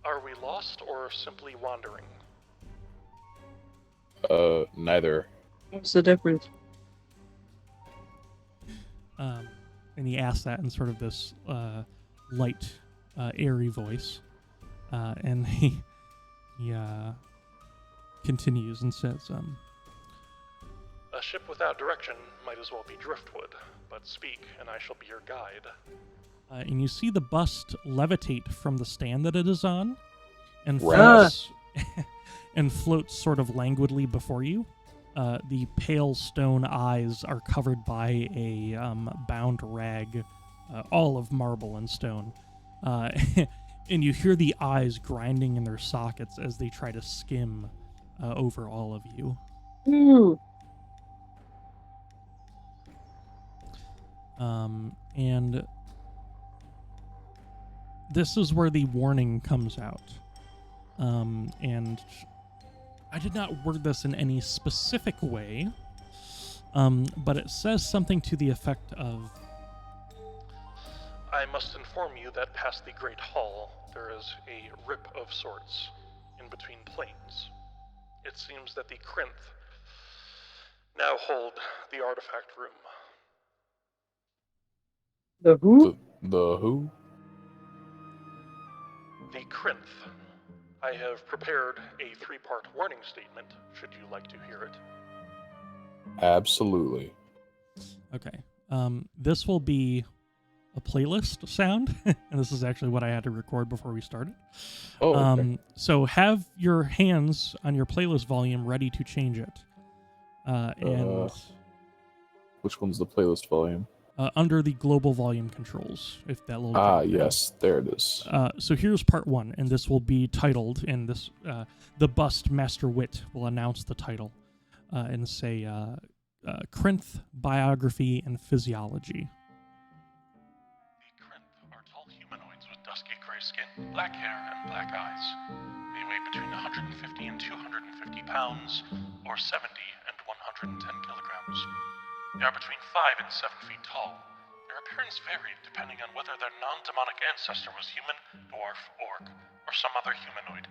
"Are we lost or simply wandering?" Neither. What's the difference? And he asks that in sort of this light, airy voice. And he continues and says, "A ship without direction might as well be driftwood, but speak and I shall be your guide." And you see the bust levitate from the stand that it is on and floats, and floats sort of languidly before you. The pale stone eyes are covered by a bound rag, all of marble and stone. And you hear the eyes grinding in their sockets as they try to skim over all of you. Ooh. And this is where the warning comes out. And I did not word this in any specific way, but it says something to the effect of, "I must inform you that past the Great Hall there is a rip of sorts in between planes. It seems that the Crinth now hold the artifact room." The who? The who? The Crinth. I have prepared a 3-part warning statement, should you like to hear it. Absolutely. Okay. This will be a playlist sound, and this is actually what I had to record before we started. Oh, okay. So have your hands on your playlist volume ready to change it. And Which one's the playlist volume? under the global volume controls, if that little drop down. Yes, there it is. So here's part 1, and this will be titled, and this the bust Master Wit will announce the title and say Crinth, Biography, and Physiology. The Crinth are tall humanoids with dusky gray skin, black hair, and black eyes. They weigh between 150 and 250 pounds, or 70 and 110 kilograms. They are between 5 and 7 feet tall. Their appearance varied depending on whether their non-demonic ancestor was human, dwarf, orc, or some other humanoid.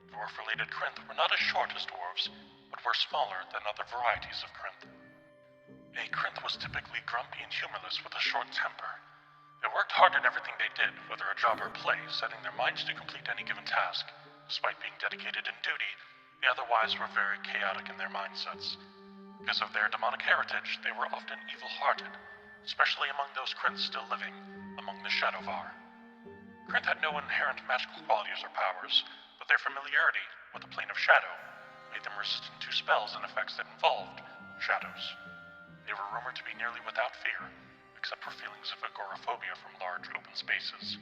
Dwarf-related Crinth were not as short as dwarves, but were smaller than other varieties of Crinth. A Crinth was typically grumpy and humorless with a short temper. They worked hard at everything they did, whether a job or play, setting their minds to complete any given task. Despite being dedicated in duty, they otherwise were very chaotic in their mindsets. Because of their demonic heritage, they were often evil-hearted, especially among those Crinth still living among the Shadowvar. Crinth had no inherent magical qualities or powers, but their familiarity with the plane of shadow made them resistant to spells and effects that involved shadows. They were rumored to be nearly without fear, except for feelings of agoraphobia from large open spaces.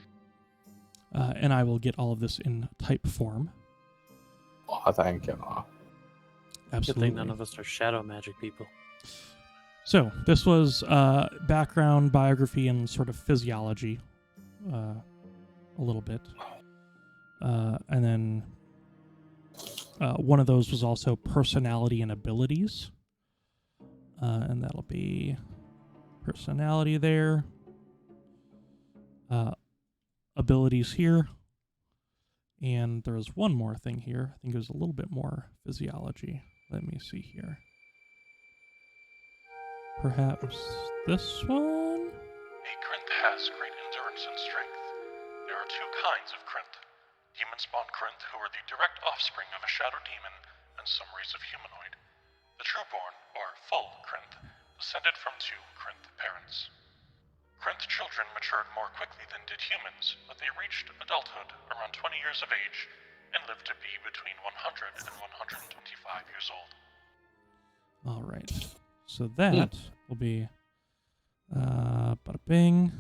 And I will get all of this in type form. Oh, thank you. Absolutely. Good thing none of us are shadow magic people. So, this was background, biography, and sort of physiology. A little bit. And then one of those was also personality and abilities. And that'll be personality there. Abilities here. And there's one more thing here. I think there's a little bit more physiology. Let me see here. Perhaps this one? A Crinth has great endurance and strength. There are two kinds of Crinth. Demon-spawn Crinth, who are the direct offspring of a shadow demon and some race of humanoid. The trueborn, or full Crinth, descended from two Crinth parents. Crinth children matured more quickly than did humans, but they reached adulthood around 20 years of age and lived to be between 100 and 125 years old. All right. So that will be bada bing.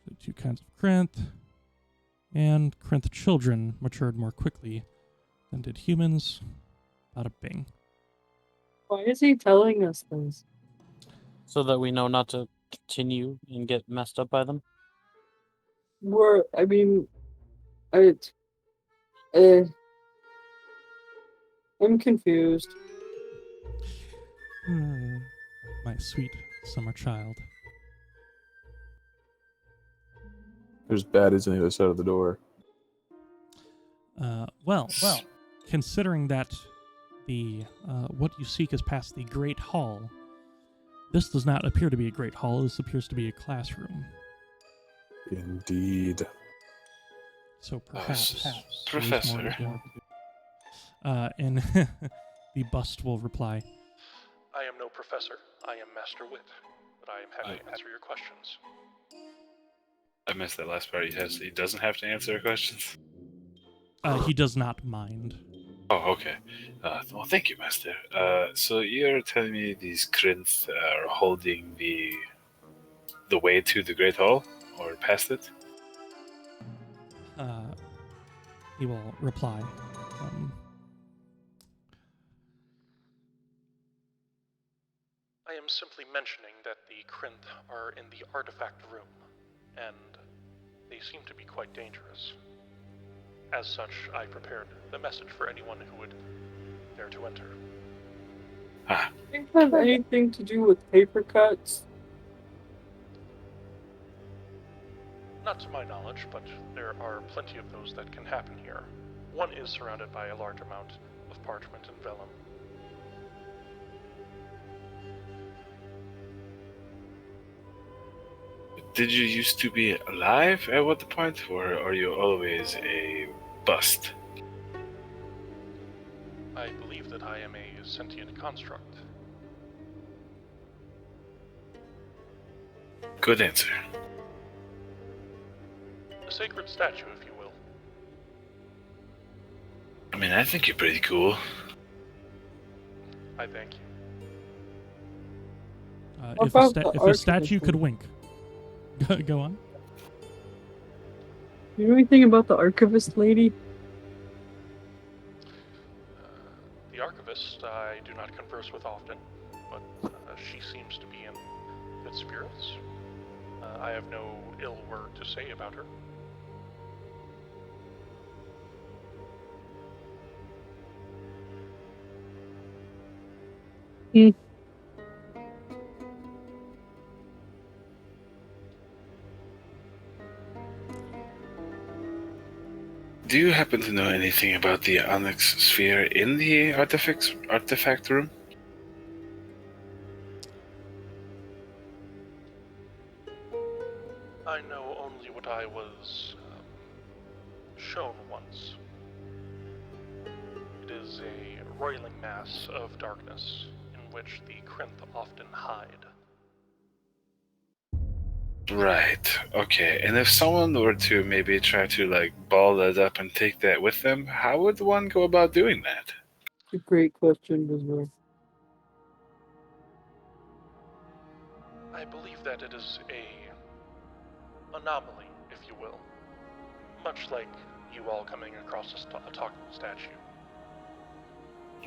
The two kinds of Crinth. And Crinth children matured more quickly than did humans. Bada bing. Why is he telling us this? So that we know not to continue and get messed up by them? I'm confused. My sweet summer child. There's baddies on the other side of the door. Well, considering that the what you seek is past the Great Hall, this does not appear to be a Great Hall. This appears to be a classroom. Indeed. So perhaps Professor. there is more to do. And the bust will reply, I am no professor. I am Master Wit, but I am happy to answer your questions. I missed that last part. He doesn't have to answer our questions. he does not mind. Oh, okay. Well, thank you, Master. So you're telling me these Crinth are holding the way to the Great Hall, or past it? He will reply. I am simply mentioning that the Crinth are in the artifact room, and they seem to be quite dangerous. As such, I prepared the message for anyone who would dare to enter. Do you have anything to do with paper cuts? Not to my knowledge, but there are plenty of those that can happen here. One is surrounded by a large amount of parchment and vellum. Did you used to be alive at what point, or are you always a bust? I believe that I am a sentient construct. Good answer. A sacred statue, if you will. I mean, I think you're pretty cool. I thank you. If a statue could wink. Go on. You know anything about the archivist lady? The archivist I do not converse with often, but she seems to be in good spirits. I have no ill word to say about her. Do you happen to know anything about the Onyx sphere in the artifact room? I know only what I was shown once. It is a roiling mass of darkness in which the Crinth often hide. Right, okay. And if someone were to maybe try to, ball that up and take that with them, how would one go about doing that? A great question, Vazur. I believe that it is a anomaly, if you will. Much like you all coming across a talking statue.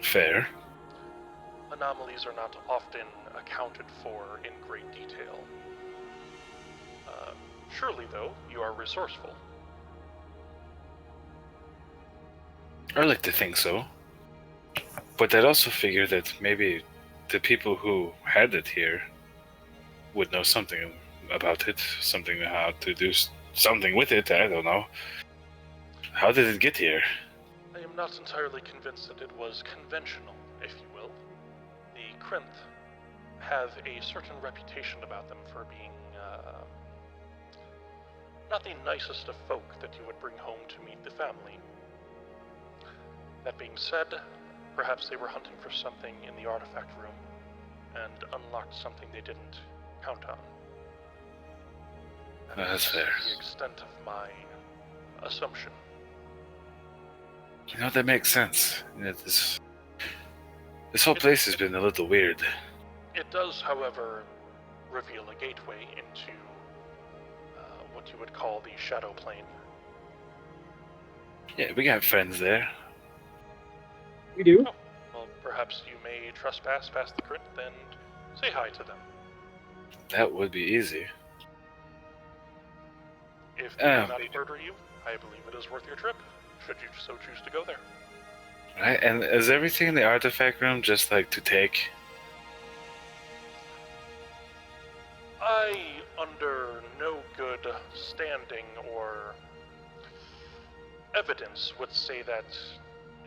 Fair. Anomalies are not often accounted for in great detail. Surely, though, you are resourceful. I like to think so. But I'd also figure that maybe the people who had it here would know something about it, something how to do something with it, I don't know. How did it get here? I am not entirely convinced that it was conventional, if you will. The Crinth have a certain reputation about them for being, not the nicest of folk that you would bring home to meet the family. That being said, perhaps they were hunting for something in the artifact room and unlocked something they didn't count on. That's fair. The extent of my assumption. That makes sense. This whole place has been a little weird. It does, however, reveal a gateway into what you would call the Shadow Plane. Yeah, we got friends there. We do? Oh, well, perhaps you may trespass past the Crinth and say hi to them. That would be easy. If they do not murder you, I believe it is worth your trip, should you so choose to go there. Right, and is everything in the artifact room just to take? I, under no good standing or evidence, would say that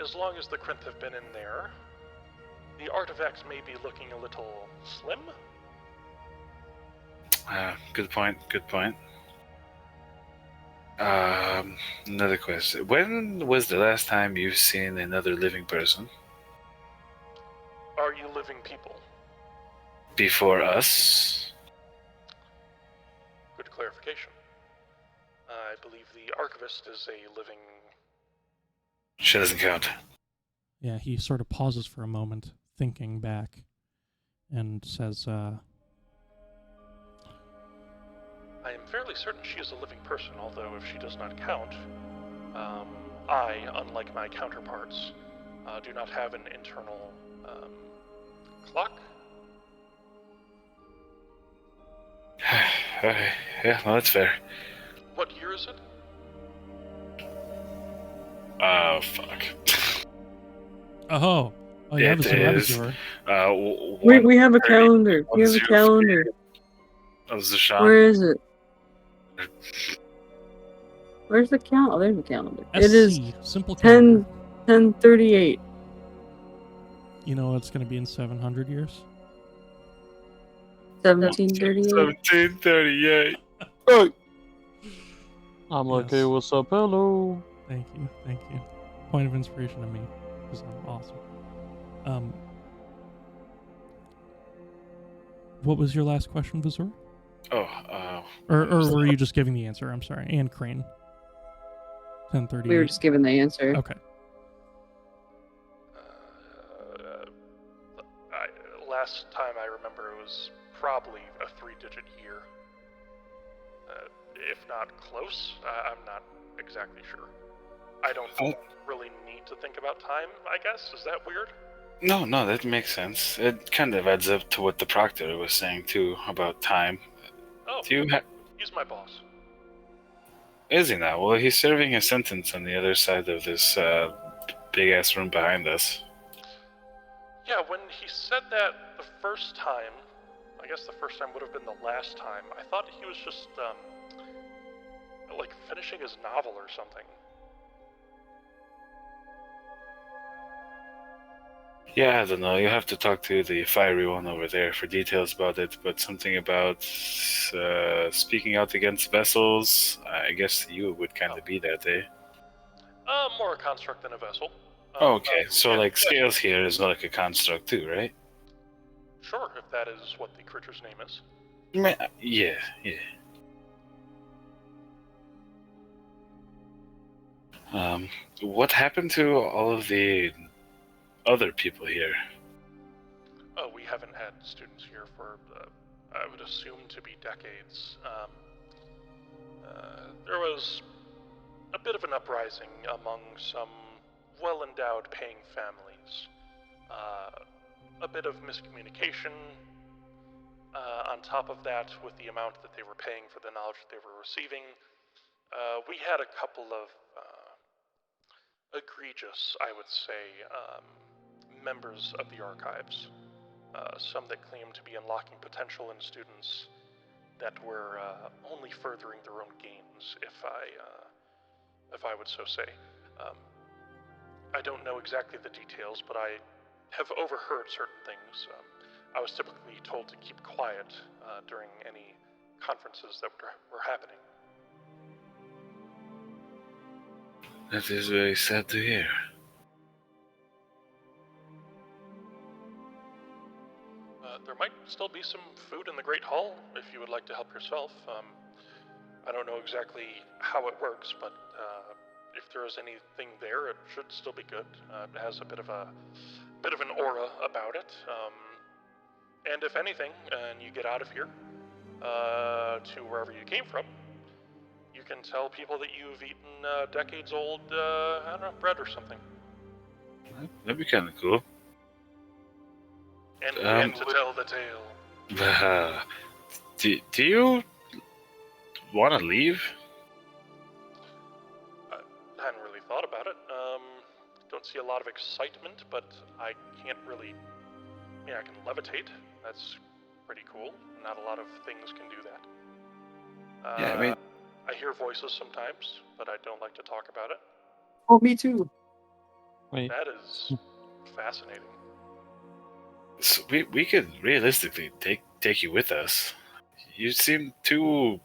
as long as the Crinth have been in there, the artifacts may be looking a little slim. Good point. Another question. When was the last time you've seen another living person? Are you living people? Before us? Good clarification. I believe the Archivist is a living... She doesn't count. Yeah, he sort of pauses for a moment, thinking back, and says, I am fairly certain she is a living person, although if she does not count, I, unlike my counterparts, do not have an internal clock. Okay. Yeah, well, that's fair. What year is it? Fuck. oh, yeah, It this is. We have a calendar. We have a calendar. Where is it? Where's the count? Oh, there's the calendar. SC, it is simple calendar. 10:38. You know it's going to be in 700 years? 1738. 1738. I'm like, Yes. hey, what's up, hello? Thank you. Point of inspiration to me, because I'm awesome. What was your last question, Vazur? Or were you just giving the answer? I'm sorry. And Krane. 10:38. We were just given the answer. Okay. Last time I remember it was probably a 3-digit year. If not close, I'm not exactly sure. I don't really need to think about time, I guess. Is that weird? No, that makes sense. It kind of adds up to what the Proctor was saying, too, about time. Oh, he's my boss. Is he now? Well, he's serving a sentence on the other side of this big-ass room behind us. Yeah, when he said that the first time, I guess the first time would have been the last time, I thought he was just, like, finishing his novel or something. Yeah, I don't know. You have to talk to the fiery one over there for details about it, but something about speaking out against vessels, I guess you would kind of be that, eh? More a construct than a vessel. Okay, so yeah, like Scales here is like a construct too, right? Sure, if that is what the creature's name is. Yeah. What happened to all of the other people here? Oh, we haven't had students here for, I would assume to be decades. There was a bit of an uprising among some well-endowed paying families. A bit of miscommunication. On top of that, with the amount that they were paying for the knowledge that they were receiving, we had a couple of egregious, I would say, members of the archives. Some that claimed to be unlocking potential in students that were only furthering their own gains, if I would so say. I don't know exactly the details, but I have overheard certain things. I was typically told to keep quiet during any conferences that were happening. That is very sad to hear. There might still be some food in the Great Hall if you would like to help yourself. I don't know exactly how it works, but if there is anything there, it should still be good. It has a bit of an aura about it. And if anything, and you get out of here to wherever you came from, you can tell people that you've eaten decades-old, I don't know, bread or something. That'd be kind of cool. And when to tell the tale. Do you want to leave? I hadn't really thought about it. Don't see a lot of excitement, but I can't really... I can levitate. That's pretty cool. Not a lot of things can do that. Yeah, I mean... I hear voices sometimes, but I don't like to talk about it. Oh, me too. Wait. That is fascinating. So we could realistically take you with us. You seem too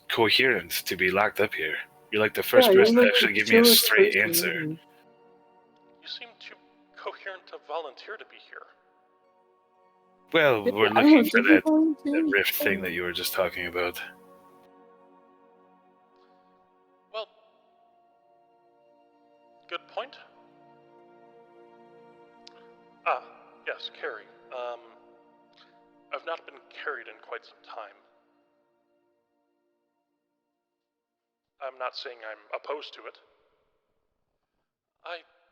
coherent to be locked up here. You're like the first person to actually give me a straight answer. You seem too coherent to volunteer to be here. Well, we're looking for that rift thing that you were just talking about. Well, good point. Yes, carry. I've not been carried in quite some time. I'm not saying I'm opposed to it.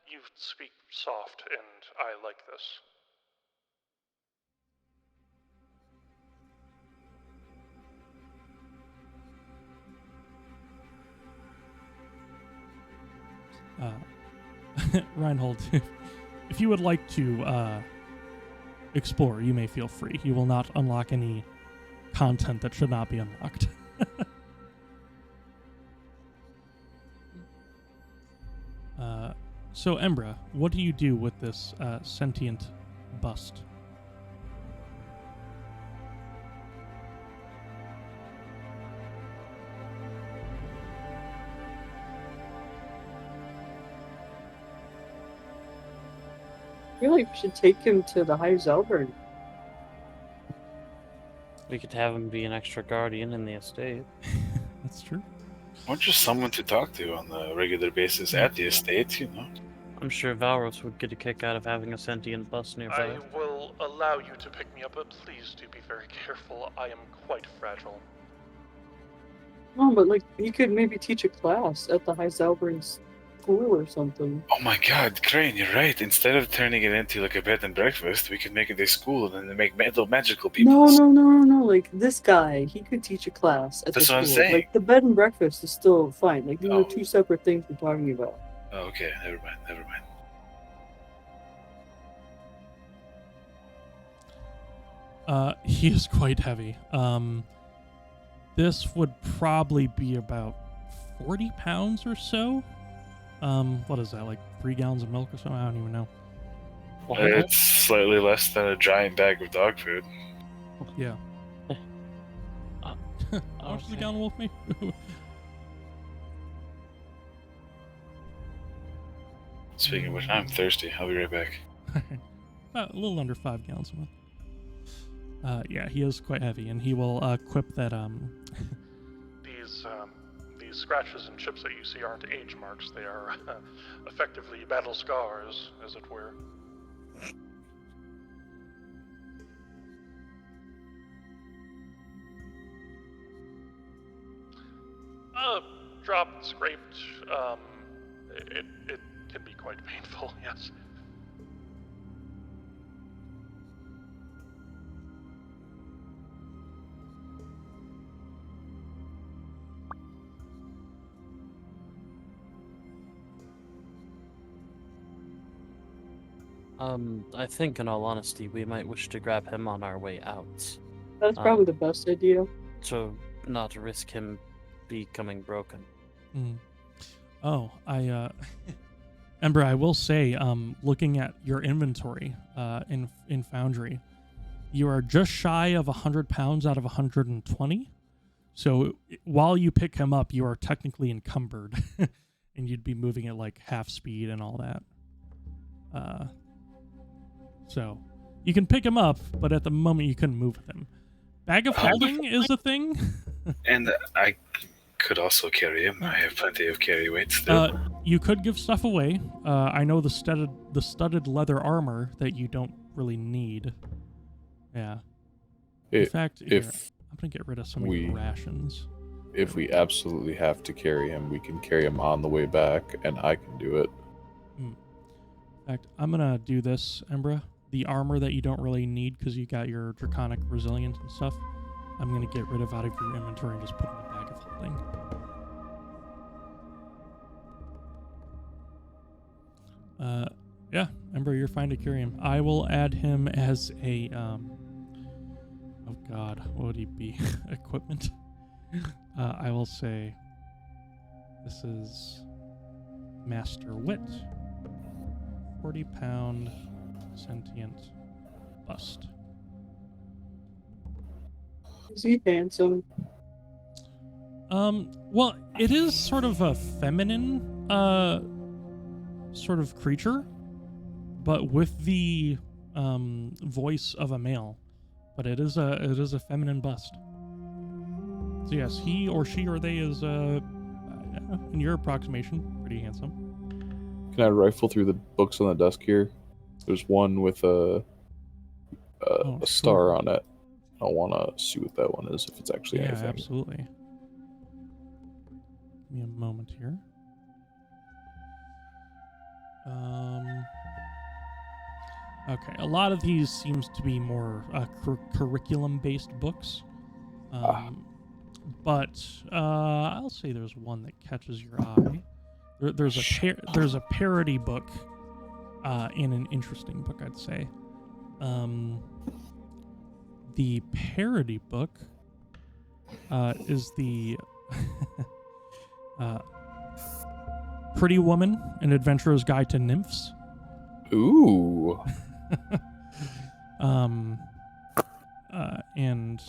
You speak soft, and I like this. Reinhold, if you would like to explore, you may feel free. You will not unlock any content that should not be unlocked. So, Embra, what do you do with this sentient bust? I feel like we should take him to the High Zelburn. We could have him be an extra guardian in the estate. That's true. Or just someone to talk to on a regular basis at the estate, you know. I'm sure Valros would get a kick out of having a sentient bus nearby. I will allow you to pick me up, but please do be very careful. I am quite fragile. No, but like, you could maybe teach a class at the High Zelburn's school or something. Oh my god, Krane, you're right. Instead of turning it into like a bed and breakfast, we could make it a school and then make magical people. No. Like, this guy, he could teach a class at That's the what I'm school. saying. Like, the bed and breakfast is still fine. Like, these are two separate things we're talking about. Oh, okay, never mind. He is quite heavy. This would probably be about 40 pounds or so. What is that, like 3 gallons of milk or something? I don't even know. It's slightly less than a giant bag of dog food. Yeah. How much does a gallon of milk make? Speaking of which, I'm thirsty. I'll be right back. About a little under 5 gallons a month. Yeah, he is quite heavy, and he will quip that. These scratches and chips that you see aren't age marks. They are effectively battle scars, as it were. Dropped, scraped. It can be quite painful. Yes. I think in all honesty, we might wish to grab him on our way out. That's probably the best idea. So not to risk him becoming broken. Oh, Embra, I will say, looking at your inventory in Foundry, you are just shy of 100 pounds out of 120. So while you pick him up, you are technically encumbered, and you'd be moving at like half speed and all that. So you can pick him up, but at the moment you couldn't move with him. Bag of holding is a thing. And I could also carry him. I have plenty of carry weight still. You could give stuff away. I know the studded leather armor that you don't really need. Yeah. In fact, I'm gonna get rid of some of your rations. If we absolutely have to carry him, we can carry him on the way back, and I can do it. In fact, I'm gonna do this, Embra. The armor that you don't really need because you got your draconic resilience and stuff, I'm gonna get rid of out of your inventory and just put in the bag of holding. Yeah, Embra, you're fine to carry him. I will add him as a oh god, what would he be? Equipment. I will say this is Master Wit. 40-pound sentient bust. Is he handsome? Well, it is sort of a feminine sort of creature, but with the voice of a male. But it is a feminine bust. So yes, he or she or they is in your approximation, pretty handsome. Can I rifle through the books on the desk here? There's one with a star on it. I want to see what that one is, if it's actually anything. Yeah, absolutely. Give me a moment here. Okay, a lot of these seems to be more curriculum-based books. But I'll say there's one that catches your eye. There's a parody book and an interesting book, I'd say. The parody book is the Pretty Woman, An Adventurer's Guide to Nymphs. Ooh. And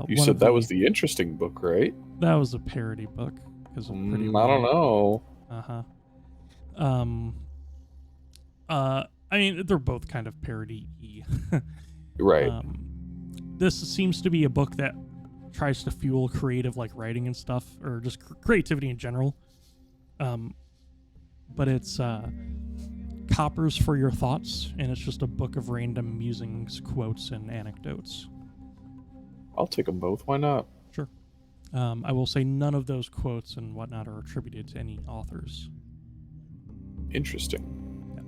you said that was the interesting book, right? That was a parody book because of Pretty Woman. I don't know. I mean, they're both kind of parody-y. Right. This seems to be a book that tries to fuel creative, like writing and stuff, or just creativity in general. But it's Coppers for Your Thoughts, and it's just a book of random musings, quotes, and anecdotes. I'll take them both. Why not? Sure. I will say none of those quotes and whatnot are attributed to any authors. Interesting. Yeah.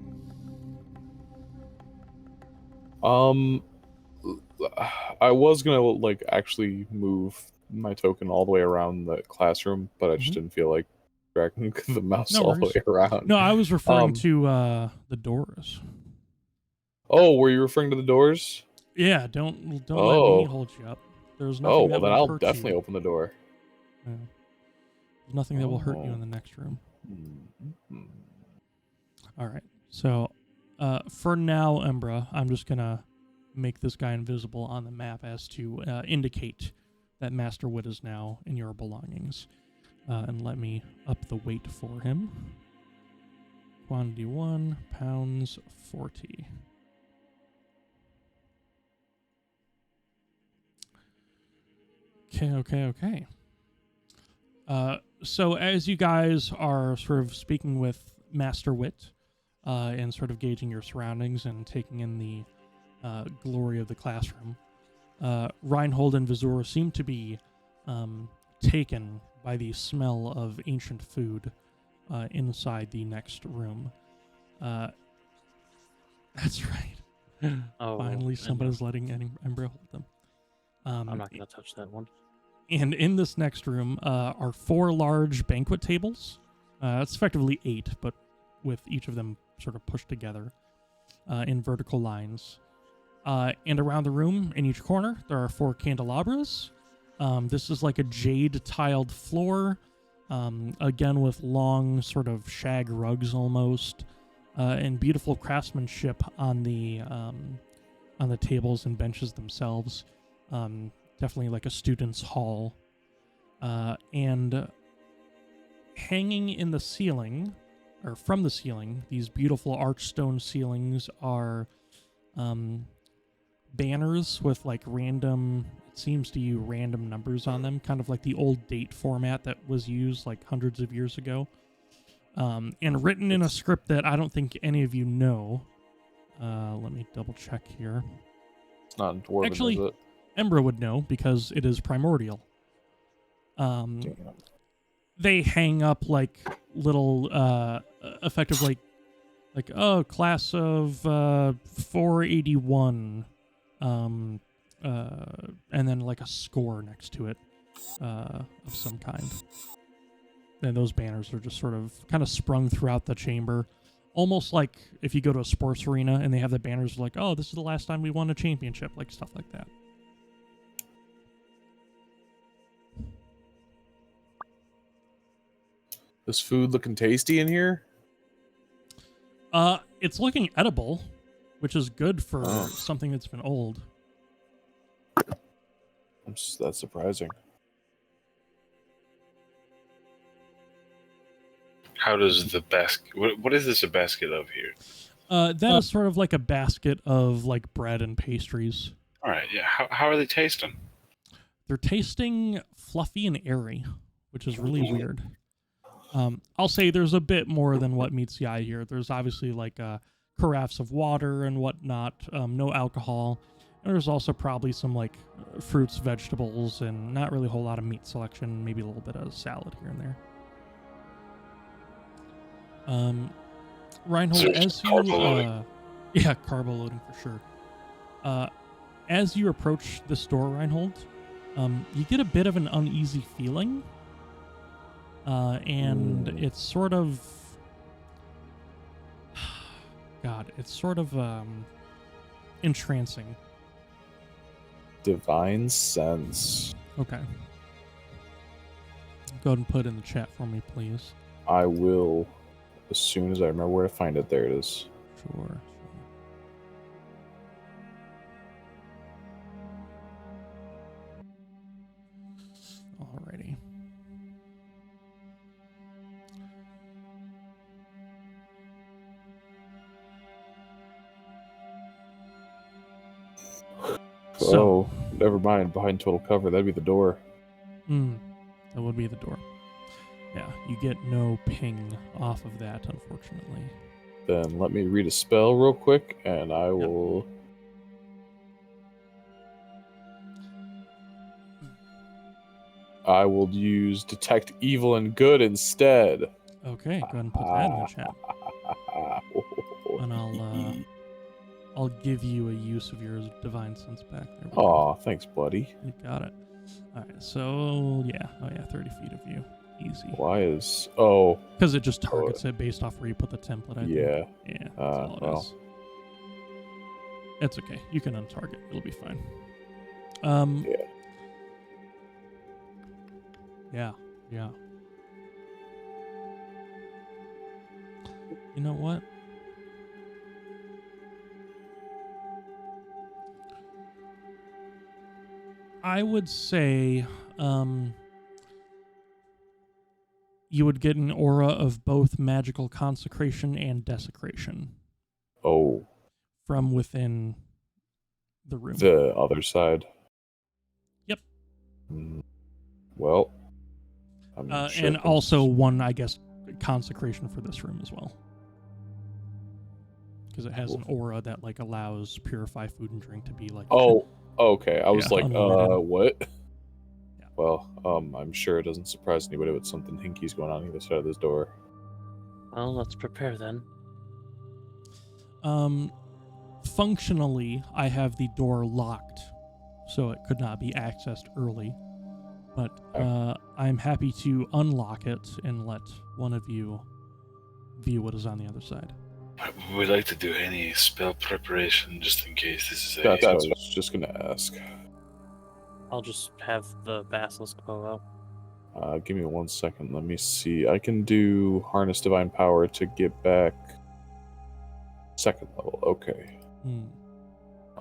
I was gonna actually move my token all the way around the classroom, but I just didn't feel like dragging the mouse all the way around. No, I was referring to the doors. Oh, were you referring to the doors? Yeah, don't let me hold you up. There's nothing Oh, that well, then will I'll hurt definitely you. open the door. Yeah. There's nothing that will hurt you in the next room. All right. So, for now, Embra, I'm just gonna make this guy invisible on the map as to indicate that Master Wit is now in your belongings, and let me up the weight for him. Quantity 1, pounds 40. Okay. So as you guys are sort of speaking with Master Wit, and sort of gauging your surroundings and taking in the glory of the classroom, Reinhold and Vazur seem to be taken by the smell of ancient food inside the next room. That's right. Oh, Finally, somebody's letting Embra hold them. I'm not going to touch that one. And in this next room are 4 large banquet tables. It's effectively 8, but with each of them sort of pushed together in vertical lines. And around the room, in each corner, there are 4 candelabras. This is like a jade-tiled floor, again with long sort of shag rugs almost, and beautiful craftsmanship on the tables and benches themselves. Definitely like a student's hall. And hanging in the ceiling, or from the ceiling, these beautiful archstone ceilings are banners with like random, it seems to you, random numbers on them, kind of like the old date format that was used like hundreds of years ago. And written in a script that I don't think any of you know. Let me double check here. It's not in Dwarven, Actually, is it? Embra would know because it is primordial. They hang up like little effective like class of 481, and then like a score next to it of some kind. And those banners are just sort of kind of sprung throughout the chamber, almost like if you go to a sports arena and they have the banners like, oh, this is the last time we won a championship, like stuff like that. This food looking tasty in here? It's looking edible, which is good for something that's been old. That's surprising. How does the basket... What is this a basket of here? That is sort of like a basket of like bread and pastries. All right, yeah. How are they tasting? They're tasting fluffy and airy, which is really weird. I'll say there's a bit more than what meets the eye here. There's obviously like carafes of water and whatnot, no alcohol. And there's also probably some like fruits, vegetables, and not really a whole lot of meat selection, maybe a little bit of salad here and there. Reinhold, So as you... carbo loading. Yeah, carbo loading for sure. As you approach this door, Reinhold, you get a bit of an uneasy feeling. And it's sort of... God, it's sort of entrancing. Divine sense. Okay. Go ahead and put it in the chat for me, please. I will, as soon as I remember where to find it. There it is. Sure. Alrighty. So, never mind. Behind total cover, that'd be the door. That would be the door. Yeah, you get no ping off of that, unfortunately. Then let me read a spell real quick, and I will... I will use Detect Evil and Good instead. Okay, go ahead and put that in the chat. And I'll give you a use of your divine sense back there. Aw, thanks, buddy. You got it. Alright, so yeah. 30 feet of you. Easy. Why is... Oh. Because it just targets it based off where you put the template, I think. Yeah. Yeah, that's all it is. It's okay. You can untarget. It'll be fine. Yeah. You know what? I would say you would get an aura of both magical consecration and desecration. Oh. From within the room. The other side? Yep. Well. Sure and also one, I guess, consecration for this room as well. Because it has an aura that like allows purify food and drink to be like... Oh, okay. I was like, unlimited. what? Yeah. Well, I'm sure it doesn't surprise anybody with something hinky's going on either side of this door. Well, let's prepare then. Functionally, I have the door locked, so it could not be accessed early. But I'm happy to unlock it and let one of you view what is on the other side. Would we like to do any spell preparation just in case this is That's what I was just going to ask. I'll just have the basilisk bow out. Give me 1 second. Let me see. I can do Harness Divine Power to get back 2nd level. Okay.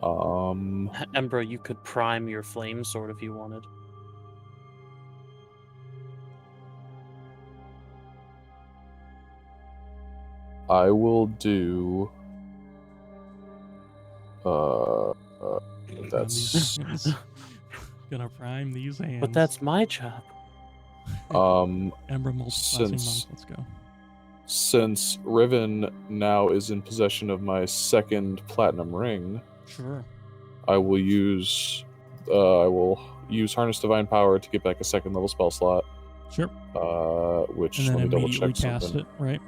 Embra, you could prime your flame sword if you wanted. I will do. That's. Gonna prime these hands. But that's my job. Embra multi-classing monk. Let's go. Since Riven now is in possession of my 2nd platinum ring, sure, I will use Harness Divine Power to get back a 2nd level spell slot. Sure. Which and then let me double immediately check cast something. it, right?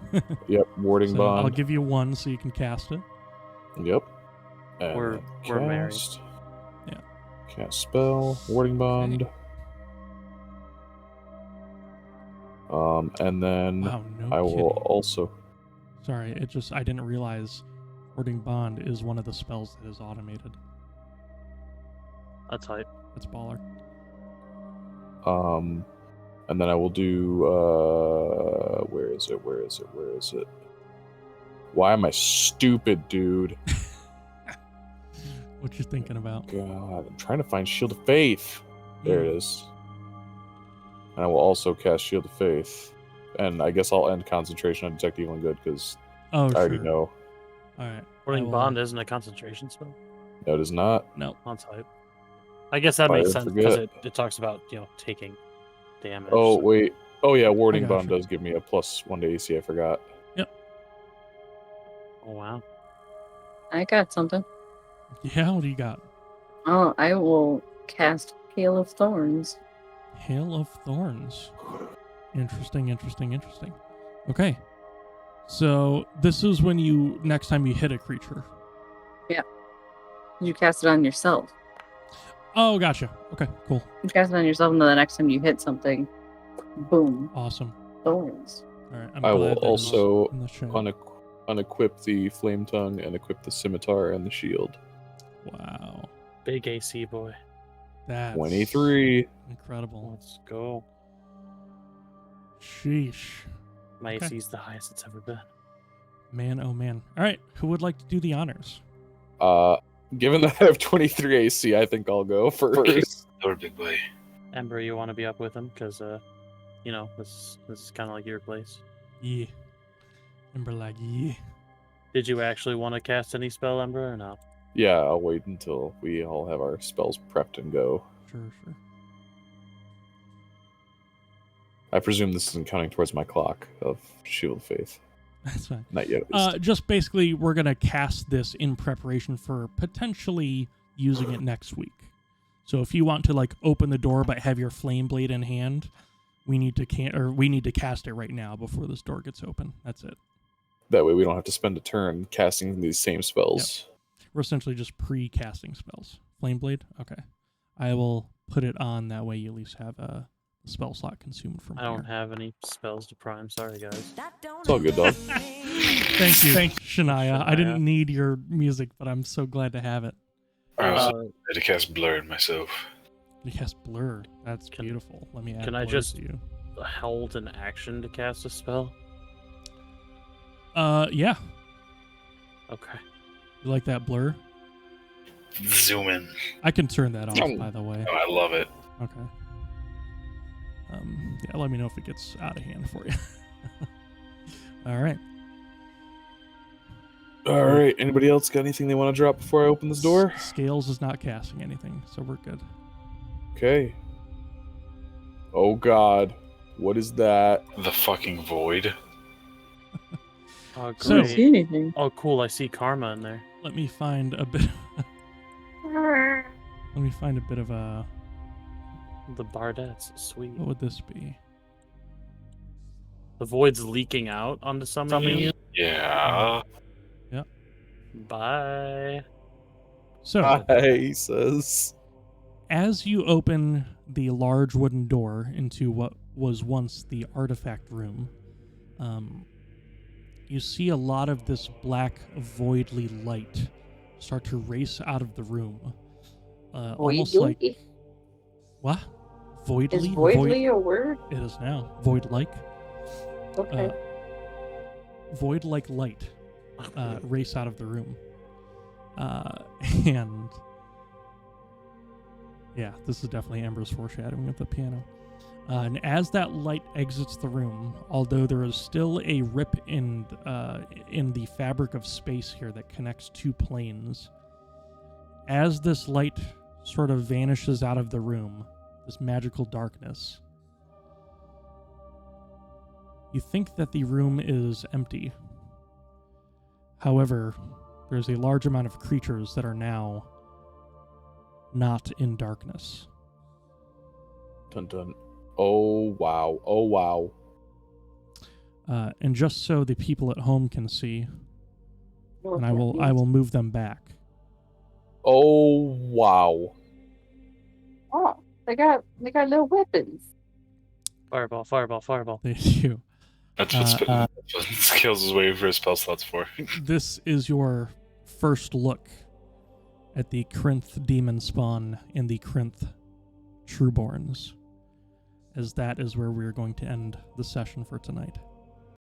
Yep, Warding so Bond. I'll give you 1 so you can cast it. Yep. And we're married. Yeah. Cast spell, Warding Bond. Okay. And then wow, no I will kidding. also. Sorry, I didn't realize Warding Bond is one of the spells that is automated. That's hype. That's baller. And then I will do, where is it? Why am I stupid, dude? What you thinking about? God, I'm trying to find Shield of Faith. There it is. And I will also cast Shield of Faith. And I guess I'll end concentration on Detect Evil and Good, because I already know. Alright. Warding Bond isn't a concentration spell? No, it is not. No. That's hype. I guess that Fire makes and sense, because Forget. it talks about, taking damage. Oh, so. wait. Oh, yeah, Warding gotcha. Bond does give me a +1 to AC, I forgot. Yep. Oh, wow. I got something. Yeah, what do you got? Oh, I will cast Hail of Thorns. Hail of Thorns. Interesting. Okay. So this is when next time you hit a creature. Yeah. You cast it on yourself. Oh, gotcha. Okay, cool. You cast it on yourself, and then the next time you hit something, boom. Awesome. Thorns. All right. I will also unequip unequip the Flame Tongue and equip the Scimitar and the Shield. Wow. Big AC boy. That's 23. Incredible. Let's go. Sheesh. My AC is the highest it's ever been. Man, oh man. All right. Who would like to do the honors? Given that I have 23 AC, I think I'll go first. Or big boy. Ember, you want to be up with him? Because, this is kind of like your place. Yeah. Ember like, yeah. Did you actually want to cast any spell, Ember, or no? Yeah, I'll wait until we all have our spells prepped and go. Sure. I presume this isn't counting towards my clock of Shield of Faith. That's fine. Not yet, at least. Just basically, we're going to cast this in preparation for potentially using it next week. So if you want to open the door but have your flame blade in hand, we need to cast it right now before this door gets open. That's it. That way we don't have to spend a turn casting these same spells. Yep. We're essentially just pre-casting spells. Flame blade? Okay. I will put it on, that way you at least have spell slot consumed from I here. don't have any spells to prime. Sorry, guys. It's all good, dog. Thank you, Shania. I didn't need your music, but I'm so glad to have it. I also had to cast Blur myself. You cast Blur. That's beautiful. Let me add Can Blur I just to you. hold an action to cast a spell? Yeah. Okay. You like that Blur? Zoom in. I can turn that off, by the way. Oh, I love it. Okay. Yeah, let me know if it gets out of hand for you. All right. All right. Anybody else got anything they want to drop before I open this door? Scales is not casting anything, so we're good. Okay. Oh God, what is that? The fucking void. Oh, So- I great. don't see anything. Oh, cool. I see karma in there. Let me find a bit. Let me find a bit of a. The Bardettes. Sweet. What would this be? The void's leaking out onto summoning you. Yeah. Bye. So, He says. as you open the large wooden door into what was once the artifact room, you see a lot of this black voidly light start to race out of the room. Almost like what? Voidly? Is voidly a word? It is now. Void-like. Okay. Void-like light race out of the room. And yeah, this is definitely Embra's foreshadowing at the piano. And as that light exits the room, although there is still a rip in the fabric of space here that connects two planes, as this light sort of vanishes out of the room, this magical darkness, you think that the room is empty. However, there's a large amount of creatures that are now not in darkness. Dun dun. Oh wow. Oh wow. And just so the people at home can see, Well, and I will move them back. Oh wow. Oh, they got little weapons. Fireball, fireball, fireball. They do. That's what Scales is waiting for his spell slots for. This is your first look at the Crinth demon spawn in the Crinth Trueborns, as that is where we're going to end the session for tonight.